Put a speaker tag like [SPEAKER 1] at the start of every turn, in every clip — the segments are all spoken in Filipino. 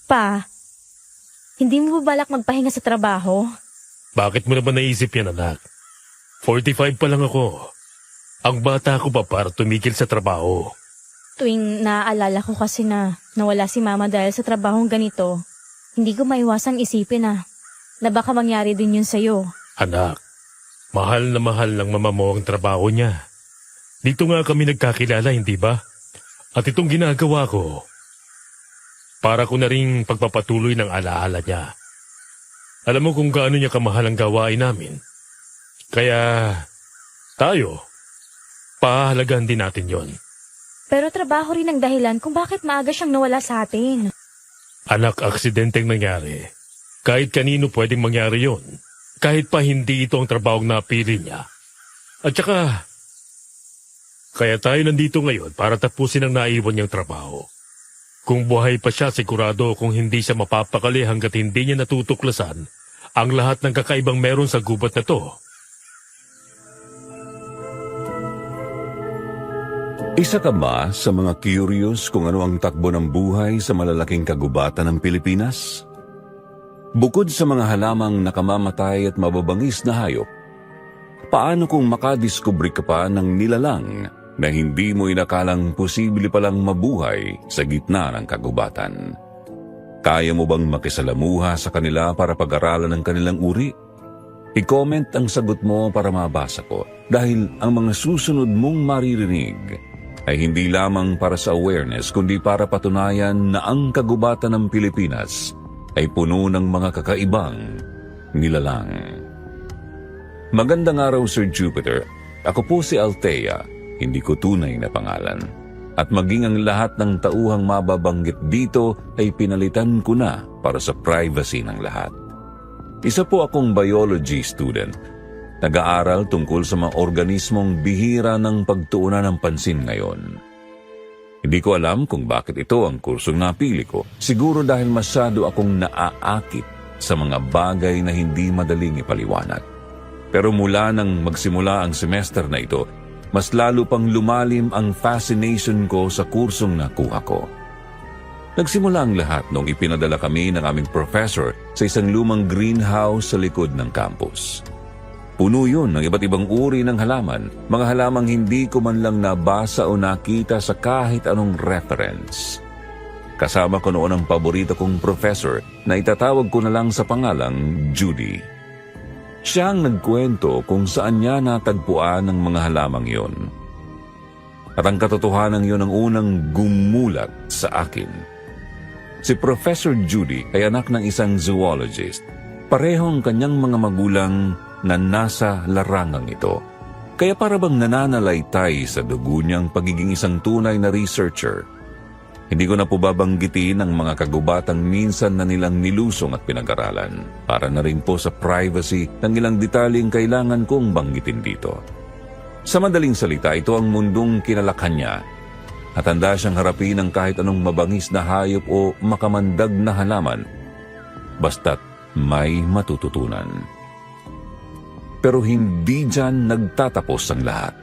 [SPEAKER 1] Pa, hindi mo ba balak magpahinga sa trabaho?
[SPEAKER 2] Bakit mo naman naisip yan, anak? 45 pa lang ako. Ang bata ko pa para tumigil sa trabaho.
[SPEAKER 1] Tuwing naaalala ko kasi na nawala si Mama dahil sa trabahong ganito, hindi ko maiwasang isipin na baka mangyari din yun sa'yo.
[SPEAKER 2] Anak, mahal na mahal ng mama mo ang trabaho niya. Dito nga kami nagkakilala, hindi ba? At itong ginagawa ko, para ko na ring pagpapatuloy ng alaala niya. Alam mo kung gaano niya kamahal ang gawain namin. Kaya, tayo, pahalagahan din natin yon.
[SPEAKER 1] Pero trabaho rin ang dahilan kung bakit maaga siyang nawala sa atin.
[SPEAKER 2] Anak, aksidenteng nangyari. Kahit kanino pwedeng mangyari yon. Kahit pa hindi ito ang trabahong napili niya. At saka, kaya tayo nandito ngayon para tapusin ang naiwan niyang trabaho. Kung buhay pa siya, sigurado kung hindi siya mapapakali hanggat hindi niya natutuklasan ang lahat ng kakaibang meron sa gubat na to.
[SPEAKER 3] Isa ka ba sa mga curious kung ano ang takbo ng buhay sa malalaking kagubatan ng Pilipinas? Bukod sa mga halamang nakamamatay at mababangis na hayop, paano kung makadiskubre ka pa ng nilalang na hindi mo inakalang posible palang mabuhay sa gitna ng kagubatan? Kaya mo bang makisalamuha sa kanila para pag-aralan ang kanilang uri? I-comment ang sagot mo para mabasa ko dahil ang mga susunod mong maririnig ay hindi lamang para sa awareness kundi para patunayan na ang kagubatan ng Pilipinas ay puno ng mga kakaibang nilalang. Magandang araw, Sir Jupiter. Ako po si Althea, hindi ko tunay na pangalan. At maging ang lahat ng tauhang mababanggit dito ay pinalitan ko na para sa privacy ng lahat. Isa po akong biology student. Nag-aaral tungkol sa mga organismong bihira ng pagtuunan ng pansin ngayon. Hindi ko alam kung bakit ito ang kursong napili ko. Siguro dahil masyado akong naaakit sa mga bagay na hindi madaling ipaliwanag. Pero mula nang magsimula ang semester na ito, mas lalo pang lumalim ang fascination ko sa kursong nakuha ko. Nagsimula ang lahat nung ipinadala kami ng aming professor sa isang lumang greenhouse sa likod ng campus. Puno yun ng iba't ibang uri ng halaman, mga halamang hindi ko man lang nabasa o nakita sa kahit anong reference. Kasama ko noon ang paborito kong professor na itatawag ko na lang sa pangalang Judy. Siya ang nagkwento kung saan niya natagpuan ang mga halamang yon. At ang katotohanan yon ang unang gumulat sa akin. Si Professor Judy ay anak ng isang zoologist. Pareho ang kanyang mga magulang na nasa larangang ito. Kaya para bang nananalaytay sa dugo niyang pagiging isang tunay na researcher. Hindi ko na po babanggitin ang mga kagubatang minsan na nilang nilusong at pinag-aralan para na rin po sa privacy ng ilang detalyeng kailangan kong banggitin dito. Sa madaling salita, ito ang mundong kinalakhan niya at handa siyang harapin ang kahit anong mabangis na hayop o makamandag na halaman basta't may matututunan. Pero hindi dyan nagtatapos ang lahat.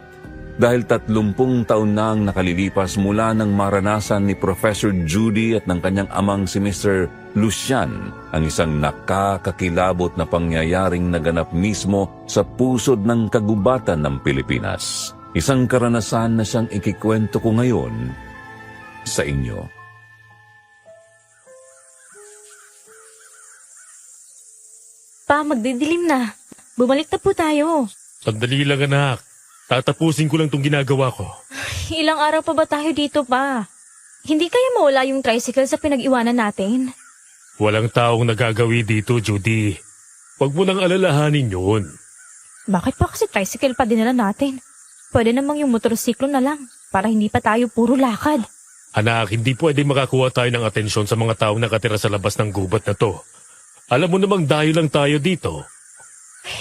[SPEAKER 3] Dahil 30 taon na ang nakalilipas mula nang maranasan ni Professor Judy at ng kanyang amang si Mr. Lucian ang isang nakakakilabot na pangyayaring naganap mismo sa pusod ng kagubatan ng Pilipinas. Isang karanasan na siyang ikikwento ko ngayon sa inyo.
[SPEAKER 1] Pa, magdidilim na. Bumalik na po tayo.
[SPEAKER 2] Sandali lang, anak. Tatapusin ko lang itong ginagawa ko.
[SPEAKER 1] Ilang araw pa ba tayo dito, pa? Hindi kaya mawala yung tricycle sa pinag-iwanan natin?
[SPEAKER 2] Walang taong nagagawi dito, Judy. Huwag mo nang alalahanin yun.
[SPEAKER 1] Bakit pa kasi tricycle pa dinala natin? Pwede namang yung motorsiklo na lang para hindi pa tayo puro lakad.
[SPEAKER 2] Anak, hindi pwede makakuha tayo ng atensyon sa mga taong nakatira sa labas ng gubat na to. Alam mo namang dahil lang tayo dito.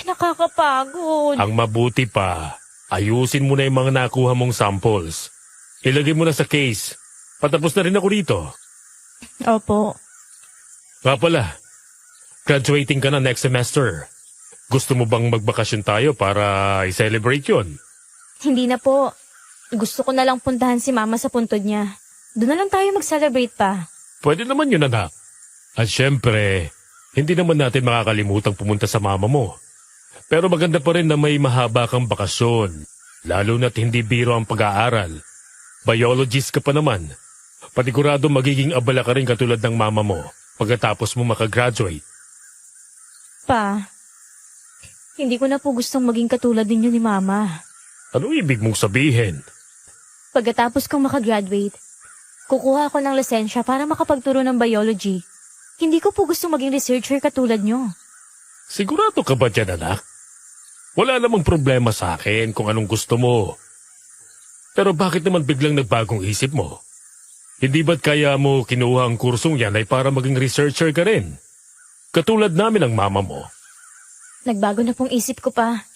[SPEAKER 1] Nakakapagod.
[SPEAKER 2] Ang mabuti pa, ayusin mo na yung mga nakuha mong samples. Ilagay mo na sa case. Patapos na rin ako rito.
[SPEAKER 1] Opo.
[SPEAKER 2] Nga pala, graduating ka na next semester. Gusto mo bang magbakasyon tayo para i-celebrate yun?
[SPEAKER 1] Hindi na po. Gusto ko na lang puntahan si Mama sa puntod niya. Doon na lang tayo mag-celebrate pa.
[SPEAKER 2] Pwede naman yun, anak. At syempre, hindi naman natin makakalimutang pumunta sa mama mo. Pero maganda pa rin na may mahaba kang bakasyon. Lalo na't hindi biro ang pag-aaral. Biologist ka pa naman. Panigurado magiging abala ka rin katulad ng mama mo pagkatapos mo makagraduate.
[SPEAKER 1] Pa, hindi ko na po gustong maging katulad ninyo ni Mama.
[SPEAKER 2] Ano ibig mong sabihin?
[SPEAKER 1] Pagkatapos kong makagraduate, kukuha ako ng lisensya para makapagturo ng biology. Hindi ko po gustong maging researcher katulad nyo.
[SPEAKER 2] Sigurado ka ba dyan, anak? Wala namang problema sa akin kung anong gusto mo. Pero bakit naman biglang nagbagong isip mo? Hindi ba't kaya mo kinuha ang kursong yan ay para maging researcher ka rin? Katulad namin ang mama mo.
[SPEAKER 1] Nagbago na pong isip ko pa.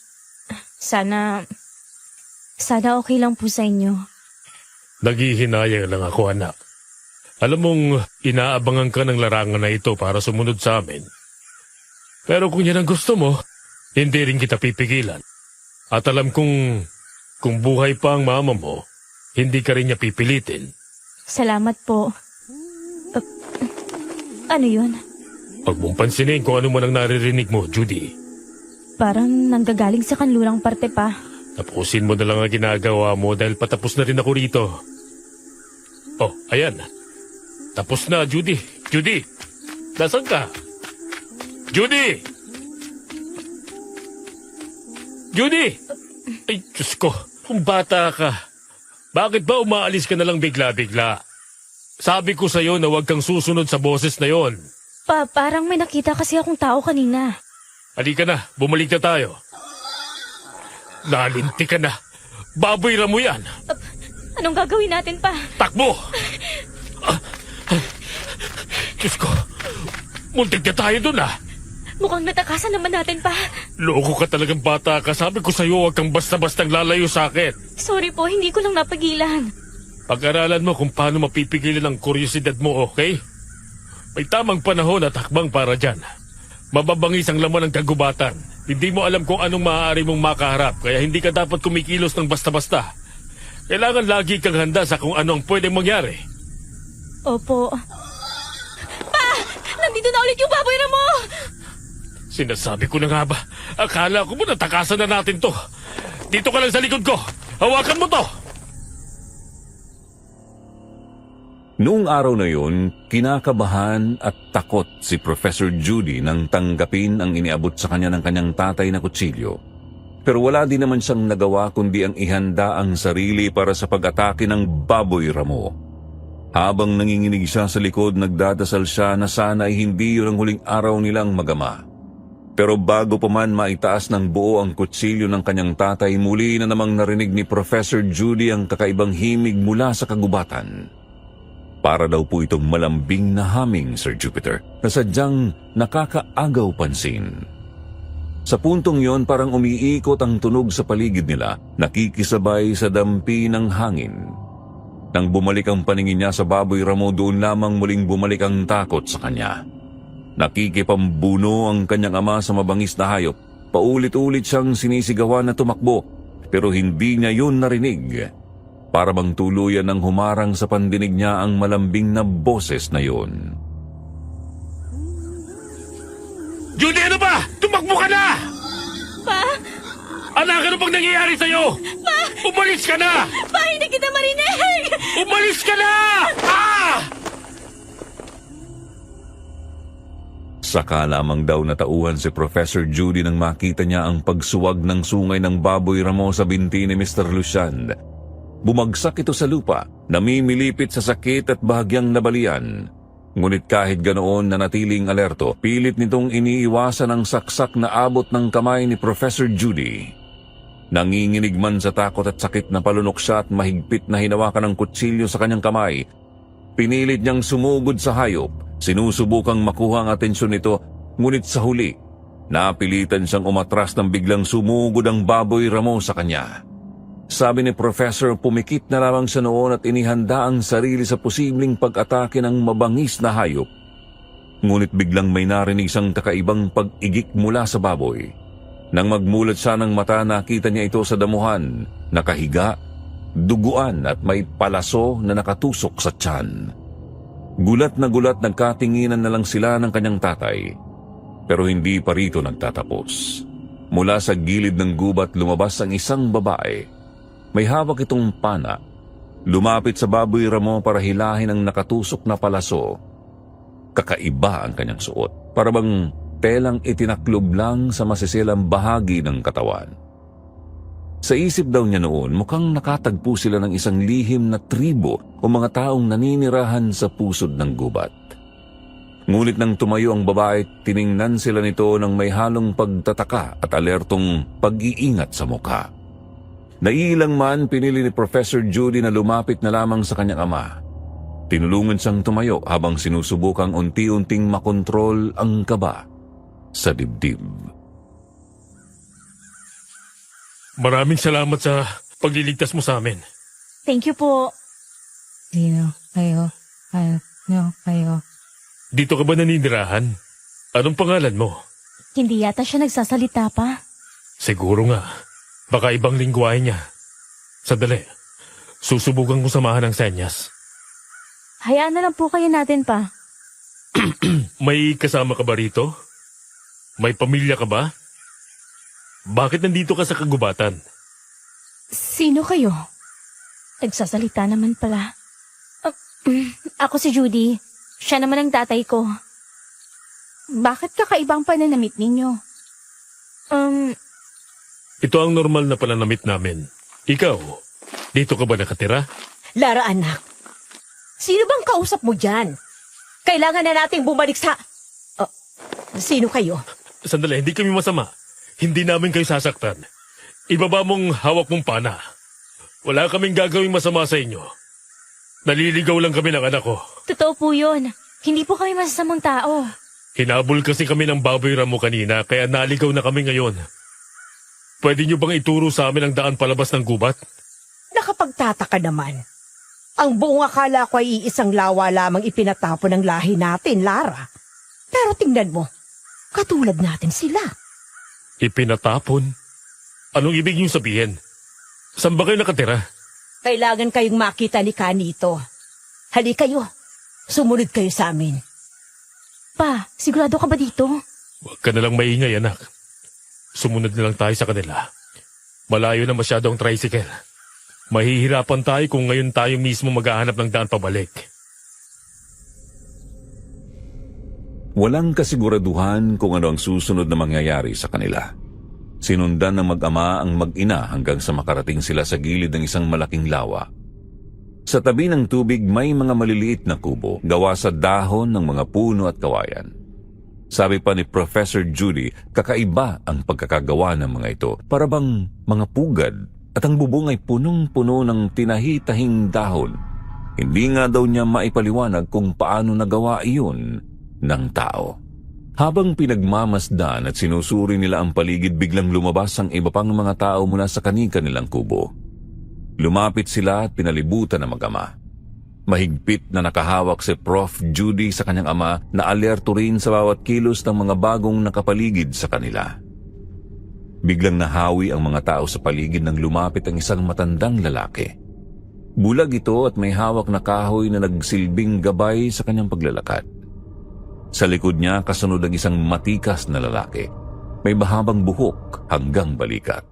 [SPEAKER 1] Sana okay lang po sa inyo.
[SPEAKER 2] Naghihinayang lang ako, anak. Alam mong inaabangan ka ng larangan na ito para sumunod sa amin. Pero kung yan ang gusto mo, hindi rin kita pipigilan. At alam kong kung buhay pa ang mama mo, hindi ka rin niya pipilitin.
[SPEAKER 1] Salamat po. Ano yun?
[SPEAKER 2] Huwag mong pansinin kung ano man ang naririnig mo, Judy.
[SPEAKER 1] Parang nanggagaling sa kanlurang parte pa.
[SPEAKER 2] Tapusin mo na lang ang ginagawa mo dahil patapos na rin ako rito. Oh, ayan. Tapos na, Judy. Judy! Nasaan ka? Judy! Judy! Ay, Diyos ko. Kung bata ka, bakit ba umaalis ka na lang bigla-bigla? Sabi ko sa'yo na huwag kang susunod sa boses na yon.
[SPEAKER 1] Pa, parang may nakita kasi akong tao kanina.
[SPEAKER 2] Halika na, bumalik na tayo. Nalinti ka na. Baboy mo yan.
[SPEAKER 1] Anong gagawin natin pa?
[SPEAKER 2] Takbo! Diyos ko, muntik na tayo dun ah.
[SPEAKER 1] Mukhang natakasan naman natin pa.
[SPEAKER 2] Loko ka talagang bata ka. Sabi ko sa'yo, huwag kang basta-bastang lalayo sa akin.
[SPEAKER 1] Sorry po, hindi ko lang napagilan.
[SPEAKER 2] Pag-aralan mo kung paano mapipigilan ang kuryosidad mo, okay? May tamang panahon at hakbang para dyan. Mababangis ang laman ng kagubatan. Hindi mo alam kung anong maaari mong makaharap, kaya hindi ka dapat kumikilos ng basta-basta. Kailangan lagi kang handa sa kung ano ang pwedeng mangyari.
[SPEAKER 1] Opo. Pa! Nandito na ulit yung baboy na mo!
[SPEAKER 2] Sinasabi ko na nga ba? Akala ko mo natakasan na natin to. Dito ka lang sa likod ko. Hawakan mo to!
[SPEAKER 3] Noong araw na yun, kinakabahan at takot si Professor Judy nang tanggapin ang iniabot sa kanya ng kanyang tatay na kutsilyo. Pero wala din naman siyang nagawa kundi ang ihanda ang sarili para sa pag-atake ng baboy ramo. Habang nanginginig siya sa likod, nagdadasal siya na sana ay hindi yun ang huling araw nilang magama. Pero bago pa man maitaas ng buo ang kutsilyo ng kanyang tatay, muli na namang narinig ni Professor Judy ang kakaibang himig mula sa kagubatan. Para daw po itong malambing na haming, Sir Jupiter, na sadyang nakakaagaw pansin. Sa puntong yon, parang umiikot ang tunog sa paligid nila, nakikisabay sa dampi ng hangin. Nang bumalik ang paningin niya sa baboy ramo, doon lamang muling bumalik ang takot sa kanya. Nakikipambuno ang kanyang ama sa mabangis na hayop. Paulit-ulit siyang sinisigawan na tumakbo, pero hindi niya yun narinig. Para bang tuluyan ng humarang sa pandinig niya ang malambing na boses na yun.
[SPEAKER 2] Judy, ano ba? Tumakbo ka na!
[SPEAKER 1] Pa!
[SPEAKER 2] Anak, ano bang nangyayari sa'yo?
[SPEAKER 1] Pa!
[SPEAKER 2] Umalis ka na!
[SPEAKER 1] Pa, hindi kita marinig!
[SPEAKER 2] Umalis ka na! Ah!
[SPEAKER 3] Saka lamang daw natauhan si Professor Judy nang makita niya ang pagsuwag ng sungay ng baboy ramo sa binti ni Mr. Lucian. Bumagsak ito sa lupa, namimilipit sa sakit at bahagyang nabalian. Ngunit kahit ganoon nanatiling alerto, pilit nitong iniiwasan ang saksak na abot ng kamay ni Professor Judy. Nanginginig man sa takot at sakit na palunok siya at mahigpit na hinawakan ng kutsilyo sa kanyang kamay. Pinilit niyang sumugod sa hayop, sinusubukang makuha ang atensyon nito, ngunit sa huli, napilitan siyang umatras nang biglang sumugod ang baboy ramo sa kanya. Sabi ni Professor, pumikit na lamang siya noon at inihanda ang sarili sa posibleng pag-atake ng mabangis na hayop. Ngunit biglang may narinig siyang kakaibang pag-igik mula sa baboy. Nang magmulat siya ng mata, nakita niya ito sa damuhan, nakahiga, duguan at may palaso na nakatusok sa tiyan. Gulat na gulat nagkatinginan na lang sila ng kanyang tatay. Pero hindi pa rito nagtatapos. Mula sa gilid ng gubat lumabas ang isang babae. May hawak itong pana. Lumapit sa baboy ramo para hilahin ang nakatusok na palaso. Kakaiba ang kanyang suot. Para bang telang itinaklob lang sa masisilang bahagi ng katawan. Sa isip daw niya noon, mukhang nakatagpo sila ng isang lihim na tribo o mga taong naninirahan sa pusod ng gubat. Ngunit nang tumayo ang babae, tiningnan sila nito ng may halong pagtataka at alertong pag-iingat sa mukha. Naiilang man, pinili ni Professor Judy na lumapit na lamang sa kanyang ama. Tinulungan siyang tumayo habang sinusubukang unti-unting makontrol ang kaba sa dibdib.
[SPEAKER 2] Maraming salamat sa pagliligtas mo sa amin.
[SPEAKER 1] Thank you po.
[SPEAKER 4] Kayo.
[SPEAKER 2] Dito ka ba naninirahan? Anong pangalan mo?
[SPEAKER 1] Hindi yata siya nagsasalita pa.
[SPEAKER 2] Siguro nga. Baka ibang lingwahe niya. Sandali. Susubukan kong samahan ng senyas.
[SPEAKER 1] Hayaan na lang po kayo natin pa.
[SPEAKER 2] May kasama ka ba rito? May pamilya ka ba? Bakit nandito ka sa kagubatan?
[SPEAKER 1] Sino kayo? Nagsasalita naman pala. Ako si Judy. Siya naman ang tatay ko. Bakit kakaibang pananamit ninyo?
[SPEAKER 2] Ito ang normal na pananamit namin. Ikaw, dito ka ba nakatira?
[SPEAKER 4] Lara anak, sino bang kausap mo dyan? Kailangan na nating bumalik sa... sino kayo?
[SPEAKER 2] Sandali, hindi kami masama. Hindi namin kayo sasaktan. Ibaba mong hawak mong pana. Wala kaming gagawing masama sa inyo. Naliligaw lang kami ng anak ko.
[SPEAKER 1] Totoo po yun. Hindi po kami masasamang tao.
[SPEAKER 2] Hinabol kasi kami ng baboy ramo kanina kaya naligaw na kami ngayon. Pwede niyo bang ituro sa amin ang daan palabas ng gubat?
[SPEAKER 4] Nakapagtataka naman. Ang buong akala ko ay iisang lawa lamang ipinatapon ng lahi natin, Lara. Pero tingnan mo, katulad natin sila.
[SPEAKER 2] Ipinatapon? Anong ibig niyong sabihin? Saan ba kayo nakatira?
[SPEAKER 4] Kailangan kayong makita ni Kanito. Hali kayo, sumunod kayo sa amin.
[SPEAKER 1] Pa, sigurado ka ba dito?
[SPEAKER 2] Huwag ka nalang maingay, anak. Sumunod na lang tayo sa kanila. Malayo na masyado ang tricycle. Mahihirapan tayo kung ngayon tayo mismo maghahanap ng daan pabalik.
[SPEAKER 3] Walang kasiguraduhan kung ano ang susunod na mangyayari sa kanila. Sinundan ng mag-ama ang mag-ina hanggang sa makarating sila sa gilid ng isang malaking lawa. Sa tabi ng tubig may mga maliliit na kubo gawa sa dahon ng mga puno at kawayan. Sabi pa ni Professor Judy, kakaiba ang pagkakagawa ng mga ito, para bang mga pugad at ang bubong ay punong-puno ng tinahi-tahing dahon. Hindi nga daw niya maipaliwanag kung paano nagawa iyon ng tao. Habang pinagmamasdan at sinusuri nila ang paligid, biglang lumabas ang iba pang mga tao mula sa kani-kanilang kubo. Lumapit sila at pinalibutan ng mag-ama. Mahigpit na nakahawak si Prof. Judy sa kanyang ama na alerto rin sa bawat kilos ng mga bagong nakapaligid sa kanila. Biglang nahawi ang mga tao sa paligid nang lumapit ang isang matandang lalaki. Bulag ito at may hawak na kahoy na nagsilbing gabay sa kanyang paglalakad. Sa likod niya kasunod ang isang matikas na lalaki. May mahabang buhok hanggang balikat.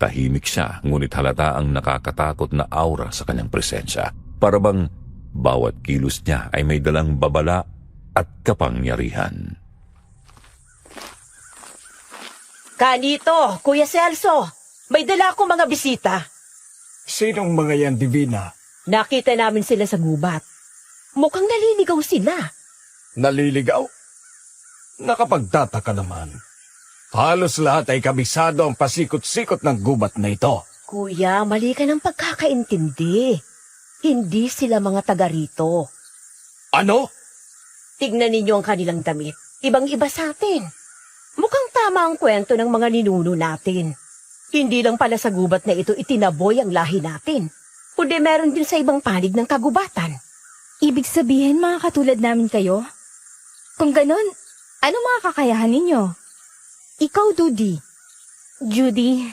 [SPEAKER 3] Tahimik siya, ngunit halata ang nakakatakot na aura sa kanyang presensya. Para bang bawat kilos niya ay may dalang babala at kapangyarihan.
[SPEAKER 4] Kanito, Kuya Celso, may dala akong mga bisita.
[SPEAKER 5] Sinong mga yan, Divina?
[SPEAKER 4] Nakita namin sila sa gubat. Mukhang naliligaw sila.
[SPEAKER 5] Naliligaw? Nakapagtataka naman. Halos lahat ay kabisado ang pasikot-sikot ng gubat na ito.
[SPEAKER 4] Kuya, mali ka ng pagkakaintindi. Hindi sila mga taga rito.
[SPEAKER 5] Ano?
[SPEAKER 4] Tignan ninyo ang kanilang damit. Ibang-iba sa atin. Mukhang tama ang kwento ng mga ninuno natin. Hindi lang pala sa gubat na ito itinaboy ang lahi natin, kundi meron din sa ibang panig ng kagubatan.
[SPEAKER 1] Ibig sabihin mga katulad namin kayo? Kung ganon, ano mga kakayahan ninyo? Ikaw, Judy. Judy?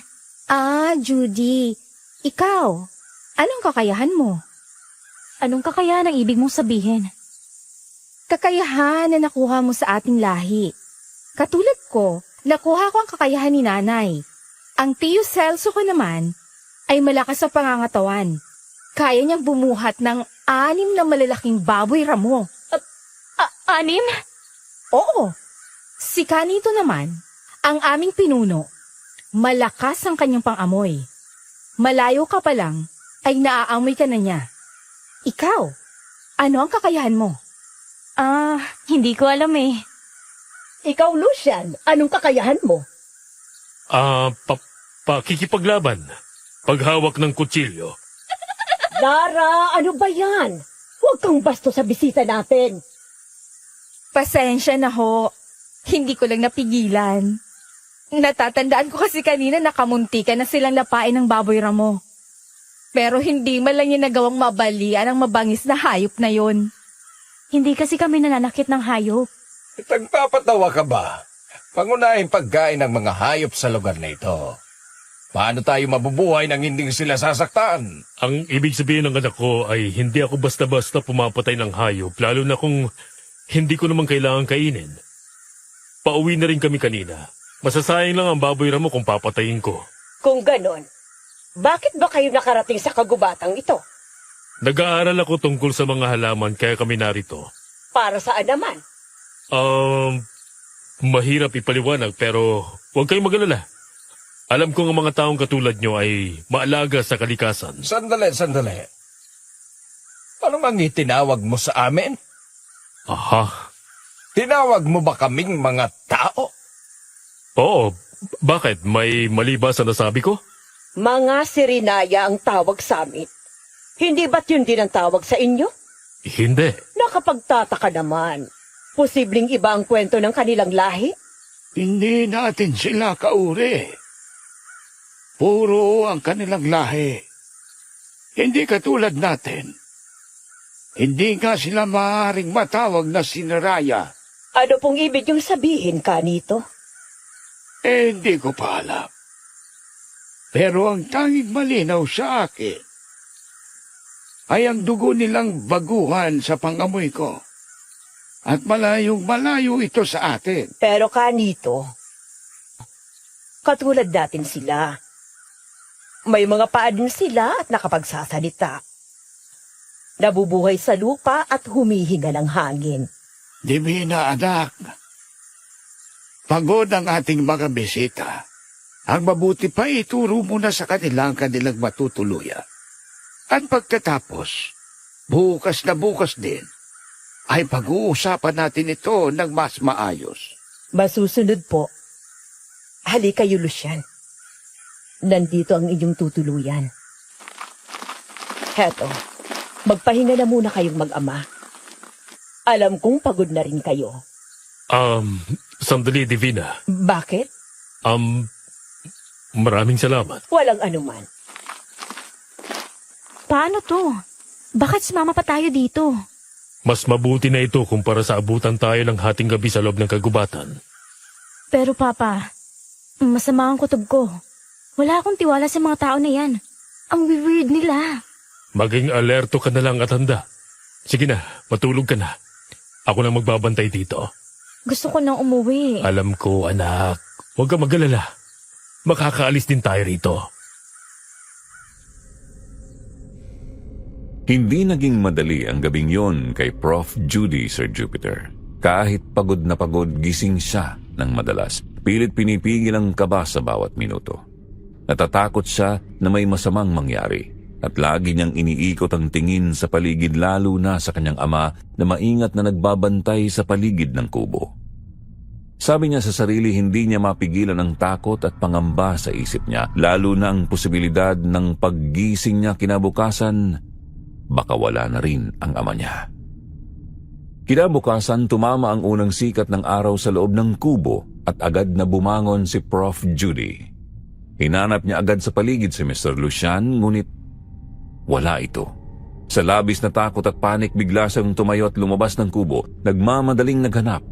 [SPEAKER 1] Judy. Ikaw, anong kakayahan mo? Anong kakayahan ang ibig mong sabihin? Kakayahan na nakuha mo sa ating lahi. Katulad ko, nakuha ko ang kakayahan ni nanay. Ang tiyo Celso ko naman ay malakas sa pangangatawan. Kaya niyang bumuhat ng 6 na malalaking baboy ramo. 6? Oo. Si Kanito naman, ang aming pinuno, malakas ang kanyang pangamoy. Malayo ka pa lang, ay naaamoy ka na niya. Ikaw, ano ang kakayahan mo? Hindi ko alam eh.
[SPEAKER 4] Ikaw, Lucian, anong kakayahan mo?
[SPEAKER 2] Pakikipaglaban. Paghawak ng kutsilyo.
[SPEAKER 4] Lara, ano ba yan? Huwag kang basto sa bisita natin.
[SPEAKER 1] Pasensya na ho. Hindi ko lang napigilan. Natatandaan ko kasi kanina nakamuntikan na silang lapain ng baboy ramo. Pero hindi man lang niya nagawang mabalian ang mabangis na hayop na yon. Hindi kasi kami nananakit ng hayop.
[SPEAKER 5] Nagpapatawa ka ba? Pangunahing pagkain ng mga hayop sa lugar na ito. Paano tayo mabubuhay nang hindi sila sasaktan?
[SPEAKER 2] Ang ibig sabihin ng anak ko ay hindi ako basta-basta pumapatay ng hayop, lalo na kung hindi ko naman kailangan kainin. Pauwi na rin kami kanina. Masasayang lang ang baboy ramo kung papatayin ko.
[SPEAKER 4] Kung ganon, bakit ba kayo nakarating sa kagubatang ito?
[SPEAKER 2] Nag-aaral ako tungkol sa mga halaman kaya kami narito.
[SPEAKER 4] Para saan naman?
[SPEAKER 2] Mahirap ipaliwanag pero huwag kayong mag-alala. Alam kong ang mga taong katulad nyo ay maalaga sa kalikasan.
[SPEAKER 5] Sandali. Ano mang itinawag mo sa amin?
[SPEAKER 2] Aha.
[SPEAKER 5] Tinawag mo ba kaming mga tao?
[SPEAKER 2] Oo. Bakit? May mali ba sa nasabi ko?
[SPEAKER 4] Mga sirinaya ang tawag sa amin. Hindi ba't yun din ang tawag sa inyo?
[SPEAKER 2] Hindi.
[SPEAKER 4] Nakapagtataka naman. Posibleng iba ang kwento ng kanilang lahi?
[SPEAKER 6] Hindi natin sila kauri. Puro ang kanilang lahi. Hindi katulad natin. Hindi nga sila maaaring matawag na sinaraya.
[SPEAKER 4] Ano pong ibig yung sabihin, Kanito?
[SPEAKER 6] Hindi ko pa alam. Pero ang tanging malinaw sa akin ay ang dugo nilang baguhan sa pangamoy ko. At malayong malayo ito sa atin.
[SPEAKER 4] Pero Kanito, katulad natin sila. May mga paa din sila at nakapagsasalita. Nabubuhay sa lupa at humihinga ng hangin.
[SPEAKER 6] Divina anak, pagod ang ating mga bisita. Ang mabuti pa ituro mo na sa kanilang matutuluyan. At pagkatapos, bukas na bukas din, ay pag-uusapan natin ito ng mas maayos.
[SPEAKER 4] Masusunod po. Halika kayo, Lucian. Nandito ang inyong tutuluyan. Heto, magpahinga na muna kayong mag-ama. Alam kong pagod na rin kayo.
[SPEAKER 2] Sandali, Divina.
[SPEAKER 4] Bakit?
[SPEAKER 2] Maraming salamat.
[SPEAKER 4] Walang anuman.
[SPEAKER 1] Paano to? Bakit sumama pa tayo dito?
[SPEAKER 2] Mas mabuti na ito kumpara sa abutan tayo ng hating gabi sa loob ng kagubatan.
[SPEAKER 1] Pero Papa, masama ang kutob ko. Wala akong tiwala sa mga tao na yan. Ang weird nila.
[SPEAKER 2] Maging alerto ka na lang at handa. Sige na, matulog ka na. Ako na magbabantay dito.
[SPEAKER 1] Gusto ko nang umuwi.
[SPEAKER 2] Alam ko, anak. Huwag ka mag-alala. Makakaalis din tayo rito.
[SPEAKER 3] Hindi naging madali ang gabing yon kay Prof. Judy, Sir Jupiter. Kahit pagod na pagod, gising siya ng madalas. Pilit pinipigil ang kaba sa bawat minuto. Natatakot siya na may masamang mangyari at lagi niyang iniikot ang tingin sa paligid lalo na sa kanyang ama na maingat na nagbabantay sa paligid ng kubo. Sabi niya sa sarili hindi niya mapigilan ang takot at pangamba sa isip niya lalo na ang posibilidad ng paggising niya kinabukasan baka wala na rin ang ama niya. Kinabukasan tumama ang unang sikat ng araw sa loob ng kubo at agad na bumangon si Prof. Judy. Hinanap niya agad sa paligid si Mr. Lucian, ngunit wala ito. Sa labis na takot at panik, bigla siyang tumayo at lumabas ng kubo, nagmamadaling naghanap.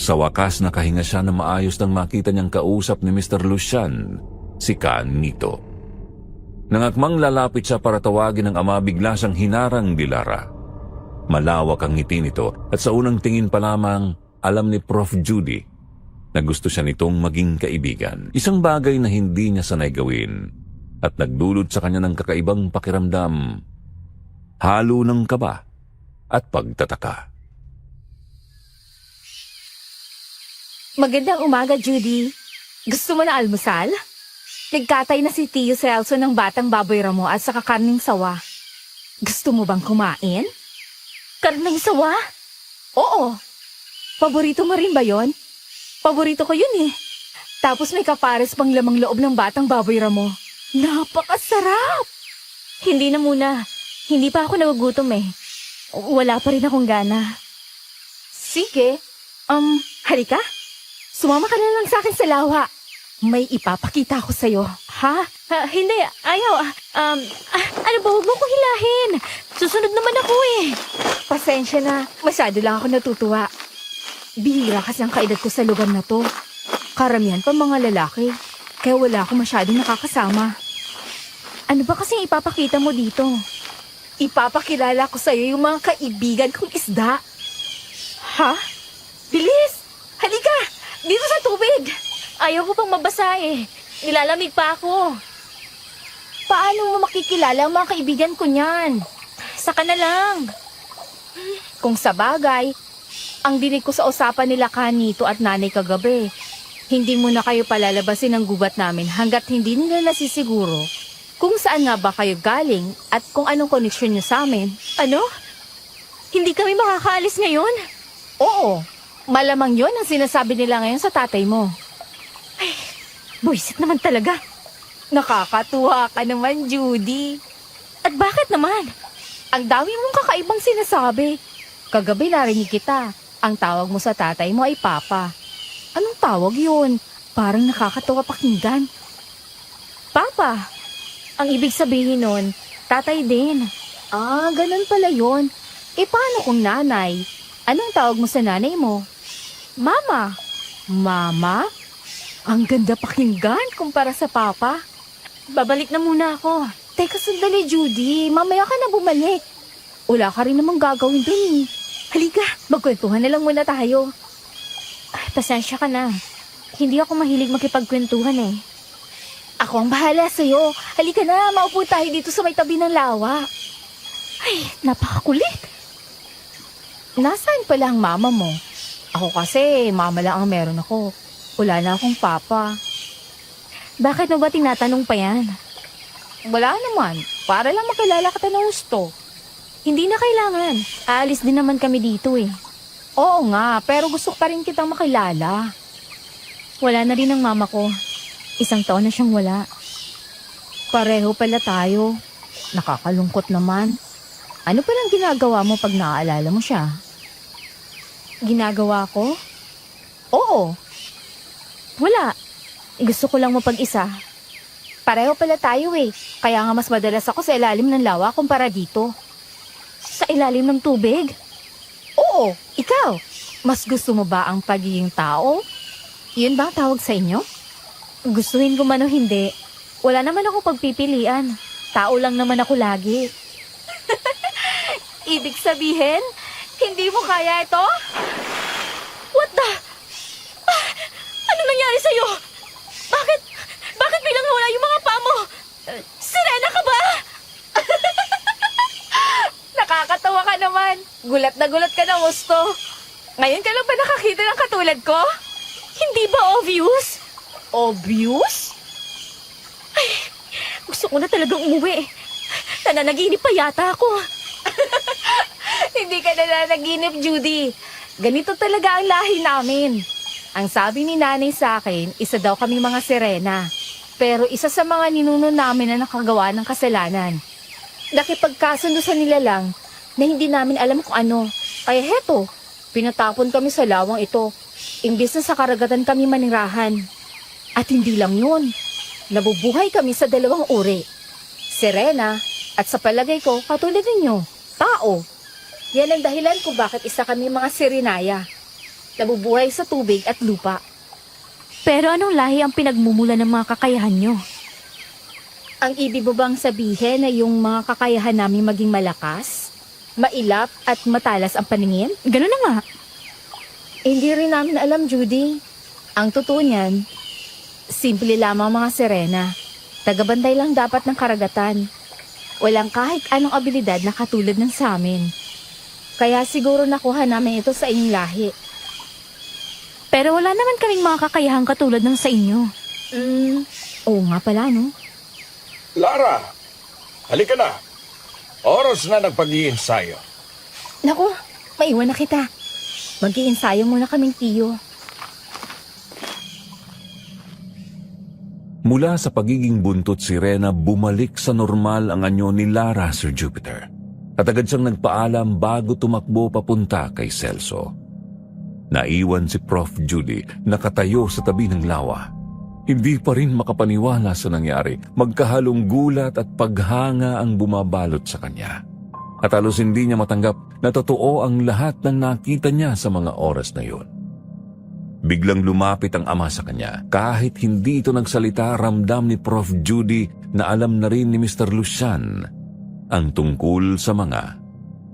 [SPEAKER 3] Sa wakas, nakahinga siya na maayos nang makita niyang kausap ni Mr. Lucian, si Kanito. Nangakmang lalapit siya para tawagin ng ama, bigla siyang hinarang ni Lara. Malawak ang ngiti nito at sa unang tingin pa lamang alam ni Prof. Judy na gusto siya nitong maging kaibigan. Isang bagay na hindi niya sanay gawin at nagdulot sa kanya ng kakaibang pakiramdam, halo ng kaba at pagtataka.
[SPEAKER 1] Magandang umaga, Judy. Gusto mo na almusal? Nagkatay na si Tio Celso ng batang baboy ramo at saka karning sawa. Gusto mo bang kumain? Karning sawa? Oo. Paborito mo rin ba yon? Paborito ko yun eh. Tapos may kapares pang lamang loob ng batang baboy ramo. Napakasarap! Hindi na muna. Hindi pa ako nagugutom eh. Wala pa rin akong gana. Sige. Halika. Sumama ka na lang sa akin sa lawa. May ipapakita ko sa'yo. Ha? Hindi. Ayaw. Ano ba? Huwag mo ko hilahin. Susunod naman ako eh. Pasensya na. Masyado lang ako natutuwa. Bihira kasi ang kaedad ko sa lugar na to. Karamihan pa mga lalaki. Kaya wala akong masyadong nakakasama. Ano ba kasing ipapakita mo dito? Ipapakilala ko sa'yo yung mga kaibigan kong isda. Ha? Bilis! Halika! Dito sa tubig! Ayaw ko pang mabasa eh. Nilalamig pa ako. Paano mo makikilala ang mga kaibigan ko niyan? Saka na lang. Kung sa bagay, ang dinig ko sa usapan nila Kanito at nanay kagabi, hindi mo na kayo palalabasin ng gubat namin hanggat hindi nila nasisiguro kung saan nga ba kayo galing at kung anong koneksyon niyo sa amin. Ano? Hindi kami makakaalis ngayon? Oo. Malamang yon ang sinasabi nila ngayon sa tatay mo. Ay, buisit naman talaga. Nakakatuwa ka naman, Judy. At bakit naman? Ang dami mong kakaibang sinasabi. Kagabi narinig kita. Ang tawag mo sa tatay mo ay Papa. Anong tawag yun? Parang nakakatawa pakinggan. Papa. Ang ibig sabihin nun, tatay din. Ah, ganun pala yun. E paano kung nanay? Anong tawag mo sa nanay mo? Mama. Mama? Ang ganda pakinggan kumpara sa Papa. Babalik na muna ako. Teka sandali, Judy. Mamaya ka na bumalik. Wala ka rin namang gagawin dun eh. Halika, magkwentuhan na lang muna tayo. Ay, pasensya ka na. Hindi ako mahilig makipagkwentuhan eh. Ako ang bahala sa'yo. Halika na, maupo tayo dito sa may tabi ng lawa. Ay, napakakulit. Nasaan pala ang mama mo? Ako kasi, mama lang ang meron ako. Wala na akong papa. Bakit mo ba tinatanong pa yan? Wala naman. Para lang makilala kita ng gusto. Hindi na kailangan. Aalis din naman kami dito eh. Oo nga, pero gusto pa rin kitang makilala. Wala na rin ang mama ko. 1 taon na siyang wala. Pareho pala tayo. Nakakalungkot naman. Ano palang ginagawa mo pag naaalala mo siya? Ginagawa ko? Oo. Wala. Gusto ko lang mapag-isa. Pareho pala tayo eh. Kaya nga mas madalas ako sa ilalim ng lawa kumpara dito. Sa ilalim ng tubig? Oo, ikaw. Mas gusto mo ba ang pagiging tao? Yun ba ang tawag sa inyo? Gustuhin ko man o hindi, wala naman ako pagpipilian. Tao lang naman ako lagi. Ibig sabihin, hindi mo kaya ito? What the? Ano nangyari sa'yo? Bakit bilang nawala yung mga paa mo? Sirena ka ba? Nakakatawa ka naman. Gulat na gulat ka na, gusto. Ngayon ka lang ba nakakita ng katulad ko? Hindi ba obvious? Obvious? Ay, gusto ko na talagang umuwi. Nananaginip pa yata ako. Hindi ka nananaginip, Judy. Ganito talaga ang lahi namin. Ang sabi ni nanay sa akin, isa daw kami mga sirena. Pero isa sa mga ninuno namin na nakagawa ng kasalanan. Nakipagkasundo sa nila lang na hindi namin alam kung ano. Kaya heto, pinatapon kami sa lawang ito. Imbis na sa karagatan kami manirahan. At hindi lang yun. Nabubuhay kami sa 2 uri. Sirena at sa palagay ko, katulad ninyo, tao. Yan ang dahilan kung bakit isa kami mga sirenaya. Nabubuhay sa tubig at lupa. Pero anong lahi ang pinagmumula ng mga kakayahan nyo? Ang ibig mo bang sabihin na yung mga kakayahan namin maging malakas, mailap at matalas ang paningin?
[SPEAKER 7] Ganun na nga.
[SPEAKER 1] Hindi rin namin alam, Judy. Ang totoo niyan, simple lamang mga sirena. Tagabantay lang dapat ng karagatan. Walang kahit anong abilidad na katulad ng sa amin. Kaya siguro nakuha namin ito sa inyong lahi.
[SPEAKER 7] Pero wala naman kaming mga kakayahang katulad ng sa inyo.
[SPEAKER 1] Oo nga pala, no?
[SPEAKER 5] Lara, halika na. Oras na nagpag-iensayo.
[SPEAKER 1] Naku, maiwan na kita. Mag-iensayo muna kaming tiyo.
[SPEAKER 3] Mula sa pagiging buntot si Rena, bumalik sa normal ang anyo ni Lara, Sir Jupiter. At agad siyang nagpaalam bago tumakbo papunta kay Celso. Naiwan si Prof. Judy nakatayo sa tabi ng lawa. Hindi pa rin makapaniwala sa nangyari. Magkahalong gulat at paghanga ang bumabalot sa kanya. At halos hindi niya matanggap na totoo ang lahat ng nakita niya sa mga oras na yun. Biglang lumapit ang ama sa kanya. Kahit hindi ito nagsalita, ramdam ni Prof. Judy na alam na rin ni Mr. Lucian ang tungkol sa mga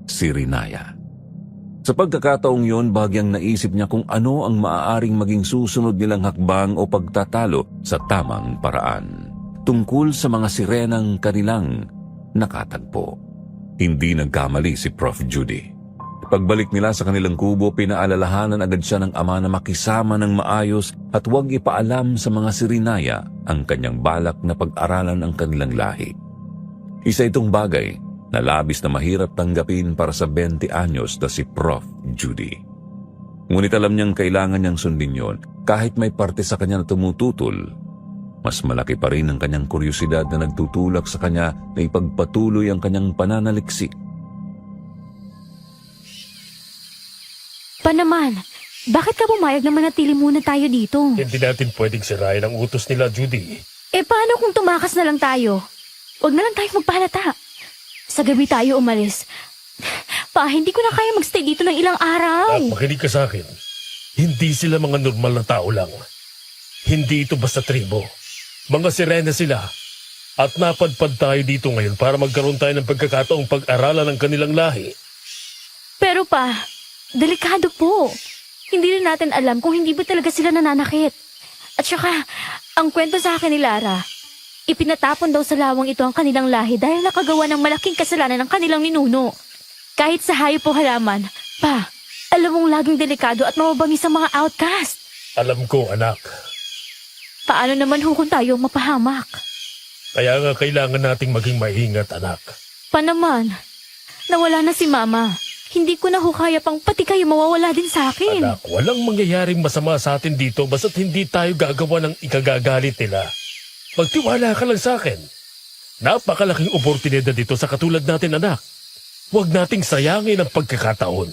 [SPEAKER 3] Sirinaya. Sa pagkakataong yon, bagyang naisip niya kung ano ang maaaring maging susunod nilang hakbang o pagtatalo sa tamang paraan. Tungkol sa mga sirenang kanilang nakatagpo. Hindi nagkamali si Prof. Judy. Pagbalik nila sa kanilang kubo, pinaalalahanan agad siya ng ama na makisama ng maayos at huwag ipaalam sa mga Sirinaya ang kanyang balak na pag-aralan ang kanilang lahi. Isa itong bagay na labis na mahirap tanggapin para sa 20 anyos na si Prof. Judy. Ngunit alam niyang kailangan niyang sundin yon kahit may parte sa kanya na tumututol. Mas malaki pa rin ang kanyang kuryosidad na nagtutulak sa kanya na ipagpatuloy ang kanyang pananaliksik.
[SPEAKER 7] Pa naman, bakit ka pumayag na manatili muna tayo dito?
[SPEAKER 2] Hindi natin pwedeng sirain ang utos nila, Judy.
[SPEAKER 7] Eh paano kung tumakas na lang tayo? Huwag na lang tayo magpahalata. Sa gabi tayo umalis. Pa, hindi ko na kaya magstay dito ng ilang araw.
[SPEAKER 2] At makinig ka sa akin. Hindi sila mga normal na tao lang. Hindi ito basta tribo. Mga sirena sila. At napadpad tayo dito ngayon para magkaroon tayo ng pagkakataong pag-aralan ng kanilang lahi.
[SPEAKER 7] Pero pa, delikado po. Hindi rin natin alam kung hindi ba talaga sila nananakit. At saka, ang kwento sa akin ni Lara, ipinatapon daw sa lawang ito ang kanilang lahi dahil nakagawa ng malaking kasalanan ng kanilang ninuno. Kahit sa hayop o halaman, pa, alam mong laging delikado at mababangis ang mga outcast.
[SPEAKER 2] Alam ko, anak.
[SPEAKER 7] Paano naman kung tayo mapahamak?
[SPEAKER 2] Kaya nga kailangan nating maging maingat, anak.
[SPEAKER 7] Pa naman, nawala na si Mama. Hindi ko na hukaya pang pati kayo mawawala din sa akin.
[SPEAKER 2] Anak, walang mangyayaring masama sa atin dito basta't hindi tayo gagawa ng ikagagalit nila. Magtiwala ka lang sa akin. Napakalaking oportunidad dito sa katulad natin, anak. Huwag nating sayangin ang pagkakataon.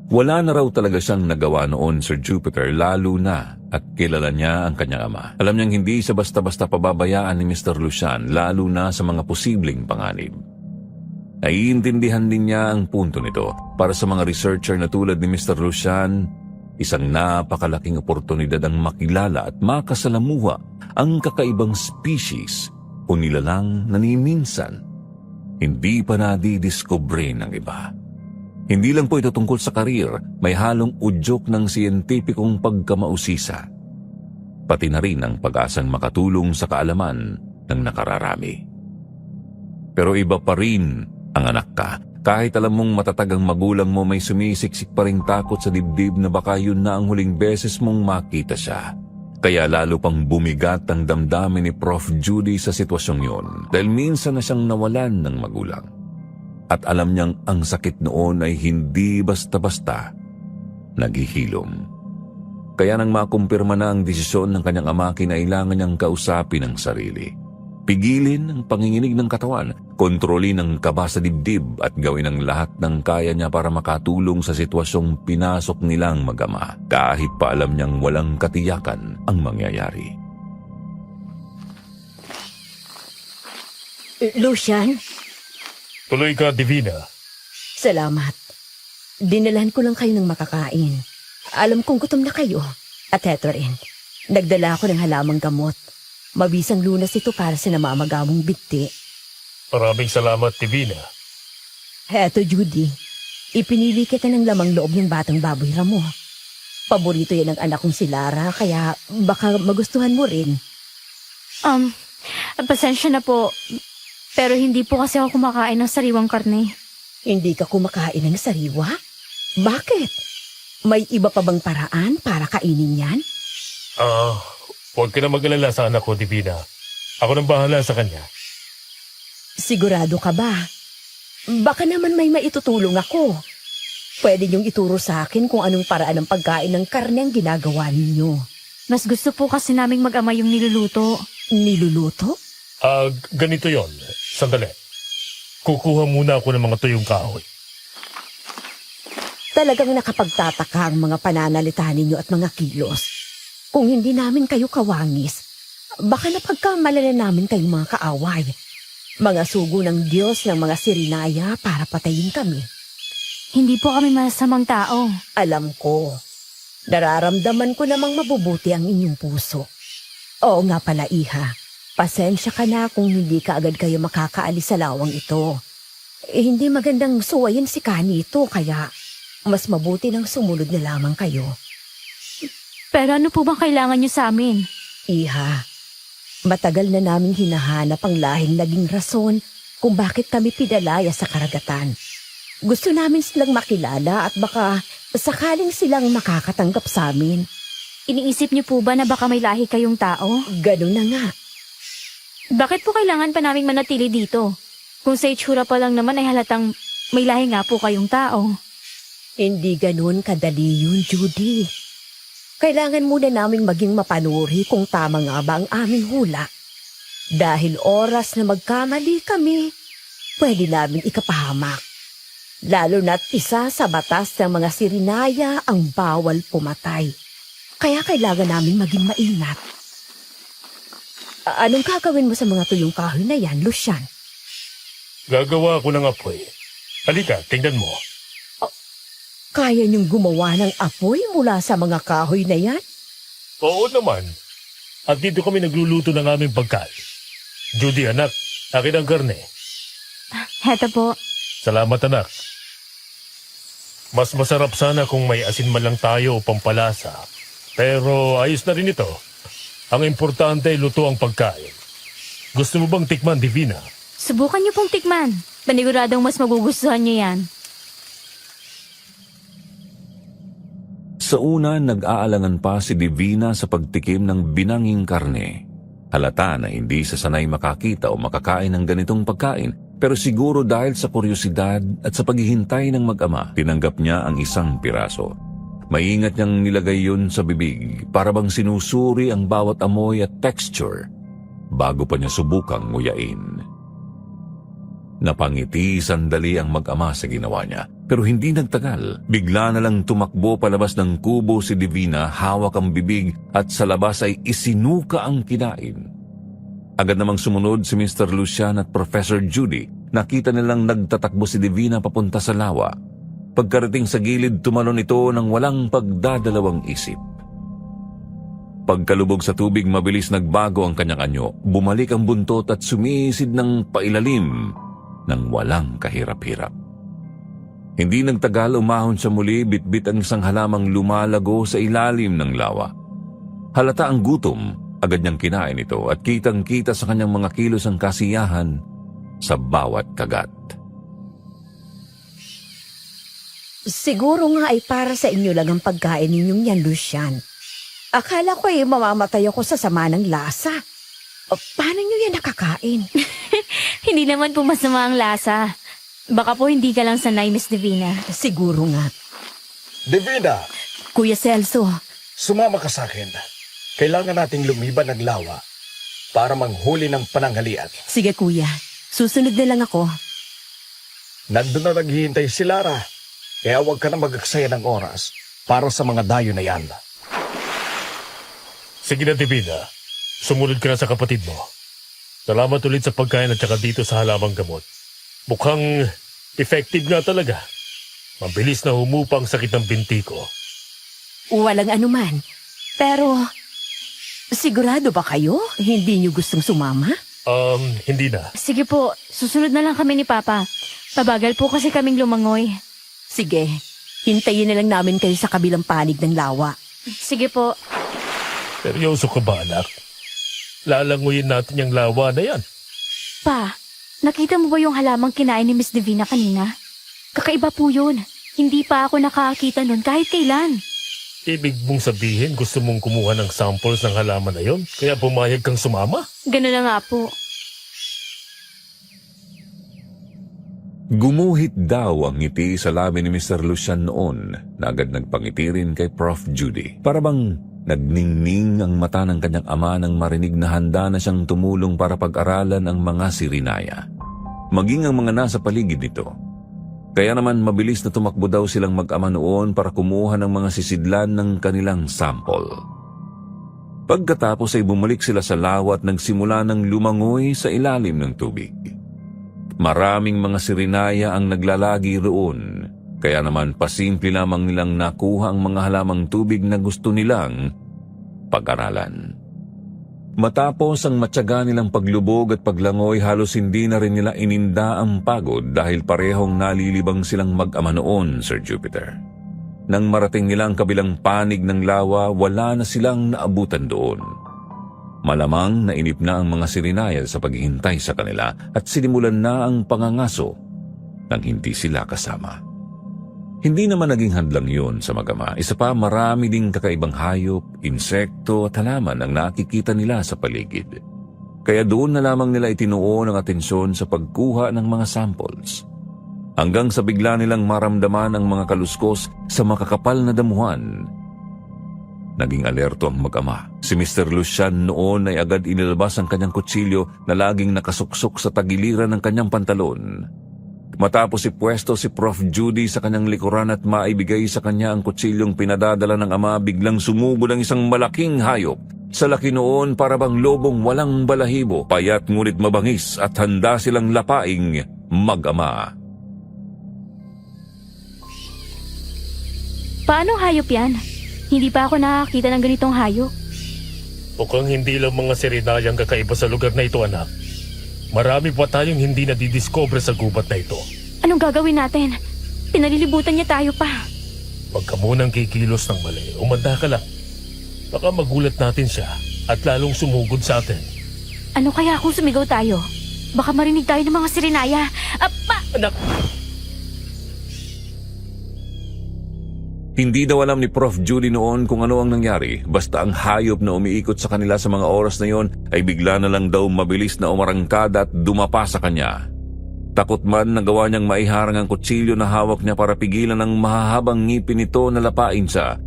[SPEAKER 3] Wala na raw talaga siyang nagawa noon, Sir Jupiter, lalo na at kilala niya ang kanyang ama. Alam niyang hindi siya basta-basta pababayaan ni Mr. Lucian, lalo na sa mga posibleng panganib. Naiintindihan din niya ang punto nito. Para sa mga researcher na tulad ni Mr. Lucian, isang napakalaking oportunidad ang makilala at makasalamuha ang kakaibang species o nilalang na ni minsan hindi pa nadidiskubre ng iba. Hindi lang po ito tungkol sa karir, may halong udyok ng siyentipikong pagkamausisa. Pati na rin ang pag-asang makatulong sa kaalaman ng nakararami. Pero iba pa rin ang anak ka. Kahit alam mong matatag ang magulang mo, may sumisiksik pa ring takot sa dibdib na baka yun na ang huling beses mong makita siya. Kaya lalo pang bumigat ang damdamin ni Prof. Judy sa sitwasyong yun dahil minsan na siyang nawalan ng magulang. At alam niyang ang sakit noon ay hindi basta-basta naghihilom. Kaya nang makumpirma na ang desisyon ng kanyang ama, kinailangan niyang kausapin ang sarili. Pigilin ang panginginig ng katawan, kontrolin ang kaba sa dibdib at gawin ang lahat ng kaya niya para makatulong sa sitwasyong pinasok nilang mag-ama kahit pa alam niyang walang katiyakan ang mangyayari.
[SPEAKER 4] Lucian,
[SPEAKER 2] Tuloy ka, Divina.
[SPEAKER 4] salamat. Dinalahan ko lang kayo ng makakain. Alam kong gutom na kayo. At eto rin. Nagdala ako ng halamang gamot. Mabisang lunas ito para sa namamagamong binti.
[SPEAKER 2] Maraming salamat, Divina.
[SPEAKER 4] Heto, Judy. Ipinili kita ng lamang loob ng batang baboy ramo. Paborito yan ng anak kong si Lara, kaya baka magustuhan mo rin.
[SPEAKER 7] Pasensya na po. Pero hindi po kasi ako kumakain ng sariwang karne.
[SPEAKER 4] Hindi ka kumakain ng sariwa? Bakit? May iba pa bang paraan para kainin yan?
[SPEAKER 2] Huwag ka na mag-alala sa anak ko, Divina. Ako nang bahala sa kanya.
[SPEAKER 4] Sigurado ka ba? Baka naman may maitutulong ako. Pwede niyong ituro sa akin kung anong paraan ng pagkain ng karne ang ginagawa ninyo.
[SPEAKER 7] Mas gusto po kasi naming mag-ama yung niluluto.
[SPEAKER 4] Niluluto?
[SPEAKER 2] Ganito yon. Sandali. Kukuha muna ako ng mga tuyong kahoy.
[SPEAKER 4] Talagang nakapagtataka ang mga pananalita ninyo at mga kilos. Kung hindi namin kayo kawangis, baka napagkamala na namin kayong mga kaaway. Mga sugo ng Diyos ng mga Sirinaya para patayin kami.
[SPEAKER 7] Hindi po kami masamang tao.
[SPEAKER 4] Alam ko. Nararamdaman ko namang mabubuti ang inyong puso. Oo nga pala, Iha. Pasensya ka na kung hindi ka agad kayo makakaalis sa lawang ito. Hindi magandang suwayin si Kanito, kaya mas mabuti nang sumunod na lamang kayo.
[SPEAKER 7] Pero ano po bang kailangan niyo sa amin?
[SPEAKER 4] Iha, matagal na naming hinahanap ang lahing naging rason kung bakit kami pinalaya sa karagatan. Gusto namin silang makilala at baka sakaling silang makakatanggap sa amin.
[SPEAKER 7] Iniisip niyo po ba na baka may lahi kayong tao?
[SPEAKER 4] Ganun na nga.
[SPEAKER 7] Bakit po kailangan pa naming manatili dito? Kung sa itsura pa lang naman ay halatang may lahi nga po kayong tao.
[SPEAKER 4] Hindi ganun kadali yun, Judy. Kailangan muna naming maging mapanuri kung tama nga ba ang aming hula. Dahil oras na magkamali kami, pwede namin ikapahamak. Lalo na't isa sa batas ng mga Sirinaya ang bawal pumatay. Kaya kailangan namin maging maingat. Anong gagawin mo sa mga tuyong kahoy na yan, Lucian?
[SPEAKER 2] Gagawa ako ng apoy. Halika, tingnan mo.
[SPEAKER 4] Kaya niyong gumawa ng apoy mula sa mga kahoy na yan?
[SPEAKER 2] Oo naman. At dito kami nagluluto ng aming pagkain. Judy, anak, akin ang karne.
[SPEAKER 7] Heto po.
[SPEAKER 2] Salamat, anak. Mas masarap sana kung may asin man lang tayo o pampalasa. Pero ayos na rin ito. Ang importante ay luto ang pagkain. Gusto mo bang tikman, Divina?
[SPEAKER 7] Subukan niyo pong tikman. Paniguradong mas magugustuhan niyo yan.
[SPEAKER 3] Sa una, nag-aalangan pa si Divina sa pagtikim ng binanging karne. Halata na hindi sa sanay makakita o makakain ng ganitong pagkain, pero siguro dahil sa kuryosidad at sa paghihintay ng mag-ama, tinanggap niya ang isang piraso. Maingat niyang nilagay yun sa bibig para bang sinusuri ang bawat amoy at texture bago pa niya subukang nguyain. Napangiti sandali ang mag-ama sa ginawa niya, pero hindi nagtagal. Bigla na lang tumakbo palabas ng kubo si Divina, hawak ang bibig at sa labas ay isinuka ang kinain. Agad namang sumunod si Mr. Lucian at Professor Judy. Nakita nilang nagtatakbo si Divina papunta sa lawa. Pagkarating sa gilid, tumalon ito ng walang pagdadalawang isip. Pagkalubog sa tubig, mabilis nagbago ang kanyang anyo. Bumalik ang buntot at sumisid ng pailalim ng walang kahirap-hirap. Hindi nagtagal, umahon siya muli, bitbit ang isang halamang lumalago sa ilalim ng lawa. Halata ang gutom, agad niyang kinain ito at kitang-kita sa kanyang mga kilos ang kasiyahan sa bawat kagat.
[SPEAKER 4] Siguro nga ay para sa inyo lang ang pagkain ninyong yan, Lucian. Akala ko ay mamamatay ako sa sama ng lasa. Paano nyo yan nakakain?
[SPEAKER 7] Hindi naman po masama ang lasa. Baka po hindi ka lang sanay, Miss Divina.
[SPEAKER 4] Siguro nga.
[SPEAKER 5] Divina,
[SPEAKER 4] Kuya Celso,
[SPEAKER 5] sumama ka sa akin. Kailangan nating lumiban ng lawa para manghuli ng pananghalian.
[SPEAKER 4] sige kuya, susunod na lang ako.
[SPEAKER 5] Nandun na naghihintay si Lara. Kaya huwag ka na mag-aksaya ng oras para sa mga dayo na yan.
[SPEAKER 2] Sige na, Divina. Sumunod ka na sa kapatid mo. Salamat ulit sa pagkain at saka dito sa halamang gamot. Mukhang effective nga talaga. Mabilis na humupa ang sakit ng binti ko.
[SPEAKER 4] Walang anuman. Pero, Sigurado ba kayo? Hindi niyo gustong sumama?
[SPEAKER 2] Hindi na.
[SPEAKER 7] Sige po, susunod na lang kami ni Papa. Pabagal po kasi kaming lumangoy.
[SPEAKER 4] Sige, hintayin na lang namin kayo sa kabilang panig ng lawa.
[SPEAKER 7] Sige po.
[SPEAKER 2] Seryoso ka ba, anak? Lalanguyin natin yung lawa na yan.
[SPEAKER 7] Pa, nakita mo ba yung halamang kinain ni Miss Divina kanina? Kakaiba po yun. Hindi pa ako nakakita nun kahit kailan.
[SPEAKER 2] Ibig mong sabihin gusto mong kumuha ng samples ng halaman na yon, kaya pumayag kang sumama?
[SPEAKER 7] Ganun na nga po.
[SPEAKER 3] Gumuhit daw ang ngiti sa labi ni Mr. Lucian noon na agad nagpangiti rin kay Prof. Judy. Para bang nagningning ang mata ng kanyang ama nang marinig na handa na siyang tumulong para pag-aralan ang mga sirinaya. Maging ang mga nasa paligid nito. Kaya naman mabilis na tumakbo daw silang mag-ama noon para kumuha ng mga sisidlan ng kanilang sample. Pagkatapos ay bumalik sila sa lawa at nagsimula ng lumangoy sa ilalim ng tubig. Maraming mga sirinaya ang naglalagi roon, kaya naman pasimple lamang nilang nakuha ang mga halamang tubig na gusto nilang pag-aralan. Matapos ang matyaga nilang paglubog at paglangoy, halos hindi na rin nila ininda ang pagod dahil parehong nalilibang silang mag-ama noon, Sir Jupiter. Nang marating nila ang kabilang panig ng lawa, wala na silang naabutan doon. Malamang nainip na ang mga sirinaya sa paghihintay sa kanila at sinimulan na ang pangangaso nang hindi sila kasama. Hindi naman naging hadlang yun sa mag-ama. Isa pa, marami ding kakaibang hayop, insekto at halaman ang nakikita nila sa paligid. Kaya doon na lamang nila itinuon ang atensyon sa pagkuha ng mga samples. Hanggang sa bigla nilang maramdaman ang mga kaluskos sa makakapal na damuhan. Naging alerto ang mag-ama. Si Mr. Lucian noon ay agad inilabas ang kanyang kutsilyo na laging nakasuksok sa tagiliran ng kanyang pantalon. Matapos ipwesto si Prof. Judy sa kanyang likuran at maibigay sa kanya ang kutsilyong pinadadala ng ama, biglang sumugod ang isang malaking hayop. Sa laki noon para bang lobong walang balahibo, payat ngunit mabangis at handa silang lapaing mag-ama.
[SPEAKER 7] Paano hayop yan? Hindi pa ako nakakita ng ganitong hayop.
[SPEAKER 2] Mukhang hindi lang mga sirinayang kakaiba sa lugar na ito, anak. Marami pa tayong hindi nadidiscover sa gubat na ito.
[SPEAKER 7] Anong gagawin natin? Pinalilibutan niya tayo pa.
[SPEAKER 2] Huwag ka munang kikilos ng mali. Umanda ka lang. Baka magulat natin siya at lalong sumugod sa atin.
[SPEAKER 7] Ano kaya kung sumigaw tayo? Baka marinig tayo ng mga sirinaya. Apa!
[SPEAKER 2] Anak!
[SPEAKER 3] Hindi daw alam ni Prof. Judy noon kung ano ang nangyari, basta ang hayop na umiikot sa kanila sa mga oras na yon ay bigla na lang daw mabilis na umarangkada at dumapa sa kanya. Takot man, nagawa niyang maiharang ang kutsilyo na hawak niya para pigilan ang mahahabang ngipin nito na lapain siya.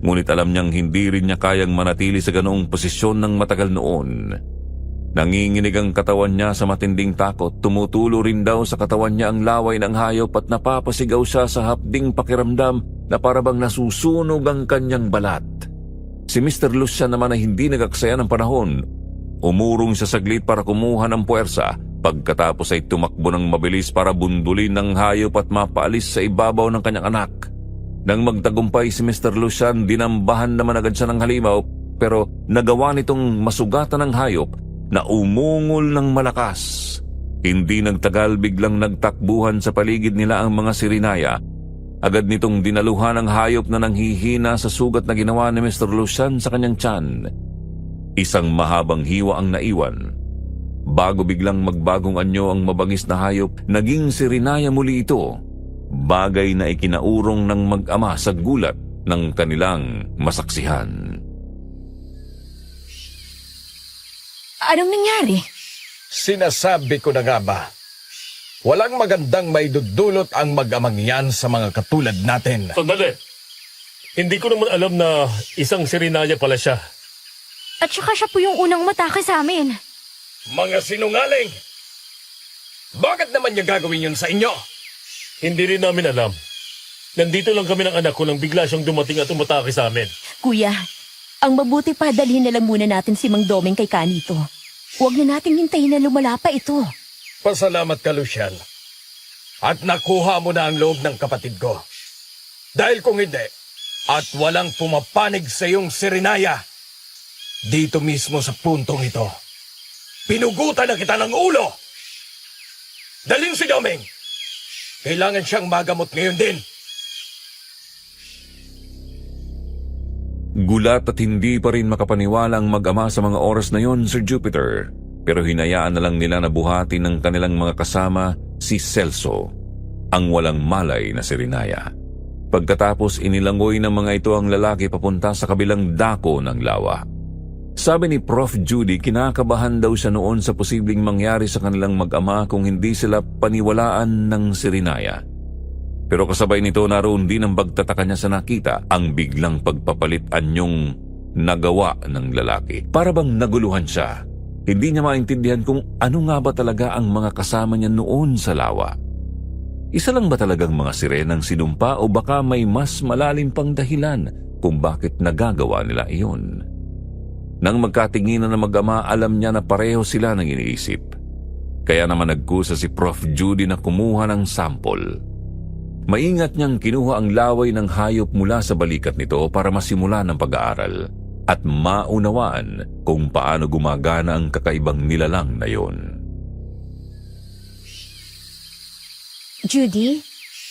[SPEAKER 3] Ngunit alam niyang hindi rin niya kayang manatili sa ganoong posisyon ng matagal noon. Nanginginig ang katawan niya sa matinding takot, tumutulo rin daw sa katawan niya ang laway ng hayop at napapasigaw siya sa hapding pakiramdam na parabang nasusunog ang kanyang balat. Si Mr. Lucian naman ay hindi nagaksaya ng panahon. Umurong siya saglit para kumuha ng puwersa, pagkatapos ay tumakbo ng mabilis para bundulin ng hayop at mapaalis sa ibabaw ng kanyang anak. Nang magtagumpay si Mr. Lucian, dinambahan naman agad siya ng halimaw, pero nagawa nitong masugatan ng hayop na umungol ng malakas. Hindi nagtagal, biglang nagtakbuhan sa paligid nila ang mga sirinaya. Agad nitong dinaluhan ang hayop na nanghihina sa sugat na ginawa ni Mr. Lucian sa kanyang tiyan. Isang mahabang hiwa ang naiwan. Bago biglang magbagong anyo ang mabangis na hayop, naging sirinaya muli ito. Bagay na ikinaurong ng mag-ama sa gulat ng kanilang masaksihan.
[SPEAKER 4] Anong nangyari?
[SPEAKER 5] Sinasabi ko na nga ba, walang magandang maidudulot ang mag-amang yan sa mga katulad natin.
[SPEAKER 2] Sandali! Hindi ko naman alam na isang sirinaya pala siya.
[SPEAKER 7] At saka siya po yung unang umatake sa amin.
[SPEAKER 5] Mga sinungaling! Bakit naman niya gagawin yun sa inyo?
[SPEAKER 2] Hindi rin namin alam. Nandito lang kami ng anak ko nang bigla siyang dumating at umatake sa amin.
[SPEAKER 4] Kuya, ang mabuti pa dalhin na lang muna natin si Mang Doming kay Kanito. Huwag na nating hintayin na lumala pa ito.
[SPEAKER 5] Pasalamat ka, Lucian. At nakuha mo na ang loob ng kapatid ko. Dahil kung hindi, at walang pumapanig sa iyong sirinaya, Dito mismo sa puntong ito, pinugutan na kita ng ulo! Dalhin si Doming! Kailangan siyang magamot ngayon din.
[SPEAKER 3] Gulat at hindi pa rin makapaniwala ang mag-ama sa mga oras na yon, Sir Jupiter. Pero hinayaan na lang nila na buhatin ng kanilang mga kasama si Celso, ang walang malay na si Rinaya. Pagkatapos inilangoy ng mga ito ang lalaki papunta sa kabilang dako ng lawa. Sabi ni Prof. Judy, kinakabahan daw siya noon sa posibleng mangyari sa kanilang mag-ama kung hindi sila paniwalaan ng si Rinaya. Pero kasabay nito naroon din ang pagtataka niya sa nakita, ang biglang pagpapalit anyong nagawa ng lalaki. Para bang naguluhan siya. Hindi niya maintindihan kung ano nga ba talaga ang mga kasama niya noon sa lawa. Isa lang ba talagang mga sirenang sinumpa o baka may mas malalim pang dahilan kung bakit nagagawa nila iyon? Nang magkatinginan na mag-ama, alam niya na pareho sila ng iniisip. Kaya naman nagkusa si Prof. Judy na kumuha ng sample. Maingat niyang kinuha ang laway ng hayop mula sa balikat nito para masimulan ang pag-aaral at maunawaan kung paano gumagana ang kakaibang nilalang na yon.
[SPEAKER 1] Judy,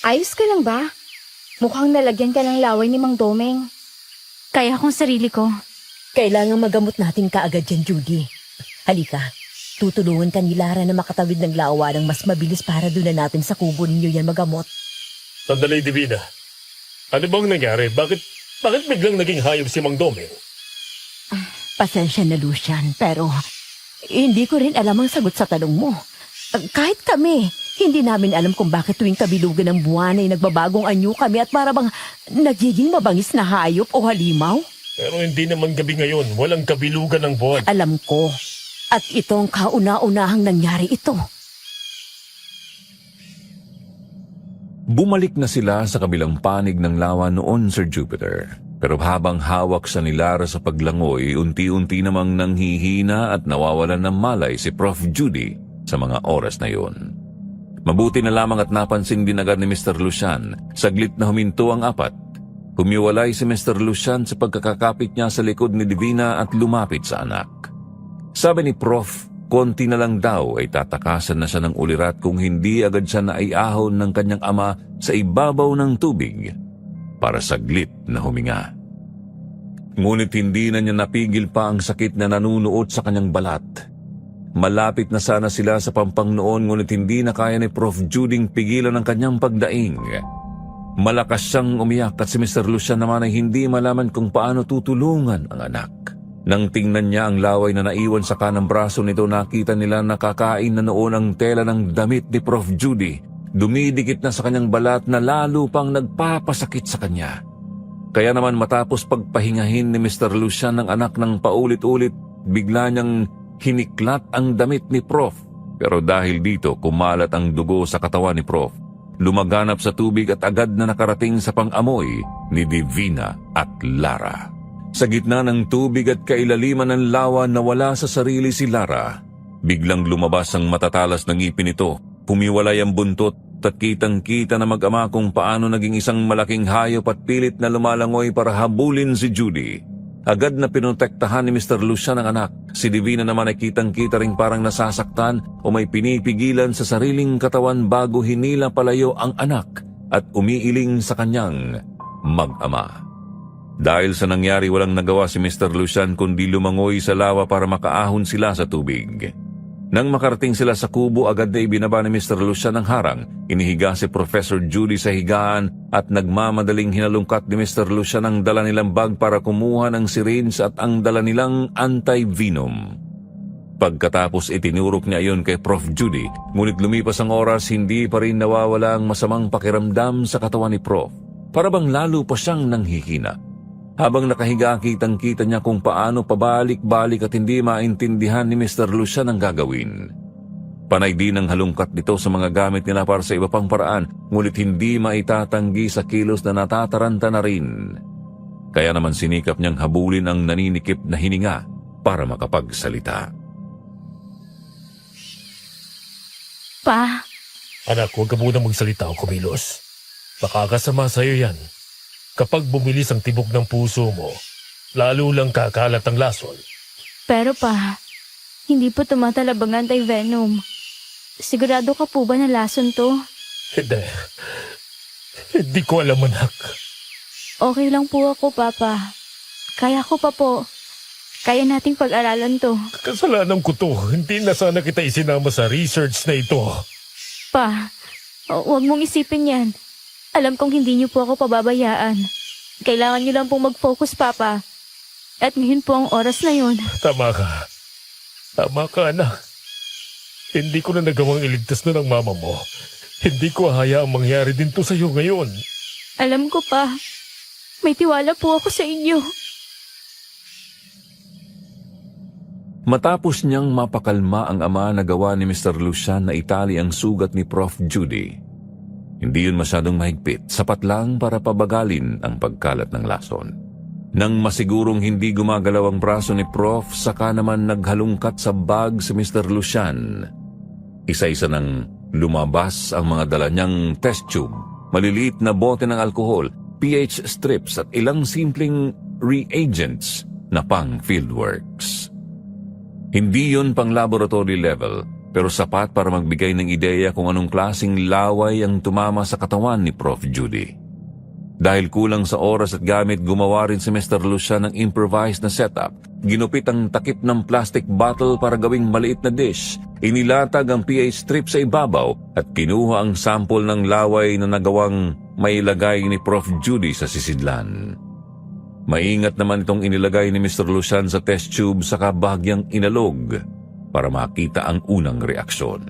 [SPEAKER 1] ayos ka lang ba? Mukhang nalagyan ka ng laway ni Mang Domeng.
[SPEAKER 7] Kaya kong sarili ko.
[SPEAKER 4] Kailangan magamot natin kaagad yan, Judy. Halika, tutulungan ka ni Lara na makatawid ng lawa ng mas mabilis para doon na natin sa kubo ninyo yan magamot.
[SPEAKER 2] Sandali, Divina. Ano bang nangyari? Bakit biglang naging hayop si Mang Domeng?
[SPEAKER 4] Pasensya na, Lucian, pero hindi ko rin alam ang sagot sa tanong mo. Kahit kami, hindi namin alam kung bakit tuwing kabilugan ng buwan ay nagbabagong anyo kami at para bang nagiging mabangis na hayop o halimaw.
[SPEAKER 2] Pero hindi naman gabi ngayon. Walang kabilugan ng buwan.
[SPEAKER 4] Alam ko. At itong kauna-unahang nangyari ito.
[SPEAKER 3] Bumalik na sila sa kabilang panig ng lawa noon, Sir Jupiter. Pero habang hawak sa ni Lara sa paglangoy, unti-unti namang nanghihina at nawawalan ng malay si Prof. Judy sa mga oras na yun. Mabuti na lamang at napansin din agad ni Mr. Lucian. Saglit na huminto ang apat. Humiwalay si Mr. Lucian sa pagkakakapit niya sa likod ni Divina at lumapit sa anak. Sabi ni Prof., konti na lang daw ay tatakasan na siya ng ulirat kung hindi agad siya naiahon ng kanyang ama sa ibabaw ng tubig para saglit na huminga. Ngunit hindi na niya napigil pa ang sakit na nanunuot sa kanyang balat. Malapit na sana sila sa pampang noon ngunit hindi na kaya ni Prof. Juding pigilan ang kanyang pagdaing. Malakas siyang umiyak at si Mr. Lucian naman ay hindi malaman kung paano tutulungan ang anak. Nang tingnan niya ang laway na naiwan sa kanang braso nito, nakita nila nakakain na noon ang tela ng damit ni Prof. Judy. Dumidikit na sa kanyang balat na lalo pang nagpapasakit sa kanya. Kaya naman matapos pagpahingahin ni Mr. Lucian ng anak ng paulit-ulit, bigla niyang hiniklat ang damit ni Prof. Pero dahil dito kumalat ang dugo sa katawan ni Prof. Lumaganap sa tubig at agad na nakarating sa pang-amoy ni Divina at Lara. Sa gitna ng tubig at kailaliman ng lawa nawala sa sarili si Lara. Biglang lumabas ang matatalas ng ngipin nito. Pumiwalay ang buntot at kitang-kita na mag-ama kung paano naging isang malaking hayop at pilit na lumalangoy para habulin si Judy. Agad na pinotektahan ni Mr. Lucian ang anak. Si Divina naman ay kitang-kita ring parang nasasaktan o may pinipigilan sa sariling katawan bago hinila palayo ang anak at umiiling sa kanyang mag-ama. Dahil sa nangyari walang nagawa si Mr. Lucian kundi lumangoy sa lawa para makaahon sila sa tubig. Nang makarating sila sa kubo, agad na ibinaba ni Mr. Lucian ang harang. Inihiga si Professor Judy sa higaan at nagmamadaling hinalungkat ni Mr. Lucian ang dala nilang bag para kumuha ng syringe at ang dala nilang anti-venom. Pagkatapos itinurok niya iyon kay Prof. Judy, ngunit lumipas ang oras hindi pa rin nawawala ang masamang pakiramdam sa katawan ni Prof. Para bang lalo pa siyang nanghihina. Habang nakahiga, kitang-kita niya kung paano pabalik-balik at hindi maintindihan ni Mr. Lucian ang gagawin. Panay din ang halungkat nito sa mga gamit nila para sa iba pang paraan, ngunit hindi maitatanggi sa kilos na natataranta na rin. Kaya naman sinikap niyang habulin ang naninikip na hininga para makapagsalita.
[SPEAKER 7] Pa,
[SPEAKER 2] Anak, huwag ka muna magsalita o kumilos. Makakasama sa'yo yan. Kapag bumilis ang tibok ng puso mo, lalo lang kakalat ang lason.
[SPEAKER 7] Pero pa, hindi po tumatalab ang anti-venom. Sigurado ka po ba na lason to?
[SPEAKER 2] Hindi. Hindi ko alam, anak.
[SPEAKER 7] Okay lang po ako, Papa. Kaya ko pa po. Kaya nating pag-aralan to.
[SPEAKER 2] Kasalanan ko to. Hindi na sana kita isinama sa research na ito.
[SPEAKER 7] Pa, huwag mong isipin yan. Alam kong hindi niyo po ako pababayaan. Kailangan niyo lang pong mag-focus, Papa. At ngayon po ang oras na yun.
[SPEAKER 2] Tama ka. Tama ka, anak. Hindi ko na nagawang iligtas na ng mama mo. Hindi ko hayaang mangyari din to sa'yo ngayon.
[SPEAKER 7] Alam ko pa. May tiwala po ako sa inyo.
[SPEAKER 3] Matapos niyang mapakalma ang ama, nagawa ni Mr. Lucian na itali ang sugat ni Prof. Judy. Hindi yun masyadong mahigpit, sapat lang para pabagalin ang pagkalat ng lason. Nang masigurong hindi gumagalaw ang braso ni Prof, saka naman naghalungkat sa bag si Mr. Lucian. Isa-isa nang lumabas ang mga dala niyang test tube, maliliit na bote ng alkohol, pH strips at ilang simpleng reagents na pang fieldworks. Hindi yun pang laboratory level, pero sapat para magbigay ng ideya kung anong klaseng laway ang tumama sa katawan ni Prof. Judy. Dahil kulang sa oras at gamit, gumawa rin si Mr. Lucian ng improvised na setup. Ginupit ang takip ng plastic bottle para gawing maliit na dish. Inilatag ang pH strip sa ibabaw at kinuha ang sample ng laway na nagawang mailagay ni Prof. Judy sa sisidlan. Maingat naman itong inilagay ni Mr. Lucian sa test tube saka bahagyang inalog para makita ang unang reaksyon.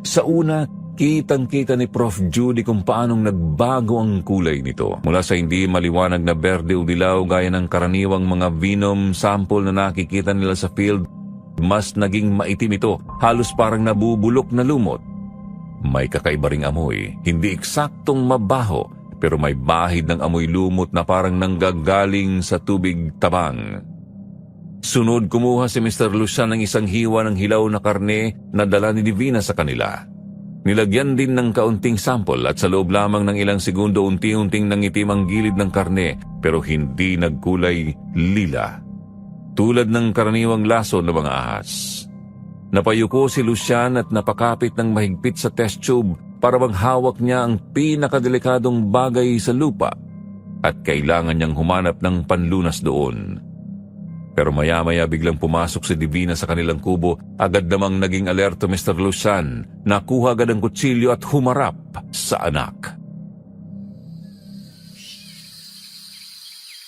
[SPEAKER 3] Sa una, kitang-kita ni Prof. Judy kung paanong nagbago ang kulay nito. Mula sa hindi maliwanag na berde o dilaw gaya ng karaniwang mga venom sample na nakikita nila sa field, mas naging maitim ito, halos parang nabubulok na lumot. May kakaiba ring amoy, hindi eksaktong mabaho, pero may bahid ng amoy lumot na parang nanggagaling sa tubig tabang. Sunod, kumuha si Mr. Lucian ng isang hiwa ng hilaw na karne na dala ni Divina sa kanila. Nilagyan din ng kaunting sample at sa loob lamang ng ilang segundo unti-unting nangitim ang gilid ng karne pero hindi nagkulay lila. Tulad ng karaniwang lason ng mga ahas. Napayuko si Lucian at napakapit ng mahigpit sa test tube para maghawak niya ang pinakadelikadong bagay sa lupa at kailangan niyang humanap ng panlunas doon. Pero maya-maya biglang pumasok si Divina sa kanilang kubo, agad namang naging alerto Mr. Lucian, nakuha agad ang kutsilyo at humarap sa anak.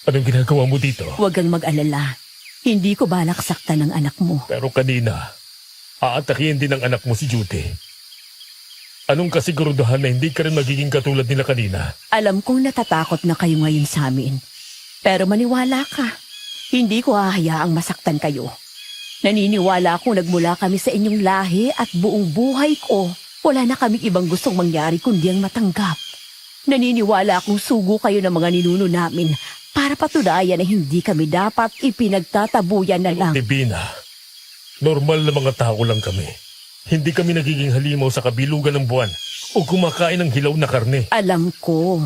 [SPEAKER 2] Anong ginagawa mo dito?
[SPEAKER 4] Huwag kang mag-alala. Hindi ko balak saktan ng anak mo.
[SPEAKER 2] Pero kanina, aatakihin din ang anak mo si Judy. Anong kasiguruduhan na hindi ka rin magiging katulad nila kanina?
[SPEAKER 4] Alam kong natatakot na kayo ngayon sa amin. Pero maniwala ka. Hindi ko hahayaang masaktan kayo. Naniniwala akong nagmula kami sa inyong lahi at buong buhay ko, wala na kaming ibang gustong mangyari kundi ang matanggap. Naniniwala akong sugo kayo ng mga ninuno namin para patunayan na hindi kami dapat ipinagtatabuyan na lang.
[SPEAKER 2] Divina, normal na mga tao lang kami. Hindi kami nagiging halimaw sa kabilugan ng buwan o kumakain ng hilaw na karne.
[SPEAKER 4] Alam ko.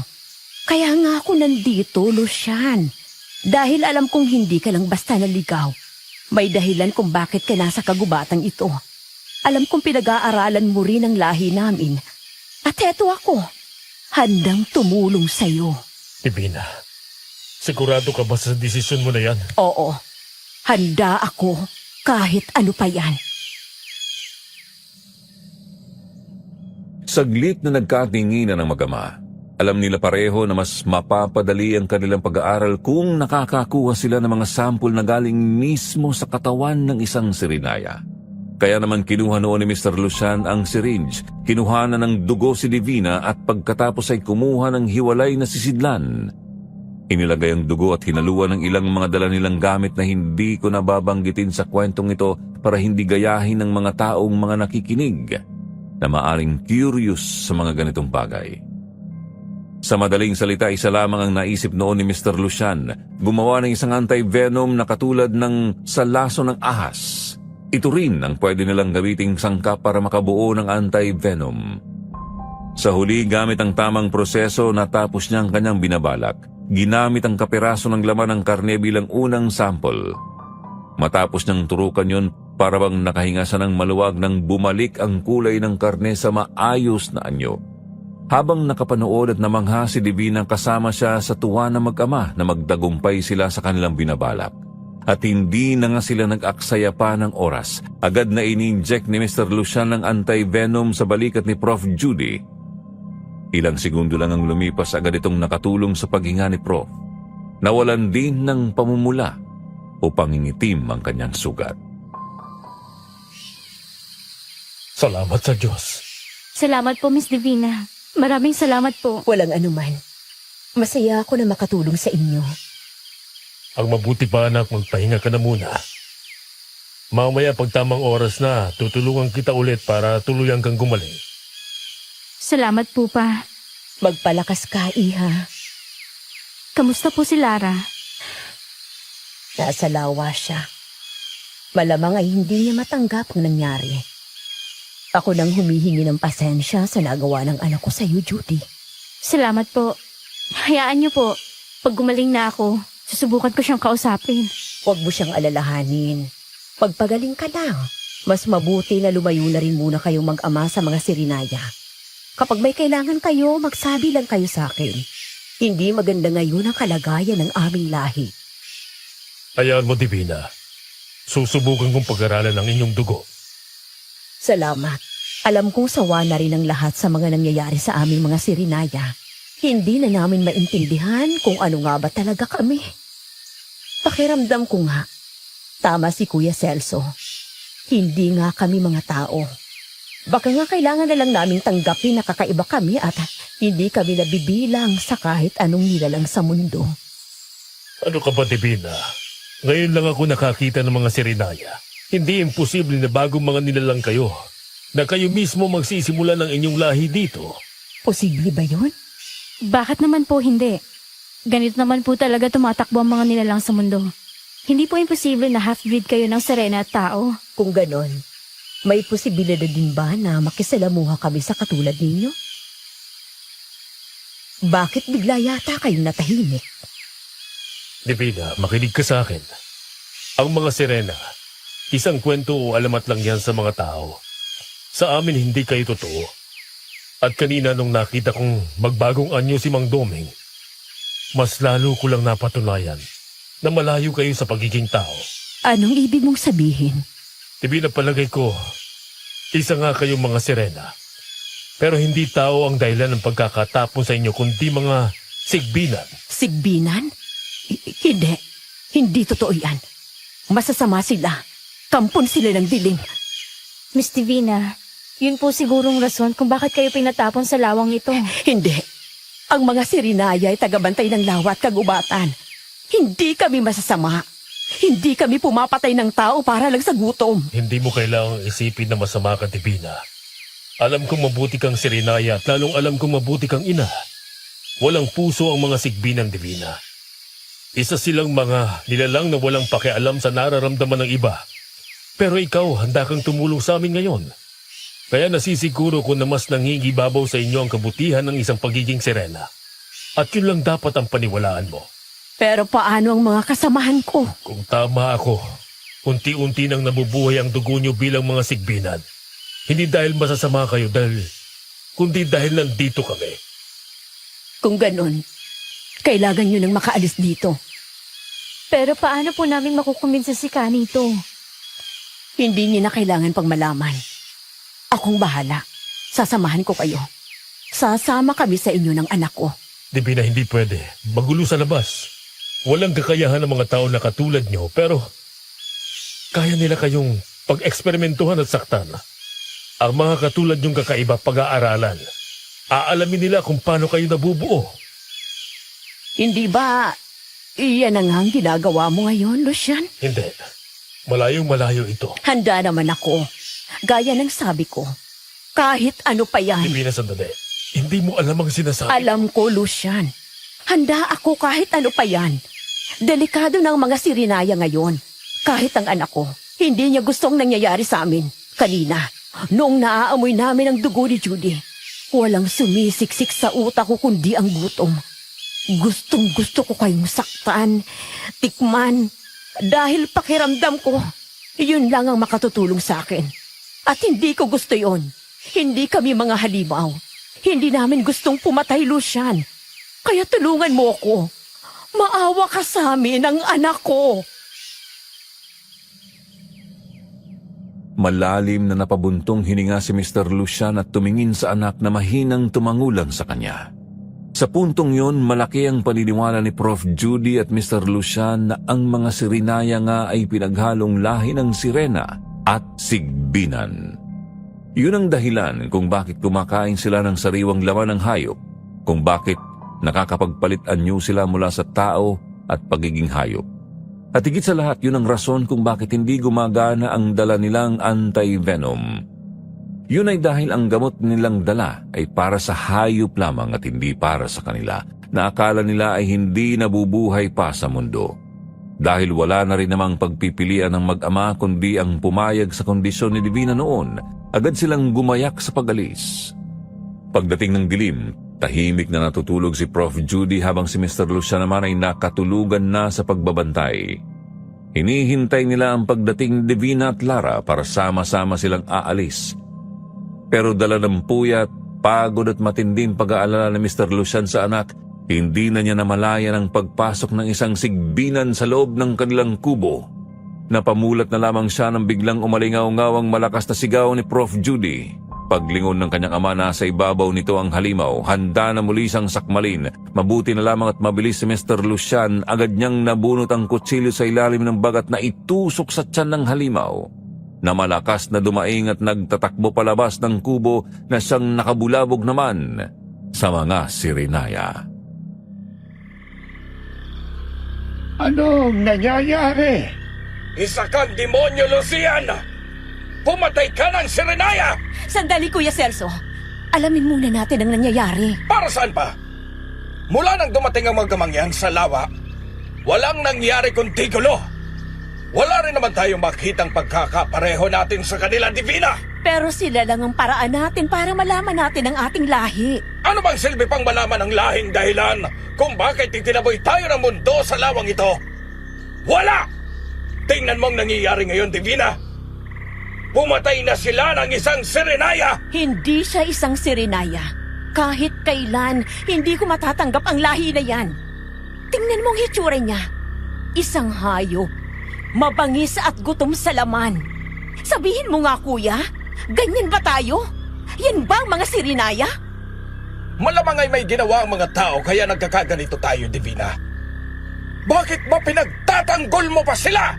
[SPEAKER 4] Kaya nga ako nandito, Lucian. Dahil alam kong hindi ka lang basta naligaw. May dahilan kung bakit ka nasa kagubatang ito. Alam kong pinag-aaralan mo rin ang lahi namin. At eto ako, handang tumulong sa'yo.
[SPEAKER 2] Divina, sigurado ka ba sa desisyon mo na yan?
[SPEAKER 4] Oo, handa ako kahit ano pa yan.
[SPEAKER 3] Saglit na nagkatinginan ng mag-ama. Alam nila pareho na mas mapapadali ang kanilang pag-aaral kung nakakakuha sila ng mga sample na galing mismo sa katawan ng isang sirinaya. Kaya naman kinuha noon ni Mr. Lucian ang syringe, kinuha na ng dugo si Divina at pagkatapos ay kumuha ng hiwalay na sisidlan. Inilagay ang dugo at hinaluan ng ilang mga dala nilang gamit na hindi ko nababanggitin sa kwentong ito para hindi gayahin ng mga taong mga nakikinig na maaring curious sa mga ganitong bagay. Sa madaling salita, isa lamang ang naisip noon ni Mr. Lucian, gumawa ng isang anti-venom na katulad ng sa laso ng ahas. Ito rin ang pwede nilang gamiting sangkap para makabuo ng anti-venom. Sa huli, gamit ang tamang proseso, natapos niya ang kanyang binabalak. Ginamit ang kapiraso ng laman ng karne bilang unang sample. Matapos niyang turukan yun, para bang nakahinga siya ng maluwag nang bumalik ang kulay ng karne sa maayos na anyo. Habang nakapanood at namangha si Divina, kasama siya sa tuwa na mag-ama na magdagumpay sila sa kanilang binabalak. At hindi na nga sila nag-aksaya pa ng oras. Agad na ini-inject ni Mr. Lucian ng anti-venom sa balikat ni Prof. Judy. Ilang segundo lang ang lumipas, agad itong nakatulong sa paghinga ni Prof. Nawalan din ng pamumula o pangingitim ang kanyang sugat.
[SPEAKER 2] Salamat sa Diyos.
[SPEAKER 7] Salamat po, Miss Divina. Maraming salamat po.
[SPEAKER 4] Walang anuman. Masaya ako na makatulong sa inyo.
[SPEAKER 2] Ang mabuti pa, anak, magpahinga ka na muna. Mamaya pag tamang oras na, tutulungan kita ulit para tuluyan kang gumaling.
[SPEAKER 7] Salamat po pa.
[SPEAKER 4] Magpalakas ka, Iha.
[SPEAKER 7] Kamusta po si Lara?
[SPEAKER 4] Nasa lawa siya. Malamang ay hindi niya matanggap ang nangyari. Ako nang humihingi ng pasensya sa nagawa ng anak ko sa iyo, Judy.
[SPEAKER 7] Salamat po. Hayaan niyo po. Pag gumaling na ako, susubukan ko siyang kausapin.
[SPEAKER 4] Huwag mo siyang alalahanin. Pagpagaling ka lang, mas mabuti na lumayo na rin muna kayong mag-ama sa mga Sirinaya. Kapag may kailangan kayo, magsabi lang kayo sa akin. Hindi maganda ngayon ang kalagayan ng aming lahi.
[SPEAKER 2] Hayaan mo, Divina. Susubukan kong pag-aralan ang inyong dugo.
[SPEAKER 4] Salamat. Alam kong sawa na rin ang lahat sa mga nangyayari sa aming mga Sirinaya. Hindi na namin maintindihan kung ano nga ba talaga kami. Pakiramdam ko nga, tama si Kuya Celso. Hindi nga kami mga tao. Baka nga kailangan na lang naming tanggapin na kakaiba kami at hindi kami nabibilang sa kahit anong nilalang sa mundo.
[SPEAKER 2] Ano ka ba, Divina? Ngayon lang ako nakakita ng mga Sirinaya. Hindi imposible na bagong mga nilalang kayo, na kayo mismo magsisimula ng inyong lahi dito.
[SPEAKER 4] Posible ba yun?
[SPEAKER 7] Bakit naman po hindi? Ganito naman po talaga tumatakbo ang mga nilalang sa mundo. Hindi po imposible na half-breed kayo ng Serena at tao.
[SPEAKER 4] Kung ganon, may posibilidad din ba na makisalamuha kami sa katulad ninyo? Bakit bigla yata kayong natahimik?
[SPEAKER 2] Divina, makinig ka sa akin. Ang mga Serena, isang kwento o alamat lang yan sa mga tao. Sa amin hindi kayo totoo. At kanina nung nakita kong magbagong anyo si Mang Doming, mas lalo ko lang napatunayan na malayo kayo sa pagiging tao.
[SPEAKER 4] Anong ibig mong sabihin?
[SPEAKER 2] Divina, palagay ko, isa nga kayong mga Serena. Pero hindi tao ang dahilan ng pagkakatapon sa inyo, kundi mga sigbinan.
[SPEAKER 4] Sigbinan? Hindi. Hindi totoo yan. Masasama sila. Kampon sila ng dilim.
[SPEAKER 7] Miss Divina, yun po sigurong rason kung bakit kayo pinatapon sa lawang ito.
[SPEAKER 4] Hindi. Ang mga Sirinaya ay tagabantay ng lawa at kagubatan. Hindi kami masasama. Hindi kami pumapatay ng tao para lang sa gutom.
[SPEAKER 2] Hindi mo kailangang isipin na masama ka, Divina. Alam kong mabuti kang Sirinaya at lalong alam kong mabuti kang ina. Walang puso ang mga sigbinan, Divina. Isa silang mga nilalang na walang pakialam sa nararamdaman ng iba. Pero ikaw, handa kang tumulong sa amin ngayon. Kaya nasisiguro ko na mas nangingibabaw sa inyo ang kabutihan ng isang pagiging Serena. At yun lang dapat ang paniwalaan mo.
[SPEAKER 4] Pero paano ang mga kasamahan ko?
[SPEAKER 2] Kung tama ako, unti-unti nang nabubuhay ang dugo nyo bilang mga sigbinan. Hindi dahil masasama kayo, kundi dahil nandito kami.
[SPEAKER 4] Kung ganon, kailangan nyo nang makaalis dito.
[SPEAKER 7] Pero paano po namin makukumbinsa si Kanito?
[SPEAKER 4] Hindi niyo na kailangan pang malaman. Akong bahala. Sasamahan ko kayo. Sasama kami sa inyo ng anak ko.
[SPEAKER 2] Divina, hindi pwede. Magulo sa labas. Walang kakayahan ng mga tao na katulad nyo, pero kaya nila kayong pag-eksperimentuhan at saktan. Ang mga katulad nyong kakaiba pag-aaralan. Aalamin nila kung paano kayo nabubuo.
[SPEAKER 4] Hindi ba iyan ang ang ginagawa mo ngayon, Lucian?
[SPEAKER 2] Hindi. Malayong malayo ito.
[SPEAKER 4] Handa naman ako. Gaya ng sabi ko. Kahit ano pa yan.
[SPEAKER 2] Divina, sandali. Hindi mo alam ang sinasabi.
[SPEAKER 4] Alam ko, Lucian. Handa ako kahit ano pa yan. Delikado ng mga Sirinaya ngayon. Kahit ang anak ko, hindi niya gustong nangyayari sa amin. Kanina, noong naaamoy namin ang dugo ni Judy, walang sumisiksik sa utak ko kundi ang gutom. Gustong gusto ko kayong saktan, tikman, Dahil pakiramdam ko, yun lang ang makatutulong sa akin. At hindi ko gusto yon. Hindi kami mga halimaw. Hindi namin gustong pumatay, Lucian. Kaya tulungan mo ako. Maawa ka sa amin, ang anak ko.
[SPEAKER 3] Malalim na napabuntong hininga si Mr. Lucian at tumingin sa anak na mahinang tumangulang sa kanya. Sa puntong yon, malaki ang paniniwala ni Prof. Judy at Mr. Lucian na ang mga Sirinaya nga ay pinaghalong lahi ng Sirena at Sigbinan. Yun ang dahilan kung bakit kumakain sila ng sariwang laman ng hayop, kung bakit nakakapagpalit anyo sila mula sa tao at pagiging hayop. At higit sa lahat, yun ang rason kung bakit hindi gumagana ang dala nilang anti-venom. Yun ay dahil ang gamot nilang dala ay para sa hayop lamang at hindi para sa kanila, na akala nila ay hindi nabubuhay pa sa mundo. Dahil wala na rin namang pagpipilian ng mag-ama kundi ang pumayag sa kondisyon ni Divina noon, agad silang gumayak sa pag-alis. Pagdating ng dilim, tahimik na natutulog si Prof. Judy habang si Mr. Lucian naman ay nakatulugan na sa pagbabantay. Hinihintay nila ang pagdating ni Divina at Lara para sama-sama silang aalis. Pero dala ng puyat, pagod at matinding pag-aalala ni Mr. Lucian sa anak, hindi na niya namalayan ang pagpasok ng isang sigbinan sa loob ng kanilang kubo. Napamulat na lamang siya nang biglang umalingaw-ngaw ang malakas na sigaw ni Prof. Judy. Paglingon ng kanyang ama, nasa ibabaw nito ang halimaw, handa na muli siyang sakmalin. Mabuti na lamang at mabilis si Mr. Lucian, agad niyang nabunot ang kutsilyo sa ilalim ng bagat na itusok sa tiyan ng halimaw, na malakas na dumaing at nagtatakbo palabas ng kubo na siyang nakabulabog naman sa mga Sirinaya.
[SPEAKER 6] Anong nangyayari?
[SPEAKER 5] Isa kang demonyo, Lucian! Pumatay ka ng Sirenaya!
[SPEAKER 4] Sandali, Kuya Celso. Alamin muna natin ang nangyayari.
[SPEAKER 5] Para saan pa? Mula nang dumating ang mga gamangyan sa lawa, walang nangyari kundi gulo. Wala rin naman tayong makitang pagkakapareho natin sa kanila, Divina.
[SPEAKER 4] Pero sila lang ang paraan natin para malaman natin ang ating lahi.
[SPEAKER 5] Ano bang silbi pang malaman ang lahing dahilan kung bakit itinaboy tayo ng mundo sa lawang ito? Wala! Tingnan mong nangyayari ngayon, Divina. Pumatay na sila ng isang Sirenaya!
[SPEAKER 4] Hindi siya isang Sirenaya. Kahit kailan, hindi ko matatanggap ang lahi na yan. Tingnan mo ang hitsura niya. Isang hayop. Mabangis at gutom sa laman. Sabihin mo nga, kuya, ganyan ba tayo? Yan ba ang mga Sirenaya?
[SPEAKER 5] Malamang ay may ginawa ang mga tao kaya nagkakaganito tayo, Divina. Bakit ba pinagtatanggol mo pa sila?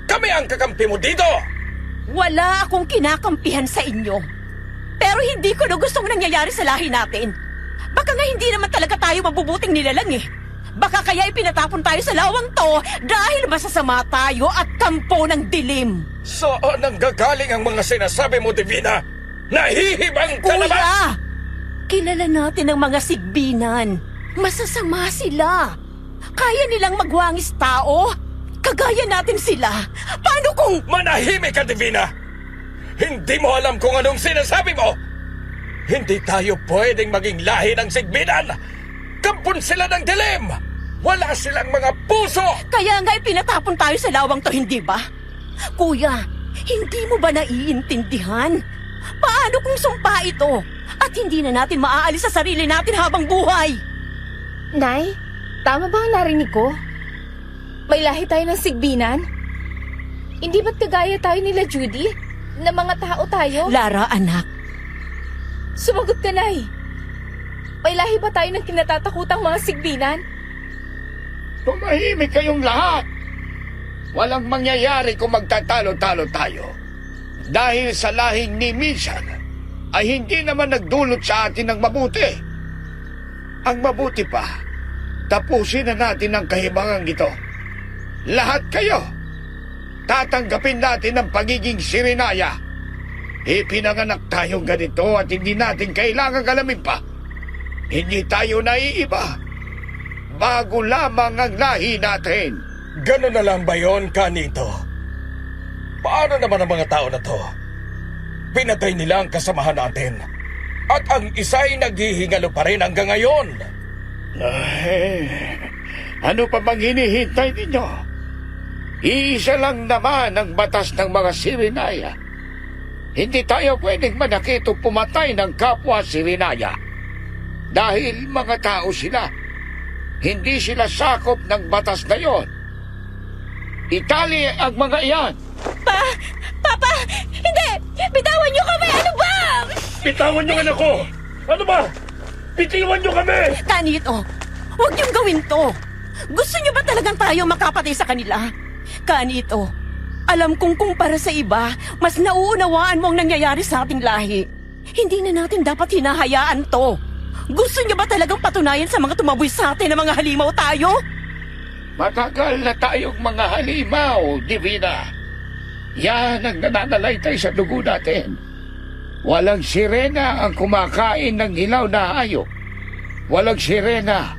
[SPEAKER 5] Kami ang kakampi mo dito!
[SPEAKER 4] Wala akong kinakampihan sa inyo. Pero hindi ko na gustong nangyayari sa lahi natin. Baka nga hindi naman talaga tayo mabubuting nilalang eh. Baka kaya ipinatapon tayo sa lawang to dahil masasama tayo at kampo ng dilim.
[SPEAKER 5] Saan ang gagaling ang mga sinasabi mo, Divina? Nahihibang ka na ba?
[SPEAKER 4] Kuya! Kilala natin ang mga sigbinan. Masasama sila. Kaya nilang magwangis tao. Kagaya natin sila. Paano kung...
[SPEAKER 5] Manahimik ka, Divina! Hindi mo alam kung anong sinasabi mo! Hindi tayo pwedeng maging lahi ng sigbinan! Kampon sila ng dilim! Wala silang mga puso!
[SPEAKER 4] Kaya nga ipinatapon tayo sa lawang to, hindi ba? Kuya, hindi mo ba naiintindihan? Paano kung sumpa ito? At hindi na natin maaalis sa sarili natin habang buhay?
[SPEAKER 1] Nay, tama ba ang narinig ko? May lahi tayo ng sigbinan? Hindi ba't kagaya tayo nila, Judy? Na mga tao tayo?
[SPEAKER 4] Lara, anak.
[SPEAKER 1] Sumagot ka, Nay. May lahi ba tayo ng kinatatakutang mga sigbinan?
[SPEAKER 6] Tumahimik kayong lahat. Walang mangyayari kung magtatalo-talo tayo. Dahil sa lahing ni Minsan ay hindi naman nagdulot sa atin ng mabuti. Ang mabuti pa, tapusin na natin ang kahibangang ito. Lahat kayo, tatanggapin natin ang pagiging Sirenaya. Ipinanganak tayong ganito at hindi natin kailangang alamin pa. Hindi tayo naiiba. Bago lamang ang lahi natin.
[SPEAKER 5] Ganun na lang ba yun, Kanito? Paano naman ang mga tao na to? Pinatay nila ang kasamahan natin. At ang isa'y naghihingalo pa rin hanggang ngayon.
[SPEAKER 6] Ay, ano pa bang hinihintay ninyo? Iisa lang naman ang batas ng mga Sirinaya. Hindi tayo pwedeng manakit o pumatay ng kapwa Sirinaya. Dahil mga tao sila. Hindi sila sakop ng batas na yon. Itali ang mga iyan.
[SPEAKER 7] Papa! Hindi! Bitawan niyo kami! Ano ba?
[SPEAKER 2] Bitawan yung anak ko! Ano ba? Bitiwan niyo kami!
[SPEAKER 4] Kanito, huwag niyong gawin to. Gusto niyo ba talagang tayo makapatay sa kanila? Kanito, alam kong kumpara sa iba, mas nauunawaan mo ang nangyayari sa ating lahi. Hindi na natin dapat hinahayaan to. Gusto niyo ba talagang patunayan sa mga tumaboy sa atin na mga halimaw tayo?
[SPEAKER 6] Matagal na tayong mga halimaw, Divina. Yan ang nananalaytay sa dugo natin. Walang sirena ang kumakain ng hilaw na hayop. Walang sirena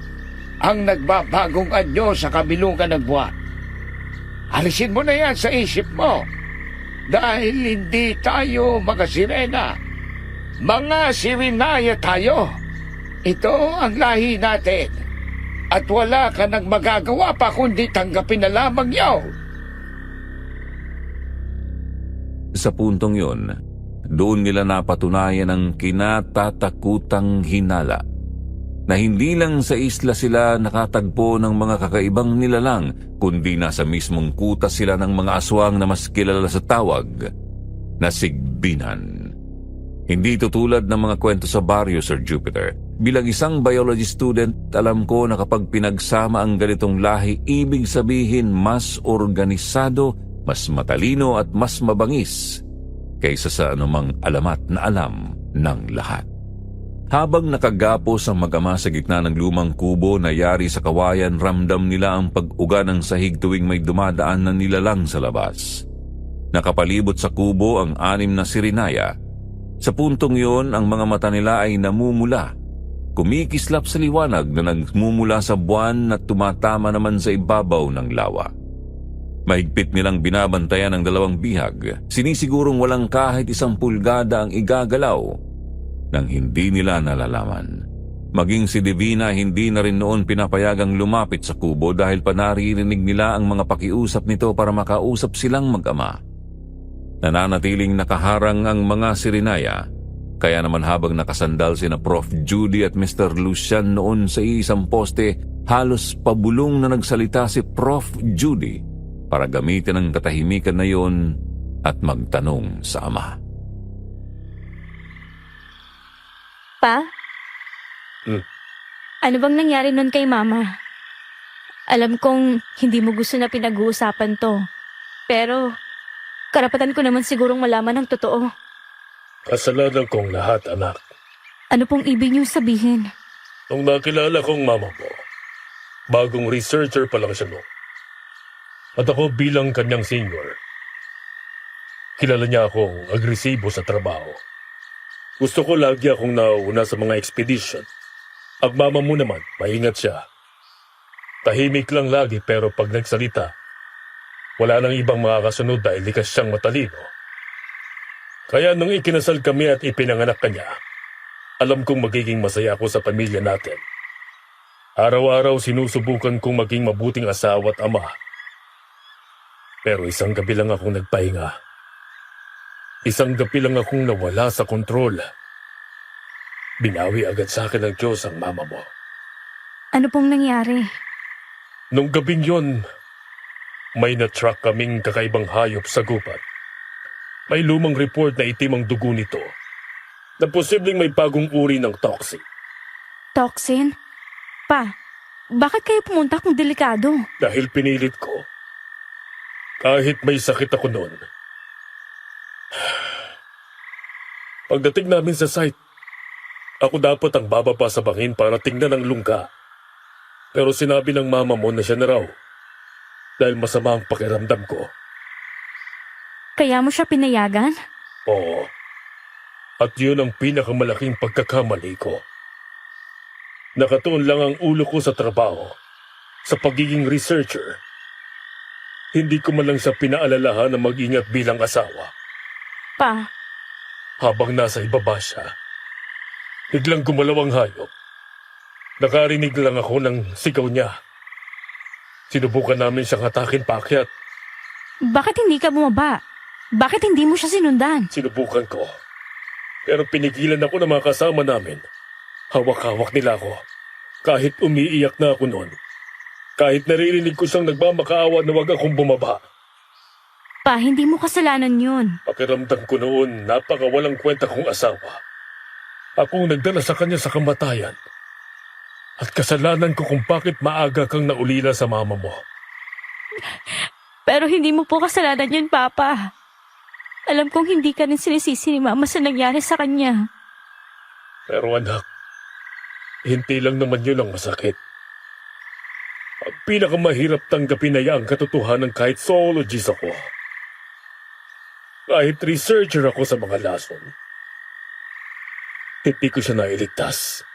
[SPEAKER 6] ang nagbabagong anyo sa kabilungan ng buwan. Alisin mo na yan sa isip mo. Dahil hindi tayo mga sirena. Mga sirinaya tayo. Ito ang lahi natin. At wala ka nang magagawa pa kundi tanggapin na lamang yaw.
[SPEAKER 3] Sa puntong yun, doon nila napatunayan ang kinatatakutang hinala na hindi lang sa isla sila nakatagpo ng mga kakaibang nilalang, kundi nasa mismong kutas sila ng mga aswang na mas kilala sa tawag na sigbinan. Hindi ito tulad ng mga kwento sa baryo, Sir Jupiter. Bilang isang biology student, alam ko na kapag pinagsama ang ganitong lahi, ibig sabihin mas organisado, mas matalino at mas mabangis kaysa sa anumang alamat na alam ng lahat. Habang nakagapos ang mag-ama sa gitna ng lumang kubo na yari sa kawayan, ramdam nila ang pag-uga ng sahig tuwing may dumadaan na nilalang sa labas. Nakapalibot sa kubo ang 6 na sirinaya. Sa puntong yon, ang mga mata nila ay namumula. Kumikislap sa liwanag na nagmumula sa buwan at tumatama naman sa ibabaw ng lawa. Mahigpit nilang binabantayan ang 2 bihag. Sinisigurong walang kahit 1 pulgada ang igagalaw nang hindi nila nalalaman. Maging si Divina hindi na rin noon pinapayagang lumapit sa kubo dahil panaririnig nila ang mga pakiusap nito para makausap silang mag-ama. Nananatiling nakaharang ang mga sirinaya, kaya naman habang nakasandal sina Prof. Judy at Mr. Lucian noon sa isang poste, halos pabulong na nagsalita si Prof. Judy para gamitin ang katahimikan na yon at magtanong sa ama.
[SPEAKER 7] Pa? Ano bang nangyari nun kay Mama? Alam kong hindi mo gusto na pinag-uusapan to. Pero karapatan ko naman sigurong malaman ang totoo.
[SPEAKER 2] Kasalanan kong lahat, anak.
[SPEAKER 7] Ano pong ibig niyong sabihin?
[SPEAKER 2] Nung nakilala kong mama mo, bagong researcher pa lang siya noon. At ako bilang kanyang senior, kilala niya akong agresibo sa trabaho. Gusto ko lagi akong nauna sa mga expedition. Ang mama mo naman, maingat siya. Tahimik lang lagi pero pag nagsalita, wala nang ibang makakasunod dahil likas siyang matalino. Kaya nung ikinasal kami at ipinanganak kanya, alam kong magiging masaya ako sa pamilya natin. Araw-araw sinusubukan kong maging mabuting asawa at ama. Pero isang gabi lang akong nagpahinga. Isang gabi lang akong nawala sa kontrol. Binawi agad sa akin ng Diyos ang mama mo.
[SPEAKER 7] Ano pong nangyari?
[SPEAKER 2] Nung gabing yon, may na-track kaming kakaibang hayop sa gubat. May lumang report na itim ang dugo nito na posibleng may bagong uri ng toxic.
[SPEAKER 7] Toxin? Pa, bakit kayo pumunta kung delikado?
[SPEAKER 2] Dahil pinilit ko. Kahit may sakit ako noon. Pagdating namin sa site, ako dapat ang bababa sa bangin para tingnan ang lungga. Pero sinabi ng mama mo na siya na raw dahil masama ang pakiramdam ko.
[SPEAKER 7] Kaya mo siya pinayagan?
[SPEAKER 2] Oo. At yun ang pinakamalaking pagkakamali ko. Nakatuon lang ang ulo ko sa trabaho, sa pagiging researcher. Hindi ko man lang siya pinaalalahan na mag-ingat bilang asawa.
[SPEAKER 7] Pa,
[SPEAKER 2] Habang nasa ibaba siya, biglang gumalaw ang hayop. Nakarinig lang ako ng sigaw niya. Sinubukan namin siyang hatakin paakyat,
[SPEAKER 7] Bakit hindi ka bumaba? Bakit hindi mo siya sinundan?
[SPEAKER 2] Sinubukan ko. Pero pinigilan ako ng mga kasama namin. Hawak-hawak nila ako. Kahit umiiyak na ako noon. Kahit naririnig ko siyang nagmamakaawa na wag akong bumaba.
[SPEAKER 7] Pa, hindi mo kasalanan yun.
[SPEAKER 2] Pakiramdam ko noon, napakawalang kwenta kong asawa. Akong nagdala sa kanya sa kamatayan. At kasalanan ko kung bakit maaga kang naulila sa mama mo.
[SPEAKER 7] Pero hindi mo po kasalanan yun, Papa. Alam kong hindi ka rin sinisisi ni Mama sa nangyari sa kanya.
[SPEAKER 2] Pero anak, hindi lang naman yun ang masakit. Ang pinakamahirap tanggapin ay ang katotohanan kahit zoologist ako. Kahit researcher ako sa mga lason. Hindi ko siya nailigtas.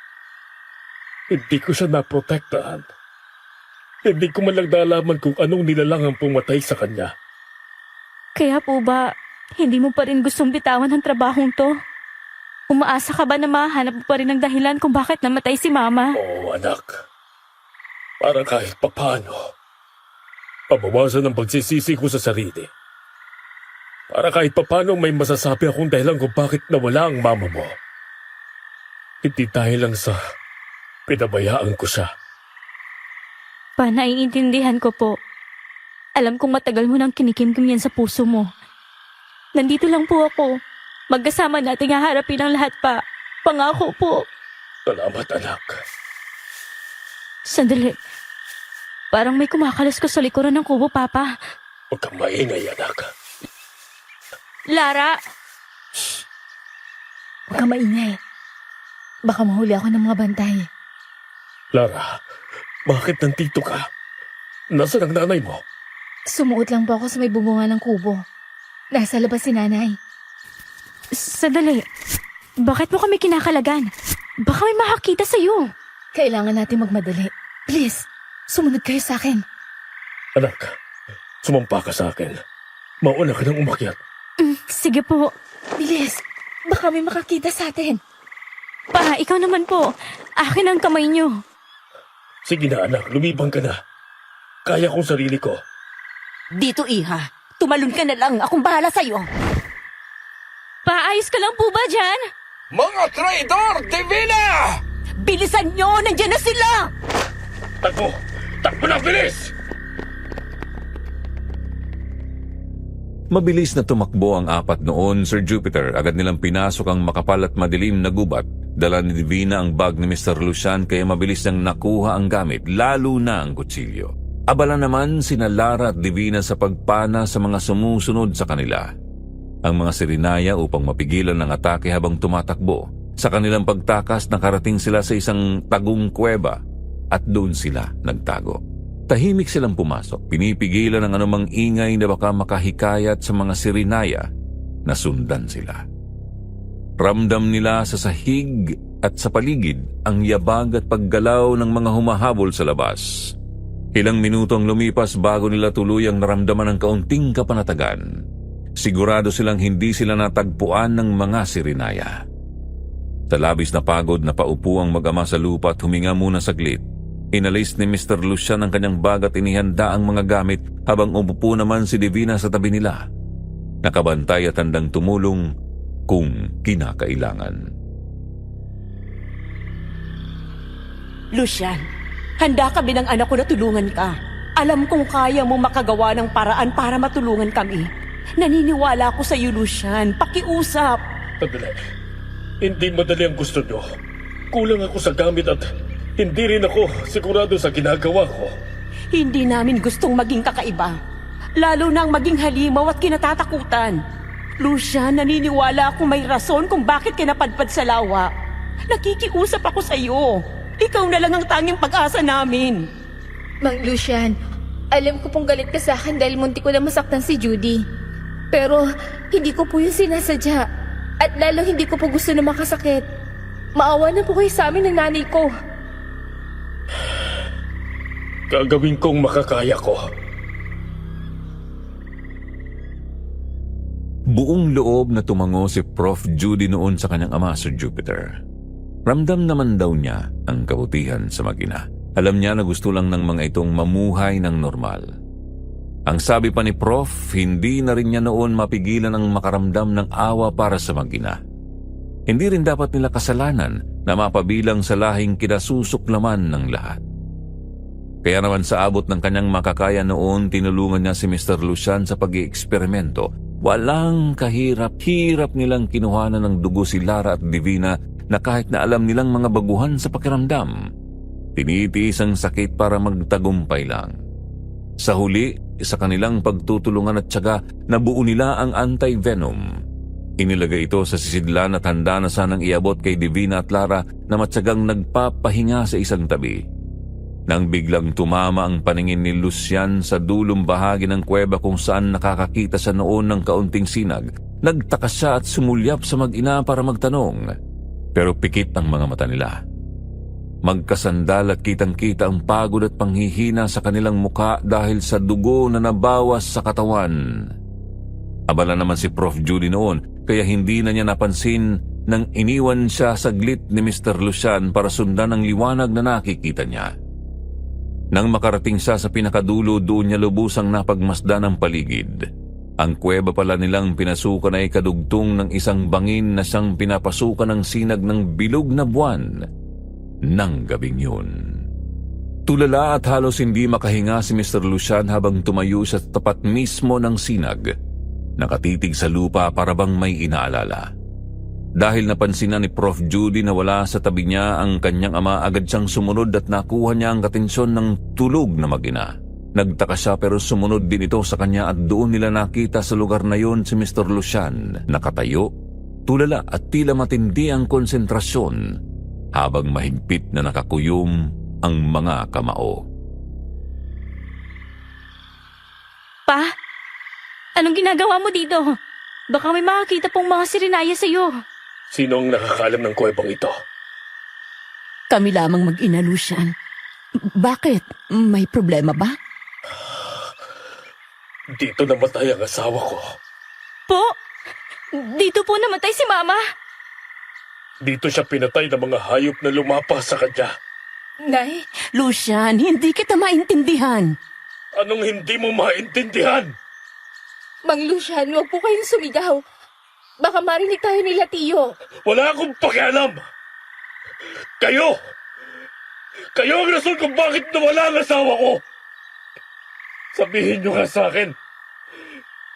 [SPEAKER 2] Hindi ko siya naprotektahan. Hindi ko man lang nalaman kung anong nilalang ang pumatay sa kanya.
[SPEAKER 7] Kaya po ba, hindi mo pa rin gustong bitawan ang trabahong to? Umaasa ka ba na mahanap mo pa rin ang dahilan kung bakit namatay si Mama?
[SPEAKER 2] Oo, anak. Para kahit papano, pabawasan ang pagsisisi ko sa sarili. Para kahit papano may masasabi akong dahilan kung bakit nawala ang mama mo. Hindi dahil lang sa pinabayaan ko siya.
[SPEAKER 7] Pa, naiintindihan ko po. Alam kong matagal mo nang kinikimkim yan sa puso mo. Nandito lang po ako. Magkasama nating haharapin ang lahat, pa. Pangako po.
[SPEAKER 2] Salamat, anak.
[SPEAKER 7] Sandali. Parang may kumakalas ka sa likuran ng kubo, Papa.
[SPEAKER 2] Huwag kang maingay, anak.
[SPEAKER 7] Lara!
[SPEAKER 1] Huwag kang maingay. Baka mahuli ako ng mga bantay.
[SPEAKER 2] Lara, bakit nandito ka? Nasaan ang nanay mo?
[SPEAKER 1] Sumuot lang po ako sa may bubunga ng kubo. Nasa labas si nanay.
[SPEAKER 7] Sandali. Bakit mo kami kinakalagan? Baka may makakita sa'yo.
[SPEAKER 1] Kailangan natin magmadali. Please, sumunod kayo sa akin.
[SPEAKER 2] Anak, sumampa ka sa akin. Mauna ka nang umakyat.
[SPEAKER 7] Sige po.
[SPEAKER 1] Bilis, baka may makakita sa atin.
[SPEAKER 7] Pa, ikaw naman po. Akin ang kamay niyo.
[SPEAKER 2] Sige na, anak, lumibang ka na. Kaya kong sarili ko.
[SPEAKER 4] Dito, Iha. Tumalon ka na lang. Akong bahala sa'yo.
[SPEAKER 7] Pa, ayos ka lang po ba dyan?
[SPEAKER 5] Mga traidor, Divina!
[SPEAKER 4] Bilisan nyo! Nandiyan na sila!
[SPEAKER 2] Takbo! Takbo na, bilis!
[SPEAKER 3] Mabilis na tumakbo ang apat noon, Sir Jupiter. Agad nilang pinasok ang makapal at madilim na gubat. Dala ni Divina ang bag ni Mr. Lucian kaya mabilis nang nakuha ang gamit, lalo na ang kutsilyo. Abala naman sina Lara at Divina sa pagpana sa mga sumusunod sa kanila. Ang mga sirinaya upang mapigilan ang atake habang tumatakbo. Sa kanilang pagtakas, nakarating sila sa isang tagong kuweba at doon sila nagtago. Tahimik silang pumasok, pinipigilan ang anumang ingay na baka makahikayat sa mga sirinaya na sundan sila. Ramdam nila sa sahig at sa paligid ang yabag at paggalaw ng mga humahabol sa labas. Ilang minuto ang lumipas bago nila tuluyang naramdaman ang kaunting kapanatagan. Sigurado silang hindi sila natagpuan ng mga sirinaya. Sa labis na pagod na paupo ang mag-ama sa lupa at huminga muna saglit. Inalis ni Mr. Lucian ang kanyang bag at inihanda ang mga gamit habang umupo naman si Divina sa tabi nila. Nakabantay at handang tumulong kung kinakailangan.
[SPEAKER 4] Lucian, handa kami ng anak ko na tulungan ka. Alam kong kaya mo makagawa ng paraan para matulungan kami. Naniniwala ako sa iyo, Lucian. Pakiusap.
[SPEAKER 2] Sandali. Hindi madali ang gusto nyo. Kulang ako sa gamit at hindi rin ako sigurado sa ginagawa ko.
[SPEAKER 4] Hindi namin gustong maging kakaiba. Lalo nang maging halimaw at kinatatakutan. Lucian, naniniwala ako may rason kung bakit ka napadpad sa lawa. Nakikiusap ako sa iyo. Ikaw na lang ang tanging pag-asa namin.
[SPEAKER 1] Mang Lucian, alam ko pong galit ka sa akin dahil munti ko na masaktan si Judy. Pero hindi ko po yung sinasadya. At lalo hindi ko po gusto na makasakit. Maawa na po kayo sa amin ng nanay ko.
[SPEAKER 2] Gagawin kong makakaya ko.
[SPEAKER 3] Buong loob na tumango si Prof. Judy noon sa kanyang ama, Sir Jupiter. Ramdam naman daw niya ang kabutihan sa mag-ina. Alam niya na gusto lang ng mga itong mamuhay ng normal. Ang sabi pa ni Prof, hindi na rin niya noon mapigilan ang makaramdam ng awa para sa mag-ina. Hindi rin dapat nila kasalanan na mapabilang sa lahing kinasusuklaman ng lahat. Kaya naman sa abot ng kanyang makakaya noon, tinulungan niya si Mr. Lucian sa pag-ieksperimento. Walang kahirap-hirap nilang kinuhanan ng dugo si Lara at Divina na kahit na alam nilang mga baguhan sa pakiramdam, tinitiis ang sakit para magtagumpay lang. Sa huli, sa kanilang pagtutulungan at tiyaga, nabuo nila ang anti-venom. Inilagay ito sa sisidlan at handa na sanang iabot kay Divina at Lara na matyagang nagpapahinga sa isang tabi. Nang biglang tumama ang paningin ni Lucian sa dulong bahagi ng kuweba kung saan nakakakita sa noon ng kaunting sinag, nagtaka siya at sumulyap sa mag-ina para magtanong. Pero pikit ang mga mata nila. Magkasandal at kitang-kita ang pagod at panghihina sa kanilang muka dahil sa dugo na nabawas sa katawan. Abala naman si Prof. Judy noon, kaya hindi na niya napansin nang iniwan siya saglit ni Mr. Lucian para sundan ang liwanag na nakikita niya. Nang makarating siya sa pinakadulo, doon niya lubusang napagmasdan ang paligid. Ang kuweba pala nilang pinasukan ay kadugtong ng isang bangin na siyang pinapasukan ng sinag ng bilog na buwan ng gabing yun. Tulala at halos hindi makahinga si Mr. Lucian habang tumayo sa tapat mismo ng sinag. Nakatitig sa lupa para bang may inaalala. Dahil napansin na ni Prof. Judy na wala sa tabi niya ang kanyang ama, agad siyang sumunod at nakuha niya ang atensyon ng tulog na mag-ina. Nagtaka siya pero sumunod din ito sa kanya at doon nila nakita sa lugar na yon si Mr. Lucian, nakatayo, tulala at tila matindi ang konsentrasyon habang mahigpit na nakakuyom ang mga kamao.
[SPEAKER 7] Pa, anong ginagawa mo dito? Baka may makakita pong mga sirinaya sa'yo.
[SPEAKER 2] Sino ang nakakalam ng kuwebang ito?
[SPEAKER 4] Kami lamang mag-ina, Lucian. Bakit? May problema ba?
[SPEAKER 2] Dito namatay ang asawa ko.
[SPEAKER 7] Po, dito po namatay si Mama.
[SPEAKER 2] Dito siya pinatay ng mga hayop na lumapas sa kanya.
[SPEAKER 1] Nay,
[SPEAKER 4] Lucian, hindi kita maintindihan.
[SPEAKER 2] Anong hindi mo maintindihan?
[SPEAKER 1] Mang Lucian, huwag po kayong sumigaw. Baka marinig tayo nila, Tiyo.
[SPEAKER 2] Wala akong pakialam. Kayo ang rason kung bakit nawala ang asawa ko. Sabihin niyo nga sa akin,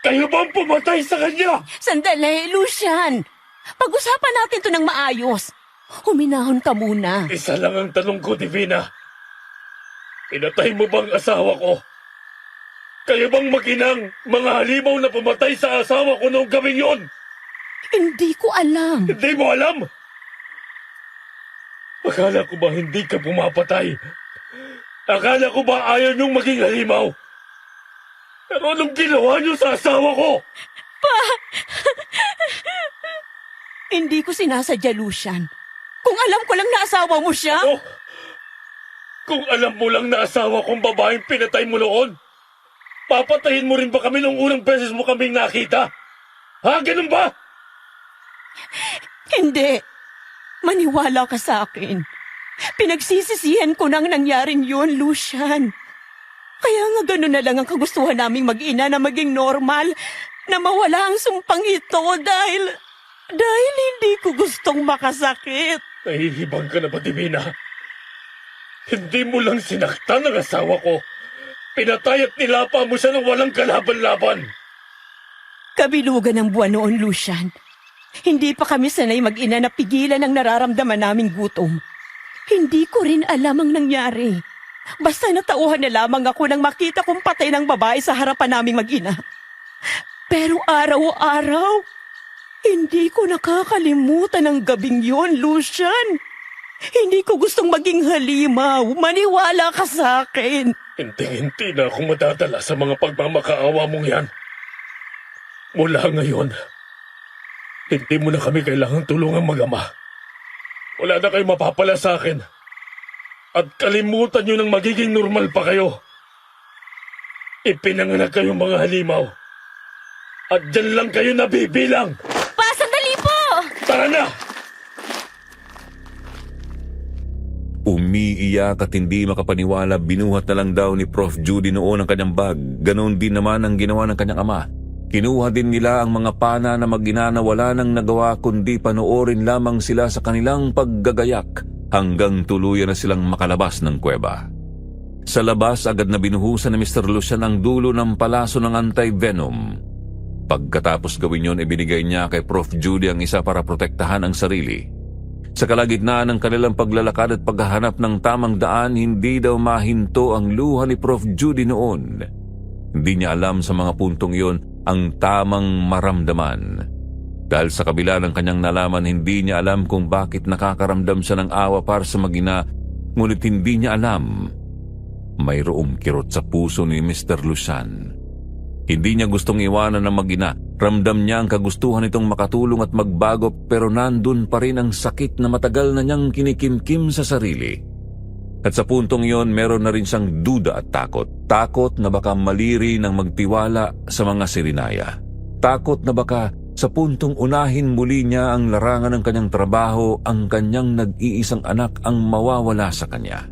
[SPEAKER 2] kayo ba ang pumatay sa kanya?
[SPEAKER 4] Sandali, Lucian. Pag-usapan natin to ng maayos. Huminahon ka muna.
[SPEAKER 2] Isa lang ang tanong ko, Divina. Pinatay mo bang asawa ko? Kayo bang maginang mga halimaw na pumatay sa asawa ko noong gabing yon?
[SPEAKER 4] Hindi ko alam.
[SPEAKER 2] Hindi mo alam? Akala ko ba hindi ka pumapatay? Akala ko ba ayaw niyong maging halimaw? Pero anong ginawa niyo sa asawa ko?
[SPEAKER 4] Hindi ko sinasadya, Lucian. Kung alam ko lang na asawa mo siya.
[SPEAKER 2] Oh, kung alam mo lang na asawa kong babaeng pinatay mo noon, papatayin mo rin ba kami nung unang beses mo kaming nakita? Ha? Ganun ba?
[SPEAKER 4] Hindi. Maniwala ka sa akin. Pinagsisisihan ko nang nangyaring yun, Lucian. Kaya nga gano'n na lang ang kagustuhan naming mag-ina na maging normal, na mawala ang sumpang ito dahil hindi ko gustong makasakit.
[SPEAKER 2] Nahihibang ka na ba, Divina? Hindi mo lang sinaktan ang asawa ko. Pinatay at nilapa mo siya ng walang kalaban-laban.
[SPEAKER 4] Kabilugan ng buwan noon, Lucian. Hindi pa kami sanay mag-ina na pigilan ang nararamdaman naming gutom. Hindi ko rin alam ang nangyari. Basta natauhan na lamang ako nang makita kong patay ng babae sa harapan naming mag-ina. Pero araw-araw, hindi ko nakakalimutan ang gabing yon, Lucian. Hindi ko gustong maging halimaw. Maniwala ka sa akin.
[SPEAKER 2] Hindi na ako madadala sa mga pagmamakaawa mong yan. Mula ngayon, hindi mo na kami kailangang tulungan mag-ama. Wala na kayong mapapala sa akin. At kalimutan nyo nang magiging normal pa kayo. Ipinanganak kayong mga halimaw. At dyan lang kayo nabibilang.
[SPEAKER 7] Pa, sandali po!
[SPEAKER 2] Tara na!
[SPEAKER 3] Umiiyak at hindi makapaniwala, binuhat na lang daw ni Prof. Judy noon ang kanyang bag. Ganon din naman ang ginawa ng kanyang ama. Kinuha din nila ang mga pana na mag-ina na wala nang nagawa kundi panoorin lamang sila sa kanilang paggagayak hanggang tuluyan na silang makalabas ng kuweba. Sa labas, agad na binuhusan ni Mr. Lucian ang dulo ng palaso ng anti-venom. Pagkatapos gawin yon, ibinigay niya kay Prof. Judy ang isa para protektahan ang sarili. Sa kalagitnaan ng kanilang paglalakad at paghahanap ng tamang daan, hindi daw mahinto ang luha ni Prof. Judy noon. Hindi niya alam sa mga puntong iyon ang tamang maramdaman. Dahil sa kabila ng kanyang nalaman, hindi niya alam kung bakit nakakaramdam siya ng awa para sa mag-ina, ngunit hindi niya alam mayroong kirot sa puso ni Mr. Lucian. Hindi niya gustong iwanan ng mag-ina. Ramdam niya ang kagustuhan nitong makatulong at magbago, pero nandun pa rin ang sakit na matagal na niyang kinikimkim sa sarili. At sa puntong yon, meron na rin siyang duda at takot. Takot na baka maliri ng magtiwala sa mga sirinaya. Takot na baka sa puntong unahin muli niya ang larangan ng kanyang trabaho, ang kanyang nag-iisang anak ang mawawala sa kanya.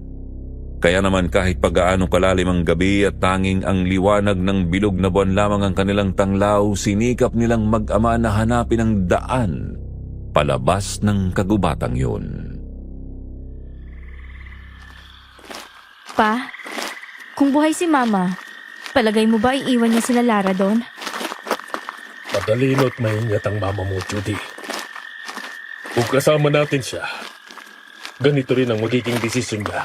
[SPEAKER 3] Kaya naman kahit pag-aano kalalim ang gabi at tanging ang liwanag ng bilog na buwan lamang ang kanilang tanglaw, sinikap nilang mag-ama na hanapin ang daan palabas ng kagubatang yun.
[SPEAKER 7] Pa, kung buhay si Mama, palagay mo ba iiwan niya sila Lara doon?
[SPEAKER 2] Madalino't maingat ang mama mo, Judy. Kung kasama natin siya, ganito rin ang magiging desisyon niya.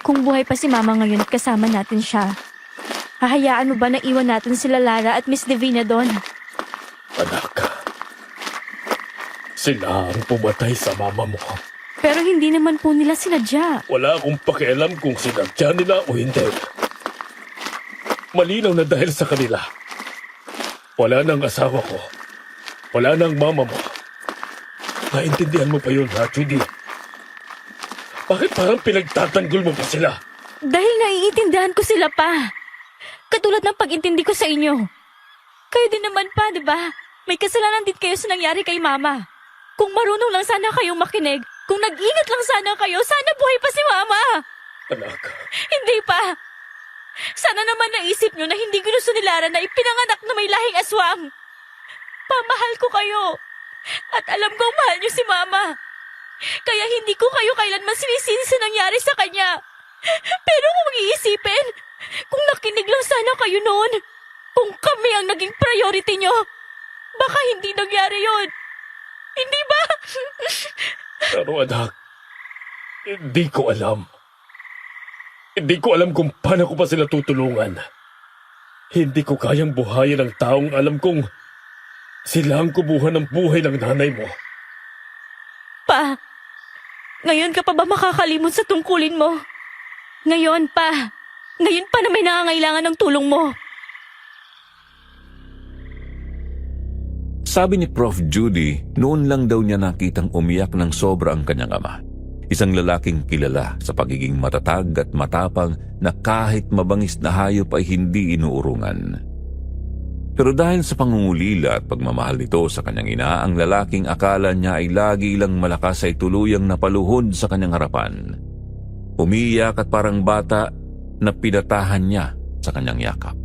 [SPEAKER 7] Kung buhay pa si Mama ngayon at kasama natin siya, hahayaan mo ba na iwan natin sila Lara at Miss Divina doon?
[SPEAKER 2] Anak, sila ang pumatay sa mama mo.
[SPEAKER 7] Pero hindi naman po nila sinadya.
[SPEAKER 2] Wala akong pakialam kung sinadya nila o hindi. Malinaw na dahil sa kanila. Wala nang asawa ko. Wala nang mama mo. Naintindihan mo pa yun, ha, Judy? Bakit parang pinagtatanggol mo pa sila?
[SPEAKER 7] Dahil naiintindihan ko sila pa. Katulad ng pag-intindi ko sa inyo. Kayo din naman pa, di ba? May kasalanan din kayo sa nangyari kay Mama. Kung marunong lang sana kayong makinig, kung nag-ingat lang sana kayo, sana buhay pa si Mama.
[SPEAKER 2] Anak,
[SPEAKER 7] Hindi pa. Sana naman naisip nyo na hindi ginusto ni Lara na ipinanganak na may lahing aswang. Pamahal ko kayo. At alam kong mahal nyo si Mama. Kaya hindi ko kayo kailanman sinisisi sa nangyari sa kanya. Pero kung iisipin, kung nakinig lang sana kayo noon, kung kami ang naging priority nyo, baka hindi nangyari yon. Hindi ba?
[SPEAKER 2] pero anak, hindi ko alam. Hindi ko alam kung paano ko pa sila tutulungan. Hindi ko kayang buhayin ang taong alam kong sila ang kubuhan ng buhay ng nanay mo.
[SPEAKER 7] Pa, ngayon ka pa ba makakalimot sa tungkulin mo? Ngayon pa na may nangangailangan ng tulong mo.
[SPEAKER 3] Sabi ni Prof. Judy, noon lang daw niya nakitang umiyak ng sobra ang kanyang ama. Isang lalaking kilala sa pagiging matatag at matapang na kahit mabangis na hayop ay hindi inuurungan. Pero dahil sa pangungulila at pagmamahal nito sa kanyang ina, ang lalaking akala niya ay lagi lang malakas ay tuluyang napaluhod sa kanyang harapan. Umiyak at parang bata na pinatahan niya sa kanyang yakap.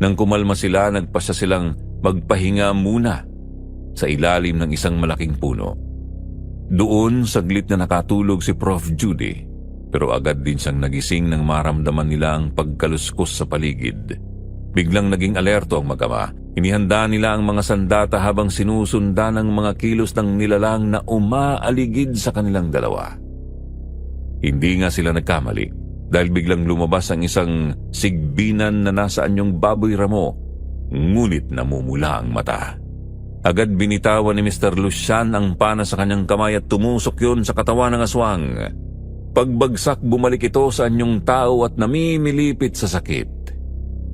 [SPEAKER 3] Nang kumalma sila, nagpasya silang magpahinga muna sa ilalim ng isang malaking puno. Doon saglit na nakatulog si Prof. Judy, pero agad din siyang nagising nang maramdaman nila ang pagkaluskos sa paligid. Biglang naging alerto ang mag-ama. Inihanda nila ang mga sandata habang sinusundan ang mga kilos ng nilalang na umaaligid sa kanilang dalawa. Hindi nga sila nagkamali dahil biglang lumabas ang isang sigbinan na nasa anyong baboy ramo, ngunit namumula ang mata. Agad binitawan ni Mr. Lucian ang pana sa kanyang kamay at tumusok yun sa katawan ng aswang. Pagbagsak, bumalik ito sa anyong tao at namimilipit sa sakit.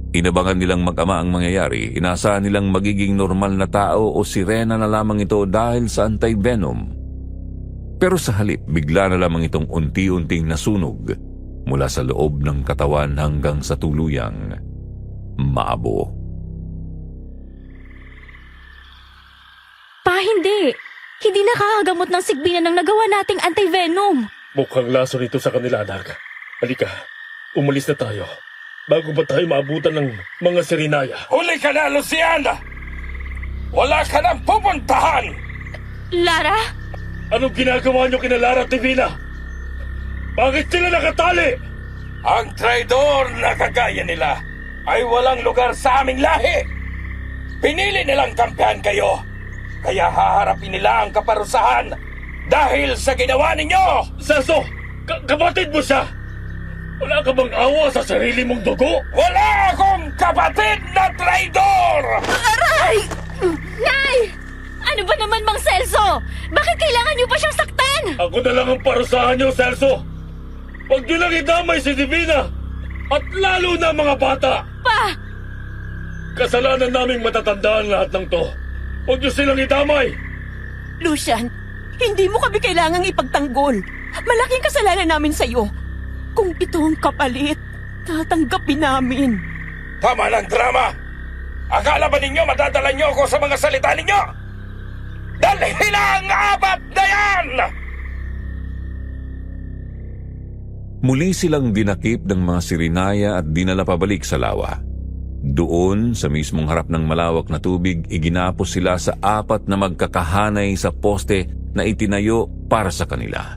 [SPEAKER 3] Inabangan nilang mag-ama ang mangyayari. Inaasahan nilang magiging normal na tao o sirena na lamang ito dahil sa anti-venom. Pero sa halip, bigla na lamang itong unti-unting nasunog mula sa loob ng katawan hanggang sa tuluyang maabo.
[SPEAKER 7] Pa, hindi. Hindi nakakagamot ng sigbinan ng nagawa nating anti-venom.
[SPEAKER 2] Mukhang laso nito sa kanila, anak. Halika, umalis na tayo. Bago pa tayo maabutan ng mga Sirinaya.
[SPEAKER 5] Huli ka na, Luciana! Wala ka nang pupuntahan!
[SPEAKER 7] Lara?
[SPEAKER 2] Anong ginagawa niyo kina Lara at Divina? Bakit sila nakatali?
[SPEAKER 5] Ang traidor na kagaya nila ay walang lugar sa aming lahi. Pinili nilang kampihan kayo. Kaya haharapin nila ang kaparusahan dahil sa ginawa ninyo!
[SPEAKER 2] Celso! Kapatid mo siya! Wala ka bang awa sa sarili mong dugo?
[SPEAKER 5] Wala akong kapatid na traidor!
[SPEAKER 7] Aray! Nay! Ano ba naman, Mang Celso? Bakit kailangan niyo pa siyang saktan?
[SPEAKER 2] Ako na lang ang parusahan niyo, Celso! Huwag niyo lang idamay si Divina! At lalo na mga bata!
[SPEAKER 7] Pa!
[SPEAKER 2] Kasalanan naming matatandaan lahat ng to. Huwag niyo silang idamay!
[SPEAKER 4] Lucian, hindi mo kami kailangang ipagtanggol. Malaking kasalanan namin sa'yo. Kung ito ang kapalit, tatanggapin namin.
[SPEAKER 5] Tama ng drama! Akala ba ninyo madadala niyo ako sa mga salita ninyo? Dalhin ang apat na yan!
[SPEAKER 3] Muli silang dinakip ng mga Sirinaya at dinala pabalik sa lawa. Doon, sa mismong harap ng malawak na tubig, iginapos sila sa 4 na magkakahanay sa poste na itinayo para sa kanila.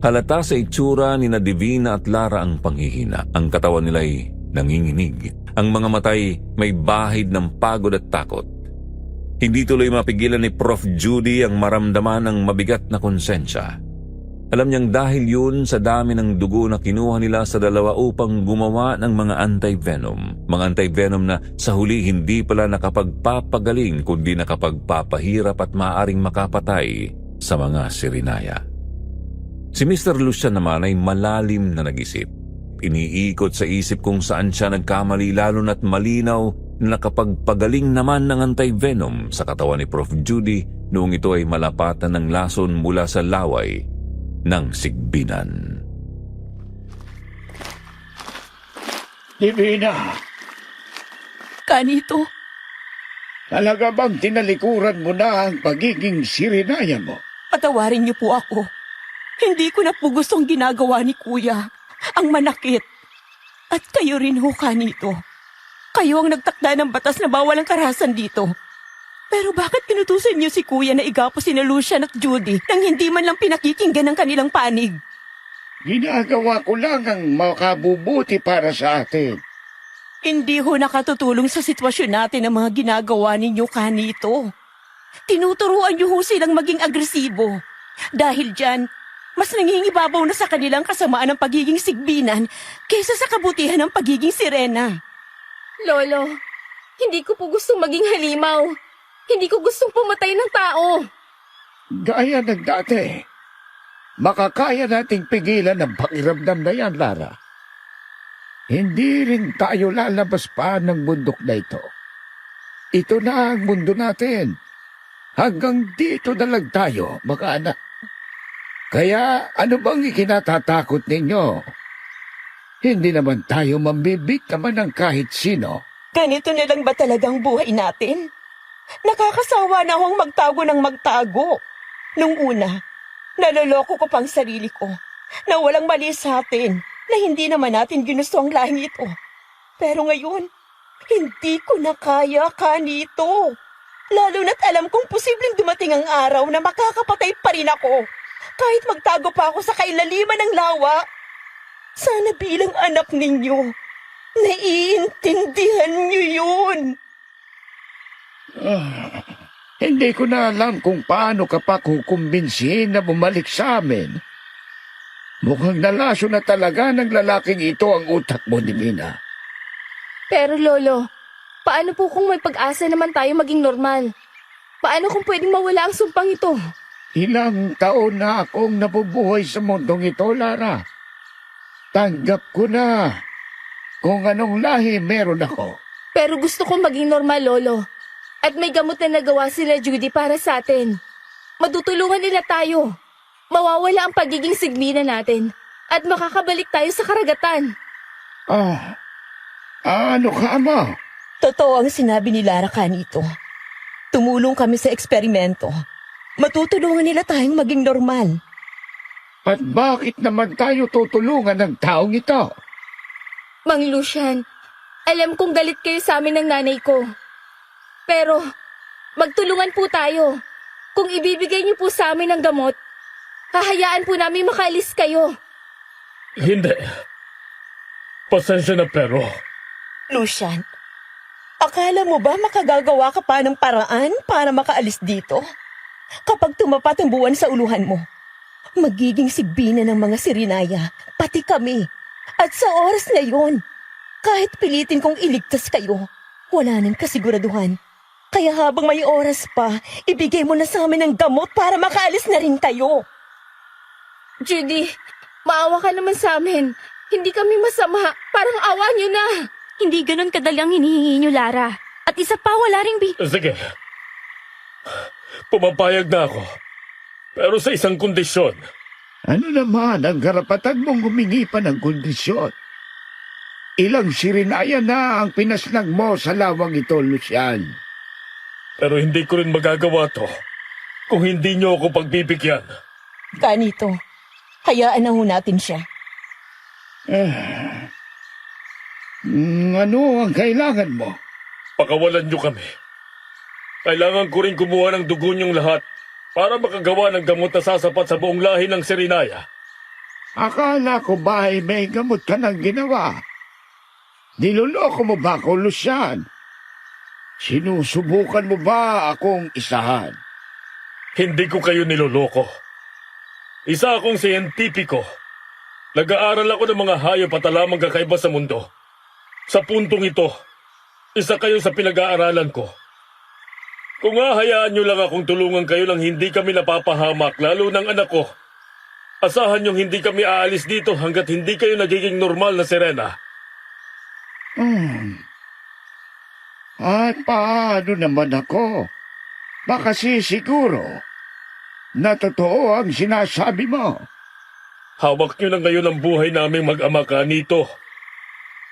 [SPEAKER 3] Halata sa itsura ni na Divina at Lara ang panghihina. Ang katawan nila'y nanginginig. Ang mga matay may bahid ng pagod at takot. Hindi tuloy mapigilan ni Prof. Judy ang maramdaman ng mabigat na konsensya. Alam niyang dahil yun sa dami ng dugo na kinuha nila sa dalawa upang gumawa ng mga anti-venom. Mga anti-venom na sa huli hindi pala nakapagpapagaling kundi nakapagpapahirap at maaaring makapatay sa mga Sirinaya. Si Mr. Lucian naman ay malalim na nag-isip. Iniikot sa isip kung saan siya nagkamali lalo na't malinaw na nakapagpagaling naman ng anti-venom sa katawan ni Prof. Judy noong ito ay malapatan ng lason mula sa laway ng sigbinan.
[SPEAKER 6] Divina,
[SPEAKER 4] Kanito,
[SPEAKER 6] talaga bang tinalikuran mo na ang pagiging Sirinaya mo?
[SPEAKER 4] patawarin niyo po ako. Hindi ko na po gustong ginagawa ni Kuya. Ang manakit. At kayo rin ho, Kanito. Kayo ang nagtakda ng batas na bawal ang karahasan dito. Pero bakit pinutusan niyo si Kuya na igapo sina Lucian at Judy nang hindi man lang pinakikinggan ang kanilang panig?
[SPEAKER 6] Ginagawa ko lang ang makabubuti para sa atin.
[SPEAKER 4] Hindi ho nakatutulong sa sitwasyon natin ang mga ginagawa ninyo, Kanito. Tinuturuan niyo ho silang maging agresibo. Dahil dyan, mas nangingibabaw na sa kanilang kasamaan ng pagiging sigbinan kaysa sa kabutihan ng pagiging sirena.
[SPEAKER 1] Lolo, hindi ko po gustong maging halimaw. Hindi ko gustong pumatay ng tao.
[SPEAKER 6] Gaya ng dati, makakaya nating pigilan ang pakiramdam na yan, Lara. Hindi rin tayo lalabas pa ng bundok na ito. Ito na ang mundo natin. Hanggang dito na lang tayo, mga anak. Kaya ano bang ikinatatakot ninyo? Hindi naman tayo mambibiktima ng kahit sino.
[SPEAKER 4] Ganito na lang ba talagang buhay natin? Nakakasawa na akong magtago ng magtago. Nung una, naloloko ko pang sarili ko na walang mali sa atin, na hindi naman natin ginusto ang lahing ito. Pero ngayon, hindi ko na kaya, Kanito. Lalo na't alam kong posibleng dumating ang araw na makakapatay pa rin ako. Kahit magtago pa ako sa kailaliman ng lawa. Sana bilang anak ninyo, naiintindihan niyo yun.
[SPEAKER 6] Hindi ko na alam kung paano ka pa kukumbinsihin na bumalik sa amin. Mukhang nalaso na talaga ng lalaking ito ang utak mo, Divina.
[SPEAKER 1] Pero Lolo, paano po kung may pag-asa naman tayo maging normal? Paano kung pwedeng mawala ang sumpang ito?
[SPEAKER 6] Ilang taon na akong nabubuhay sa mundong ito, Lara. Tanggap ko na kung anong lahi meron ako.
[SPEAKER 1] Pero gusto kong maging normal, Lolo. At may gamot na nagawa sila Judy para sa atin. Matutulungan nila tayo. Mawawala ang pagiging sigmina natin. At makakabalik tayo sa karagatan.
[SPEAKER 6] Ano ka, Ama?
[SPEAKER 4] Totoo ang sinabi ni Lara kanito. Tumulong kami sa eksperimento. Matutulungan nila tayong maging normal.
[SPEAKER 6] At bakit naman tayo tutulungan ng taong ito?
[SPEAKER 1] Mang Lucian, alam kong galit kayo sa amin ng nanay ko. Pero, magtulungan po tayo. Kung ibibigay niyo po sa amin ang gamot, hahayaan po namin makaalis kayo.
[SPEAKER 2] Hindi. Pasensya na pero,
[SPEAKER 4] Lucian, akala mo ba makagagawa ka pa ng paraan para makaalis dito? Kapag tumapat ang buwan sa uluhan mo, magiging sigbina ng mga Sirinaya, pati kami. At sa oras na yon, kahit pilitin kong iligtas kayo, wala nang kasiguraduhan. Kaya habang may oras pa, ibigay mo na sa amin ang gamot para makaalis na rin kayo.
[SPEAKER 1] Judy, maawa ka naman sa amin. Hindi kami masama. Parang awa niyo na.
[SPEAKER 7] Hindi ganon kadali ang hinihingi niyo, Lara. At isa pa, wala ring
[SPEAKER 2] sige. Pumapayag na ako. Pero sa isang kondisyon.
[SPEAKER 6] Ano naman ang karapatan mong humingi pa ng kondisyon? Ilang Sirinaya na ang pinasnag mo sa lawang ito, Lucian.
[SPEAKER 2] Pero hindi ko rin magagawa to kung hindi niyo ako pagbibigyan.
[SPEAKER 4] Kanito, hayaan na ho natin siya.
[SPEAKER 6] Ano ang kailangan mo?
[SPEAKER 2] Pakawalan niyo kami. Kailangan ko rin kumuha ng dugo niyong lahat para makagawa ng gamot na sasapat sa buong lahi ng Sirinaya.
[SPEAKER 6] Akala ko ba ay may gamot ka nang ginawa? Niloloko mo ba ako, Lucian? Sinusubukan mo ba akong isahan?
[SPEAKER 2] Hindi ko kayo niloloko. Isa akong siyentipiko. Nag-aaral ako ng mga hayop at alamang kakaiba sa mundo. Sa puntong ito, isa kayo sa pinag-aaralan ko. Kung hahayaan niyo lang akong tulungan kayo nang hindi kami napapahamak, lalo ng anak ko, asahan niyong hindi kami aalis dito hanggat hindi kayo nagiging normal na sirena.
[SPEAKER 6] At paano naman ako? Baka siguro na totoo ang sinasabi mo.
[SPEAKER 2] Hawak niyo na ngayon ang buhay naming mag-ama Kanito.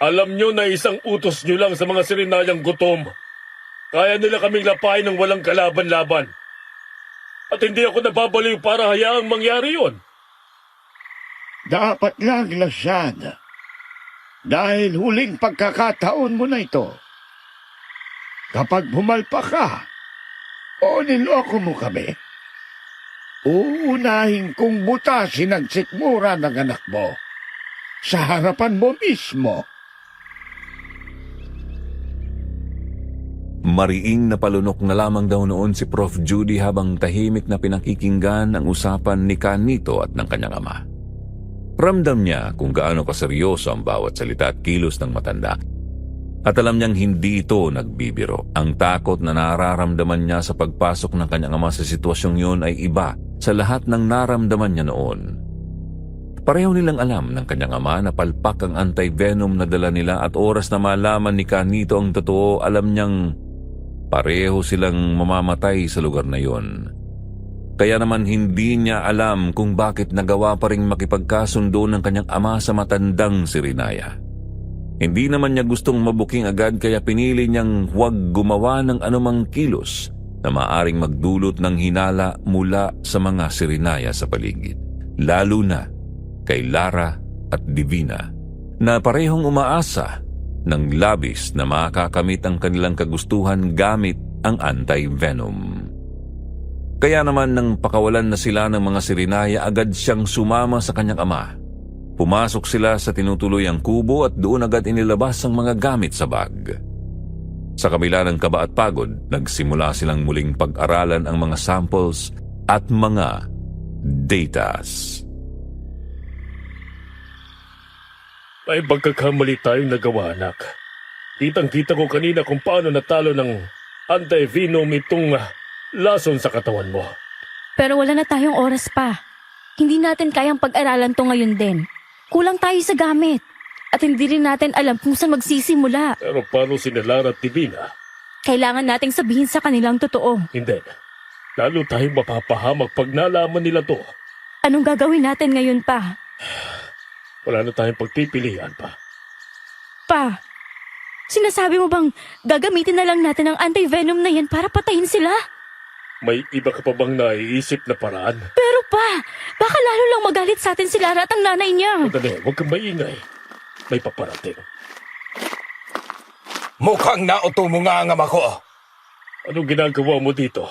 [SPEAKER 2] Alam niyo na isang utos niyo lang sa mga sirinayang gutom. Kaya nila kaming lapain ng walang kalaban-laban. At hindi ako nababaliw para hayaang mangyari yon.
[SPEAKER 6] Dapat lang, Lucian. Dahil huling pagkakataon mo na ito. Kapag bumalpa ka, o niloko mo kami, uunahin kong butasin ang sikmura ng anak mo sa harapan mo mismo.
[SPEAKER 3] Mariing na palunok na lamang daw noon si Prof. Judy habang tahimik na pinakikinggan ang usapan ni Kanito at ng kanyang ama. Ramdam niya kung gaano kaseryoso ang bawat salita at kilos ng matanda. At alam niyang hindi ito nagbibiro. Ang takot na nararamdaman niya sa pagpasok ng kanyang ama sa sitwasyong yun ay iba sa lahat ng naramdaman niya noon. Pareho nilang alam ng kanyang ama na palpak ang anti-venom na dala nila at oras na malaman ni Kanito ang totoo, alam niyang pareho silang mamamatay sa lugar na yon. Kaya naman hindi niya alam kung bakit nagawa pa ring makipagkasundo ng kanyang ama sa matandang Sirinaya. Hindi naman niya gustong mabuking agad kaya pinili niyang huwag gumawa ng anumang kilos na maaring magdulot ng hinala mula sa mga Sirinaya sa paligid. Lalo na kay Lara at Divina na parehong umaasa ng labis na makakamit ang kanilang kagustuhan gamit ang anti-venom. Kaya naman nang pakawalan na sila ng mga Sirinaya, agad siyang sumama sa kanyang ama. Pumasok sila sa tinutuluyang kubo at doon agad inilabas ang mga gamit sa bag. Sa kabila ng kaba at pagod, nagsimula silang muling pag-aralan ang mga samples at mga datas.
[SPEAKER 2] May pagkakamali tayong nagawa, anak. Kitang-kita ko kanina kung paano natalo ng anti-venom itong lason sa katawan mo.
[SPEAKER 7] Pero wala na tayong oras pa. Hindi natin kayang pag-aralan to ngayon din. Kulang tayo sa gamit. At hindi rin natin alam kung saan magsisimula.
[SPEAKER 2] Pero paano si Lara at Divina?
[SPEAKER 7] Kailangan nating sabihin sa kanilang totoo.
[SPEAKER 2] Hindi. Lalo tayong mapapahamak pag nalaman nila to.
[SPEAKER 7] Anong gagawin natin ngayon pa?
[SPEAKER 2] Wala na tayong pagpipilian pa.
[SPEAKER 7] Pa, sinasabi mo bang gagamitin na lang natin ang anti-venom na yan para patayin sila?
[SPEAKER 2] May iba ka pa bang naiisip na paraan?
[SPEAKER 7] Pero pa? Baka lalo lang magalit sa atin si Lara at ang nanay niya.
[SPEAKER 2] Madali, huwag kang maingay. May paparating.
[SPEAKER 5] Mukhang nauto mo nga ang ama ko.
[SPEAKER 2] Anong ginagawa mo dito?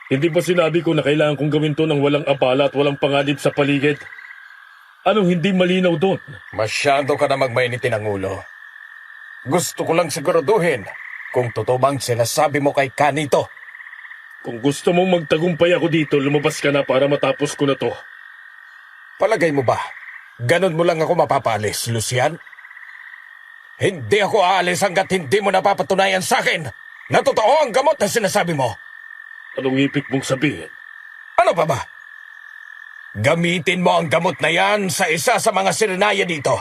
[SPEAKER 2] Hindi ba sinabi ko na kailangan kong gawin to ng walang abala at walang panganib sa paligid? Anong hindi malinaw doon?
[SPEAKER 5] Masyado ka na magmainitin ang ulo. Gusto ko lang siguraduhin kung totoo bang sinasabi mo kay Kanito.
[SPEAKER 2] Kung gusto mong magtagumpay ako dito, lumabas ka na para matapos ko na to.
[SPEAKER 5] Palagay mo ba, ganon mo lang ako mapapalis, Lucian? Hindi ako aalis hanggat hindi mo napapatunayan sa akin na totoo ang gamot na sinasabi mo.
[SPEAKER 2] Anong ibig mong sabihin?
[SPEAKER 5] Ano pa ba? Gamitin mo ang gamot na yan sa isa sa mga sirenaya dito.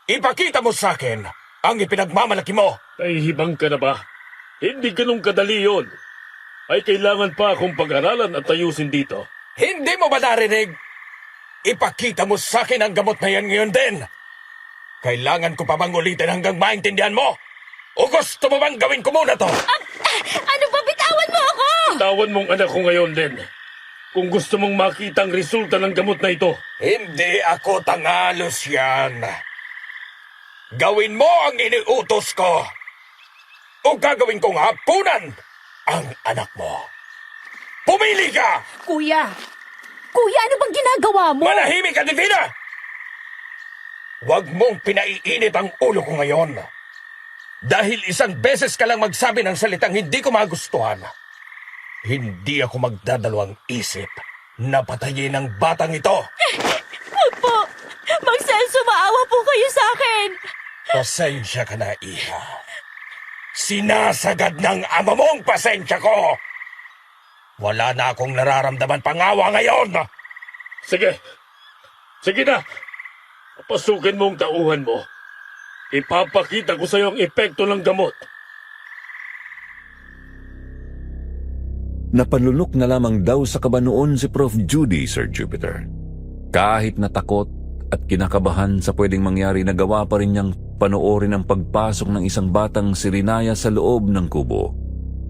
[SPEAKER 5] Ipakita mo sa akin ang ipinagmamalaki mo.
[SPEAKER 2] Nahihibang ka na ba? Hindi ganun kadali yon. Ay kailangan pa akong pag-aralan at ayusin dito.
[SPEAKER 5] Hindi mo ba narinig? Ipakita mo sa akin ang gamot na yan ngayon din. Kailangan ko pa bang ulitin hanggang maintindihan mo? O gusto mo bang gawin ko muna to?
[SPEAKER 7] Ano ba? Bitawan mo ako!
[SPEAKER 2] Tawan mong anak ko ngayon din. Kung gusto mong makita ang resulta ng gamot na ito.
[SPEAKER 5] Hindi ako tanga, Lucian. Gawin mo ang iniutos ko. O gagawin kong hapunan ang anak mo. Pumili ka!
[SPEAKER 4] Kuya! Kuya, ano bang ginagawa mo?
[SPEAKER 5] Manahimik ka, Divina! Huwag mong pinaiinit ang ulo ko ngayon. Dahil isang beses ka lang magsabi ng salitang hindi ko magustuhan. Hindi ako magdadalawang isip na patayin ang batang ito.
[SPEAKER 7] Huwag po! Mang Celso, maawa po kayo sa akin!
[SPEAKER 5] Pasensya ka na, iha. Sinasagad ng ama mong pasensya ko. Wala na akong nararamdaman pangawa ngayon.
[SPEAKER 2] Sige. Sige na. Pasukin mo ang tauhan mo. Ipapakita ko sa iyo ang epekto ng gamot.
[SPEAKER 3] Napanlunok na lamang daw sa kaba noon si Prof. Judy, Sir Jupiter. Kahit natakot at kinakabahan sa pwedeng mangyari, nagawa pa rin niyang panoorin ang pagpasok ng isang batang sirinaya sa loob ng kubo.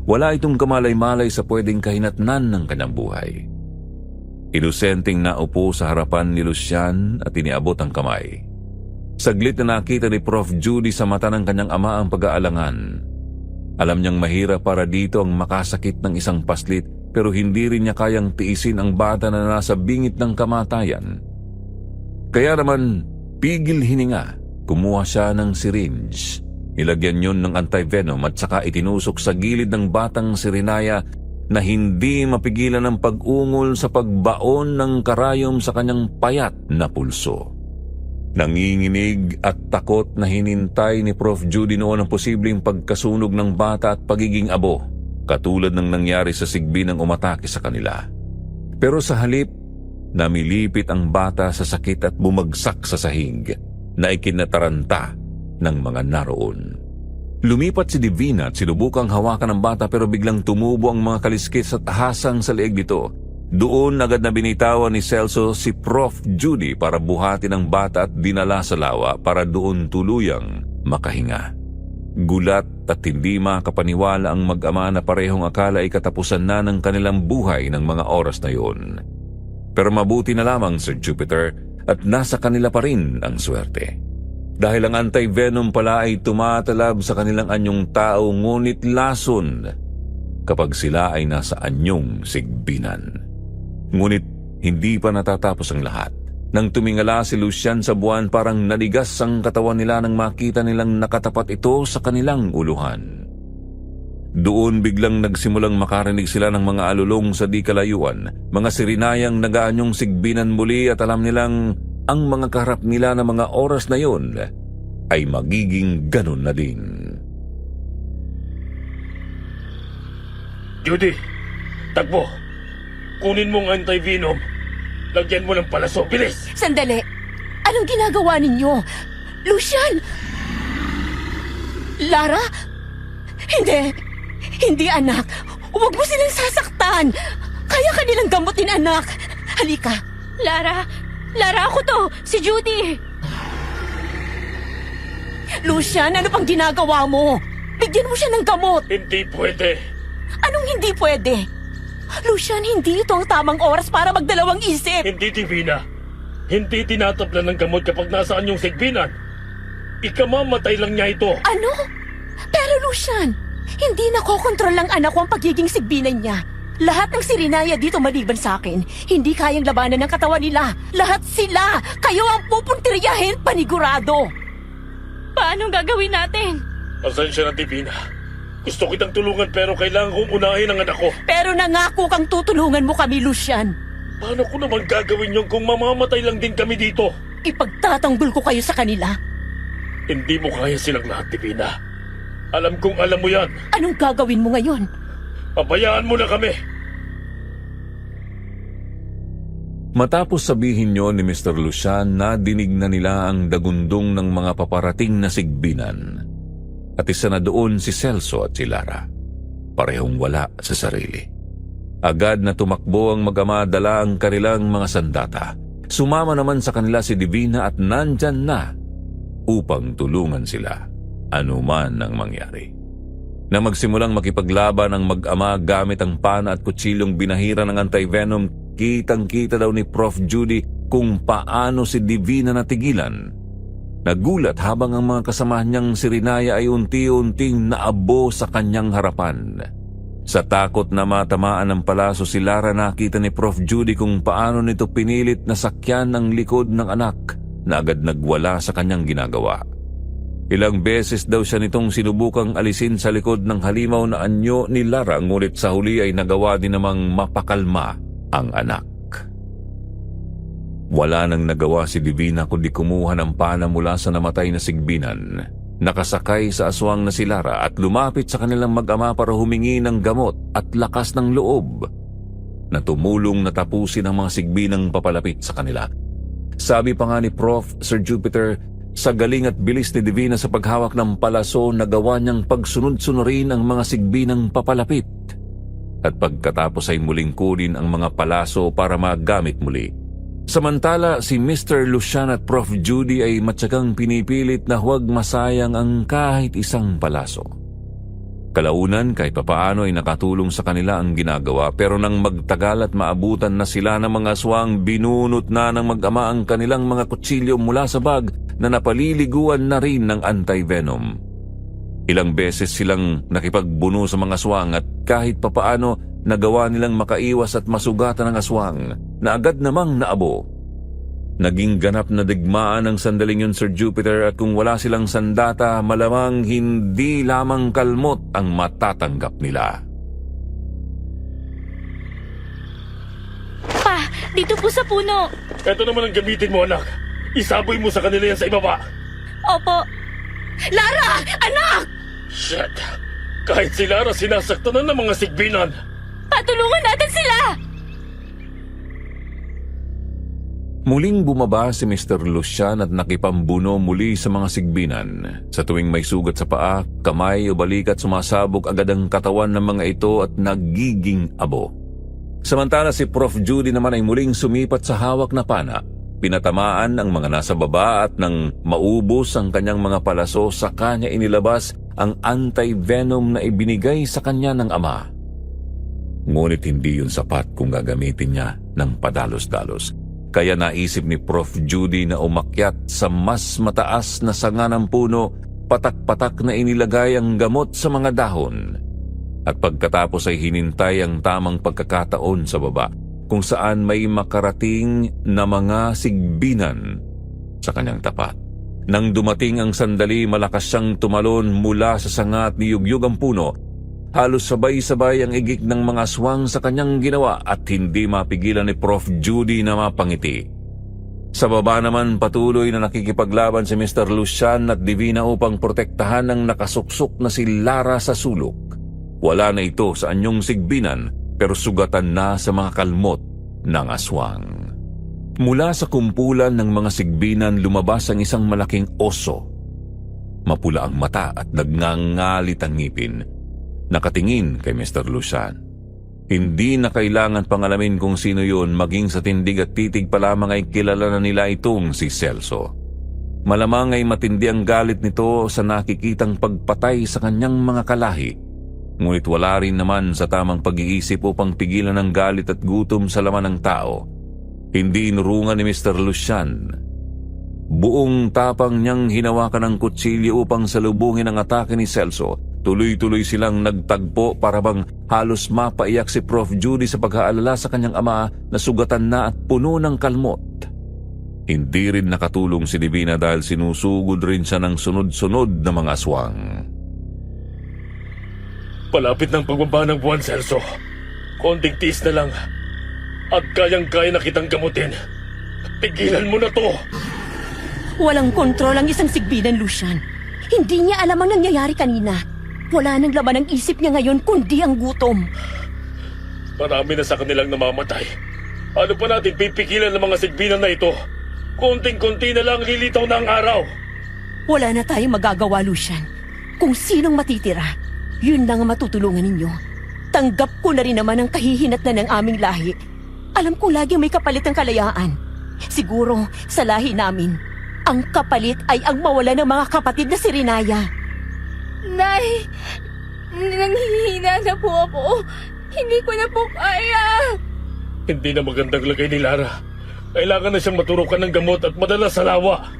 [SPEAKER 3] Wala itong kamalay-malay sa pwedeng kahinatnan ng kanyang buhay. Inosenteng naupo sa harapan ni Lucian at iniabot ang kamay. Saglit na nakita ni Prof. Judy sa mata ng kanyang ama ang pag-aalangan. Alam niyang mahirap para dito ang makasakit ng isang paslit, pero hindi rin niya kayang tiisin ang bata na nasa bingit ng kamatayan. Kaya naman, pigil hininga, kumuha siya ng syringe. Nilagyan yun ng antivenom at saka itinusok sa gilid ng batang sirinaya na hindi mapigilan ng pag-ungol sa pagbaon ng karayom sa kanyang payat na pulso. Nanginginig at takot na hinintay ni Prof. Judy noon ang posibleng pagkasunog ng bata at pagiging abo, katulad ng nangyari sa sigbi ng umatake sa kanila. Pero sa halip, namilipit ang bata sa sakit at bumagsak sa sahig na ikinataranta ng mga naroon. Lumipat si Divina at sinubukang hawakan ng bata pero biglang tumubo ang mga kaliskis at hasang sa leeg nito. Doon agad na binitawan ni Celso si Prof. Judy para buhatin ang bata at dinala sa lawa para doon tuluyang makahinga. Gulat at hindi makapaniwala ang mag-ama na parehong akala ay katapusan na ng kanilang buhay ng mga oras na yun. Pero mabuti na lamang, Sir Jupiter, at nasa kanila pa rin ang swerte. Dahil ang anti-venom pala ay tumatalab sa kanilang anyong tao, ngunit lason kapag sila ay nasa anyong sigbinan. Ngunit hindi pa natatapos ang lahat. Nang tumingala si Lucian sa buwan, parang naligas ang katawan nila nang makita nilang nakatapat ito sa kanilang uluhan. Doon biglang nagsimulang makarinig sila ng mga alulong sa di kalayuan, mga sirinayang nagaanyong sigbinan muli at alam nilang ang mga kaharap nila na mga oras na yon ay magiging ganun na din.
[SPEAKER 2] Judy, takbo. Kunin mo ang antivenom. Lagyan mo ng palaso. Bilis!
[SPEAKER 4] Sandali! Anong ginagawa ninyo? Lucian! Lara? Hindi! Hindi, anak! Huwag mo silang sasaktan! Kaya kanilang gamutin, anak! Halika!
[SPEAKER 7] Lara! Lara, ako to! Si Judy!
[SPEAKER 4] Lucian, ano pang ginagawa mo? Bigyan mo siya ng gamot!
[SPEAKER 2] Hindi pwede.
[SPEAKER 4] Anong hindi pwede? Lucian, hindi ito ang tamang oras para magdalawang isip.
[SPEAKER 2] Hindi, Divina. Hindi tinatablan ng gamot kapag nasaan yung sigbinan. Ikamamatay lang niya ito.
[SPEAKER 4] Ano? Pero Lucian, hindi nakokontrol ng anak ko ang pagiging sigbinan niya. Lahat ng sirinaya dito maliban sa akin, hindi kayang labanan ng katawan nila. Lahat sila! Kayo ang pupuntiryahin, panigurado!
[SPEAKER 7] Paano gagawin natin?
[SPEAKER 2] Pasensya na, Divina. Gusto kitang tulungan pero kailangan kong unahin ang anak ko.
[SPEAKER 4] Pero nangako kang tutulungan mo kami, Lucian.
[SPEAKER 2] Paano ko naman gagawin yung kung mamamatay lang din kami dito?
[SPEAKER 4] Ipagtatanggol ko kayo sa kanila.
[SPEAKER 2] Hindi mo kaya silang lahat, Divina. Alam kong alam mo yan.
[SPEAKER 4] Anong gagawin mo ngayon?
[SPEAKER 2] Pabayaan mo na kami.
[SPEAKER 3] Matapos sabihin niyo ni Mr. Lucian, nadinig na nila ang dagundong ng mga paparating na sigbinan. At isa na doon si Celso at si Lara. Parehong wala sa sarili. Agad na tumakbo ang mag-ama, dala ang kanilang mga sandata. Sumama naman sa kanila si Divina at nandyan na upang tulungan sila anuman ang mangyari. Na magsimulang makipaglaban ang mag-ama gamit ang pana at kutsilyong binahira ng anti-venom, kitang-kita daw ni Prof. Judy kung paano si Divina natigilan. Nagulat habang ang mga kasamahan niyang sirinaya ay unti-unting naabo sa kanyang harapan. Sa takot na matamaan ng palaso si Lara, nakita ni Prof. Judy kung paano nito pinilit na sakyan ang likod ng anak na agad nagwala sa kanyang ginagawa. Ilang beses daw siya nitong sinubukang alisin sa likod ng halimaw na anyo ni Lara, ngunit sa huli ay nagawa din namang mapakalma ang anak. Wala nang nagawa si Divina kundi kumuha ng pana mula sa namatay na sigbinan, nakasakay sa aswang na si Lara at lumapit sa kanilang mag-ama para humingi ng gamot at lakas ng loob na tumulong na tapusin ang mga sigbinang papalapit sa kanila. Sabi pa nga ni Prof. Sir Jupiter, sa galing at bilis ni Divina sa paghawak ng palaso, nagawa niyang pagsunod-sunurin ang mga sigbinang papalapit. At pagkatapos ay muling kunin ang mga palaso para magamit muli. Samantala, si Mr. Lucian at Prof. Judy ay matyagang pinipilit na huwag masayang ang kahit isang palaso. Kalaunan, kahit papaano ay nakatulong sa kanila ang ginagawa, pero nang magtagal at maabutan na sila ng mga aswang, binunot na ng mag-ama ang kanilang mga kutsilyo mula sa bag na napaliliguan na rin ng anti-venom. Ilang beses silang nakipagbuno sa mga aswang at kahit papaano nagawa nilang makaiwas at masugatan ng aswang na agad namang naabo. Naging ganap na digmaan ang sandaling yun, Sir Jupiter, at kung wala silang sandata, malamang hindi lamang kalmot ang matatanggap nila.
[SPEAKER 7] Pa, dito po sa puno.
[SPEAKER 2] Ito naman ang gamitin mo, anak. Isaboy mo sa kanila yan sa ibaba.
[SPEAKER 7] Opo.
[SPEAKER 4] Lara! Anak!
[SPEAKER 2] Shit! Kahit si Lara sinasaktan na ng mga sigbinan.
[SPEAKER 7] Patulungan natin sila!
[SPEAKER 3] Muling bumaba si Mr. Lucian at nakipambuno muli sa mga sigbinan. Sa tuwing may sugat sa paa, kamay o balikat, sumasabog agad ang katawan ng mga ito at nagiging abo. Samantala si Prof. Judy naman ay muling sumipat sa hawak na pana. Pinatamaan ang mga nasa baba at nang maubos ang kanyang mga palaso, sa kanya inilabas ang anti-venom na ibinigay sa kanya ng ama. Ngunit hindi yun sapat kung gagamitin niya ng padalos-dalos. Kaya naisip ni Prof. Judy na umakyat sa mas mataas na sanga ng puno, patak-patak na inilagay ang gamot sa mga dahon. At pagkatapos ay hinintay ang tamang pagkakataon sa baba, kung saan may makarating na mga sigbinan sa kanyang tapat. Nang dumating ang sandali, malakas siyang tumalon mula sa sanga at niyugyug ang puno. Halos sabay-sabay ang igik ng mga aswang sa kanyang ginawa at hindi mapigilan ni Prof. Judy na mapangiti. Sa baba naman, patuloy na nakikipaglaban si Mr. Lucian at Divina upang protektahan ang nakasuksok na si Lara sa sulok. Wala na ito sa anyong sigbinan, pero sugatan na sa mga kalmot ng aswang. Mula sa kumpulan ng mga sigbinan, lumabas ang isang malaking oso. Mapula ang mata at nagngangalit ang ngipin. Nakatingin kay Mr. Lucian. Hindi na kailangan pangalamin kung sino yun, maging sa tindig at titig pa lamang ay kilala na nila itong si Celso. Malamang ay matindi ang galit nito sa nakikitang pagpatay sa kanyang mga kalahi. Ngunit wala rin naman sa tamang pag-iisip upang pigilan ang galit at gutom sa laman ng tao. Hindi inurungan ni Mr. Lucian. Buong tapang niyang hinawakan ang kutsilyo upang salubungin ang atake ni Celso. Tuloy-tuloy silang nagtagpo para bang halos mapaiyak si Prof. Judy sa pag-aalala sa kanyang ama na sugatan na at puno ng kalmot. Hindi rin nakatulong si Divina dahil sinusugod rin siya ng sunod-sunod na mga aswang.
[SPEAKER 2] Palapit ng pagbaba ng buwan, Celso. Konting tiis na lang. At kayang-kaya na kitang gamutin. Pigilan mo na to!
[SPEAKER 4] Walang kontrol ang isang sigbinan, Lucian. Hindi niya alam ang nangyayari kanina. Wala nang laman ang isip niya ngayon kundi ang gutom.
[SPEAKER 2] Marami na sa kanilang namamatay. Ano pa natin pipigilan ng mga sigbinan na ito? Konting-konti na lang lilitaw na ang araw.
[SPEAKER 4] Wala na tayong magagawa, Lucian. Kung sinong matitira, yun lang ang matutulungan ninyo. Tanggap ko na rin naman ang kahihinatnan ng aming lahi. Alam kong lagi may kapalit ng kalayaan. Siguro, sa lahi namin, ang kapalit ay ang mawala ng mga kapatid na si Rinaya.
[SPEAKER 1] Nay, nanghihina na po ako. Hindi ko na po kaya.
[SPEAKER 2] Hindi na magandang lagay ni Lara. Kailangan na siyang maturukan ng gamot at madala sa lawa.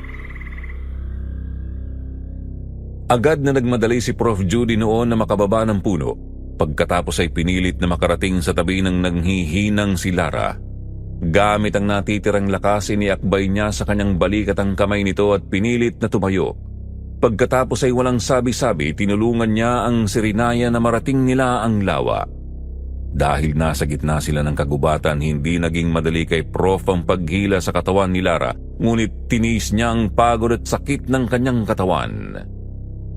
[SPEAKER 3] Agad na nagmadali si Prof. Judy noon na makababa ng puno. Pagkatapos ay pinilit na makarating sa tabi ng nanghihinang si Lara. Gamit ang natitirang lakas, iniakbay niya sa kanyang balikat ang kamay nito at pinilit na tumayo. Pagkatapos ay walang sabi-sabi, tinulungan niya ang si Rinaya na marating nila ang lawa. Dahil nasa gitna sila ng kagubatan, hindi naging madali kay Prof ang paghila sa katawan ni Lara, ngunit tiniis niya ang pagod at sakit ng kanyang katawan.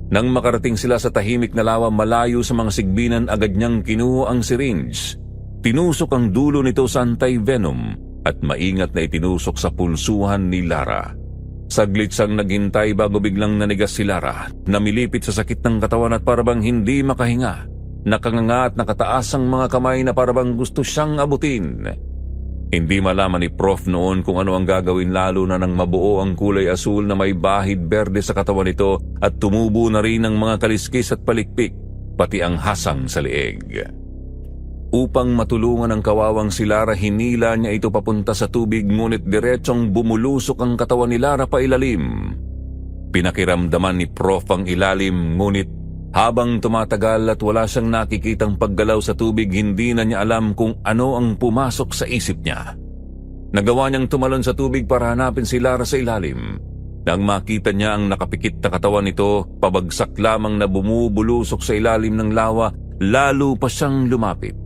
[SPEAKER 3] Nang makarating sila sa tahimik na lawa malayo sa mga sigbinan, agad niyang kinuha ang syringe. Tinusok ang dulo nito sa anti-venom at maingat na itinusok sa pulsuhan ni Lara. Saglit siyang naghintay bago biglang nanigas si Lara. Namilipit sa sakit ng katawan at parabang hindi makahinga. Nakanganga at nakataas ang mga kamay na parabang gusto siyang abutin. Hindi malaman ni Prof noon kung ano ang gagawin, lalo na nang mabuo ang kulay asul na may bahid berde sa katawan nito at tumubo na rin ang mga kaliskis at palikpik, pati ang hasang sa leeg. Upang matulungan ang kawawang si Lara, hinila niya ito papunta sa tubig, ngunit diretsong bumulusok ang katawan ni Lara pa ilalim. Pinakiramdaman ni Prof ang ilalim, ngunit habang tumatagal at wala siyang nakikitang paggalaw sa tubig, hindi na niya alam kung ano ang pumasok sa isip niya. Nagawa niyang tumalon sa tubig para hanapin si Lara sa ilalim. Nang makita niya ang nakapikit na katawan nito, pabagsak lamang na bumubulusok sa ilalim ng lawa, lalo pa siyang lumapit.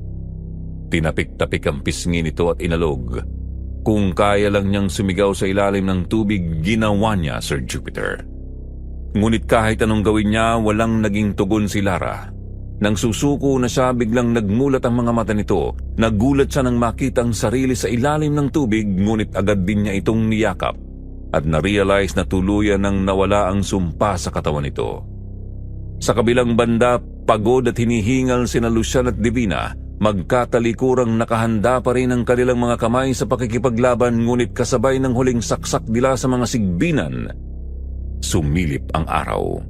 [SPEAKER 3] Tinapik-tapik ang pisngi nito at inalog. Kung kaya lang niyang sumigaw sa ilalim ng tubig, ginawa niya, Sir Jupiter. Ngunit kahit anong gawin niya, walang naging tugon si Lara. Nang susuko na siya, biglang nagmulat ang mga mata nito. Nagulat siya nang makita ang sarili sa ilalim ng tubig, ngunit agad din niya itong niyakap at na-realize na tuluyan nang nawala ang sumpa sa katawan nito. Sa kabilang banda, pagod at hinihingal sina Lucian at Divina. Magkatalikurang nakahanda pa rin ang kanilang mga kamay sa pakikipaglaban, ngunit kasabay ng huling saksak nila sa mga sigbinan, sumilip ang araw.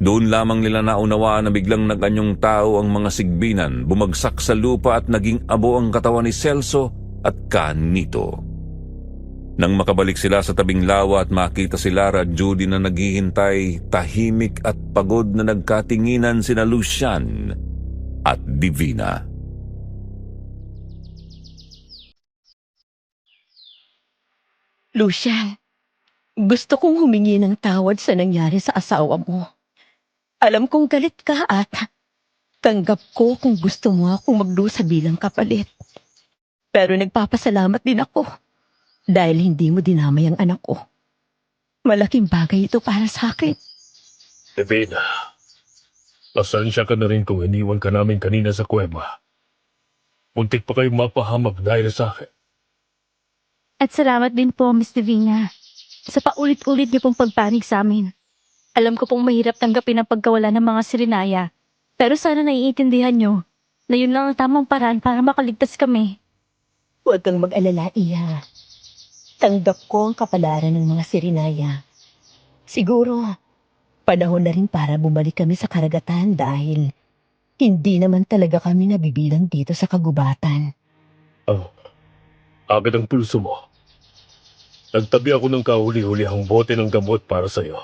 [SPEAKER 3] Doon lamang nila naunawaan na biglang nag-anyong tao ang mga sigbinan, bumagsak sa lupa at naging abo ang katawan ni Celso at Canito. Nang makabalik sila sa tabing lawa at makita si Lara at Judy na naghihintay, tahimik at pagod na nagkatinginan sina Lucian at Divina.
[SPEAKER 4] Lucian, gusto kong humingi ng tawad sa nangyari sa asawa mo. Alam kong galit ka at tanggap ko kung gusto mo akong magdusa bilang kapalit. Pero nagpapasalamat din ako dahil hindi mo dinamay ang anak ko. Malaking bagay ito para sa akin.
[SPEAKER 2] Divina, pasensya ka na rin kung iniwan ka namin kanina sa kuweba. Muntik pa kayong mapahamak dahil sa akin.
[SPEAKER 7] At salamat din po, Miss Divina, sa paulit-ulit niyo pong pagpanig sa amin. Alam ko pong mahirap tanggapin ang pagkawala ng mga Sirinaya, pero sana naiintindihan niyo na yun lang ang tamang paraan para makaligtas kami.
[SPEAKER 4] Huwag kang mag-alala, Iha. Tanggap ko ang kapalaran ng mga Sirinaya. Siguro, panahon na rin para bumalik kami sa karagatan dahil Hindi naman talaga kami nabibilang dito sa kagubatan.
[SPEAKER 2] Agad ang pulso mo. Nagtabi ako ng kahuli-hulihang bote ng gamot para sa'yo.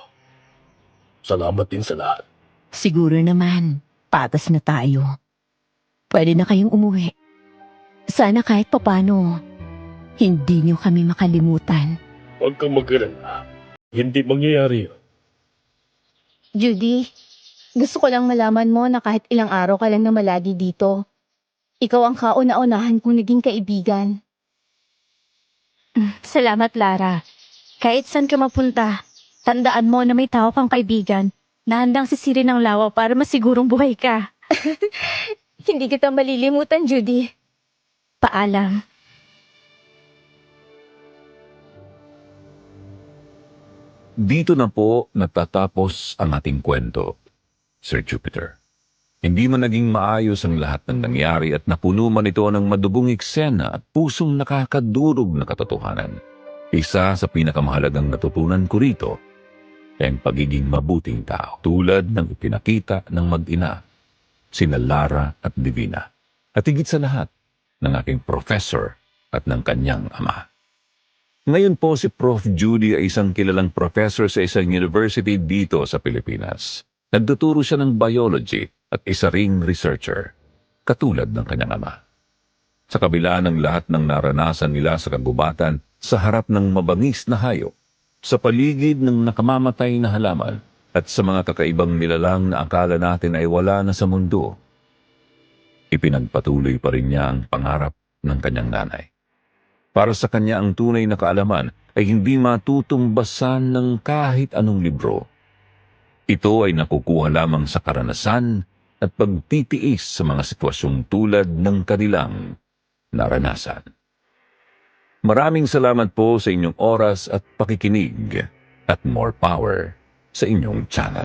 [SPEAKER 2] Salamat din sa lahat.
[SPEAKER 4] Siguro naman, patas na tayo. Pwede na kayong umuwi. Sana kahit papano, hindi niyo kami makalimutan.
[SPEAKER 2] Huwag kang mag-alala. Hindi mangyayari yun.
[SPEAKER 1] Judy, gusto ko lang malaman mo na kahit ilang araw ka lang na malagi dito, ikaw ang kauna-unahan kong naging kaibigan.
[SPEAKER 7] Salamat, Lara. Kahit saan ka mapunta, tandaan mo na may tao kang kaibigan na handang sisirin ng lawa para masigurong buhay ka.
[SPEAKER 1] Hindi kita malilimutan, Judy.
[SPEAKER 7] Paalam.
[SPEAKER 3] Dito na po natatapos ang ating kwento, Sir Jupiter. Hindi man naging maayos ang lahat ng nangyari at napuno man ito ng madugong eksena at pusong nakakadurog na katotohanan. Isa sa pinakamahalagang natutunan ko rito ay ang pagiging mabuting tao, tulad ng ipinakita ng mag-ina, sina Lara at Divina, at higit sa lahat ng aking professor at ng kanyang ama. Ngayon po si Prof. Judy ay isang kilalang professor sa isang university dito sa Pilipinas. Nagtuturo siya ng biology at isa ring researcher, katulad ng kanyang ama. Sa kabila ng lahat ng naranasan nila sa kagubatan, sa harap ng mabangis na hayop, sa paligid ng nakamamatay na halaman, at sa mga kakaibang nilalang na akala natin ay wala na sa mundo, ipinagpatuloy pa rin niya ang pangarap ng kanyang nanay. Para sa kanya ang tunay na kaalaman ay hindi matutumbasan ng kahit anong libro. Ito ay nakukuha lamang sa karanasan at pagtitiis sa mga sitwasyong tulad ng kanilang naranasan. Maraming salamat po sa inyong oras at pakikinig at more power sa inyong channel.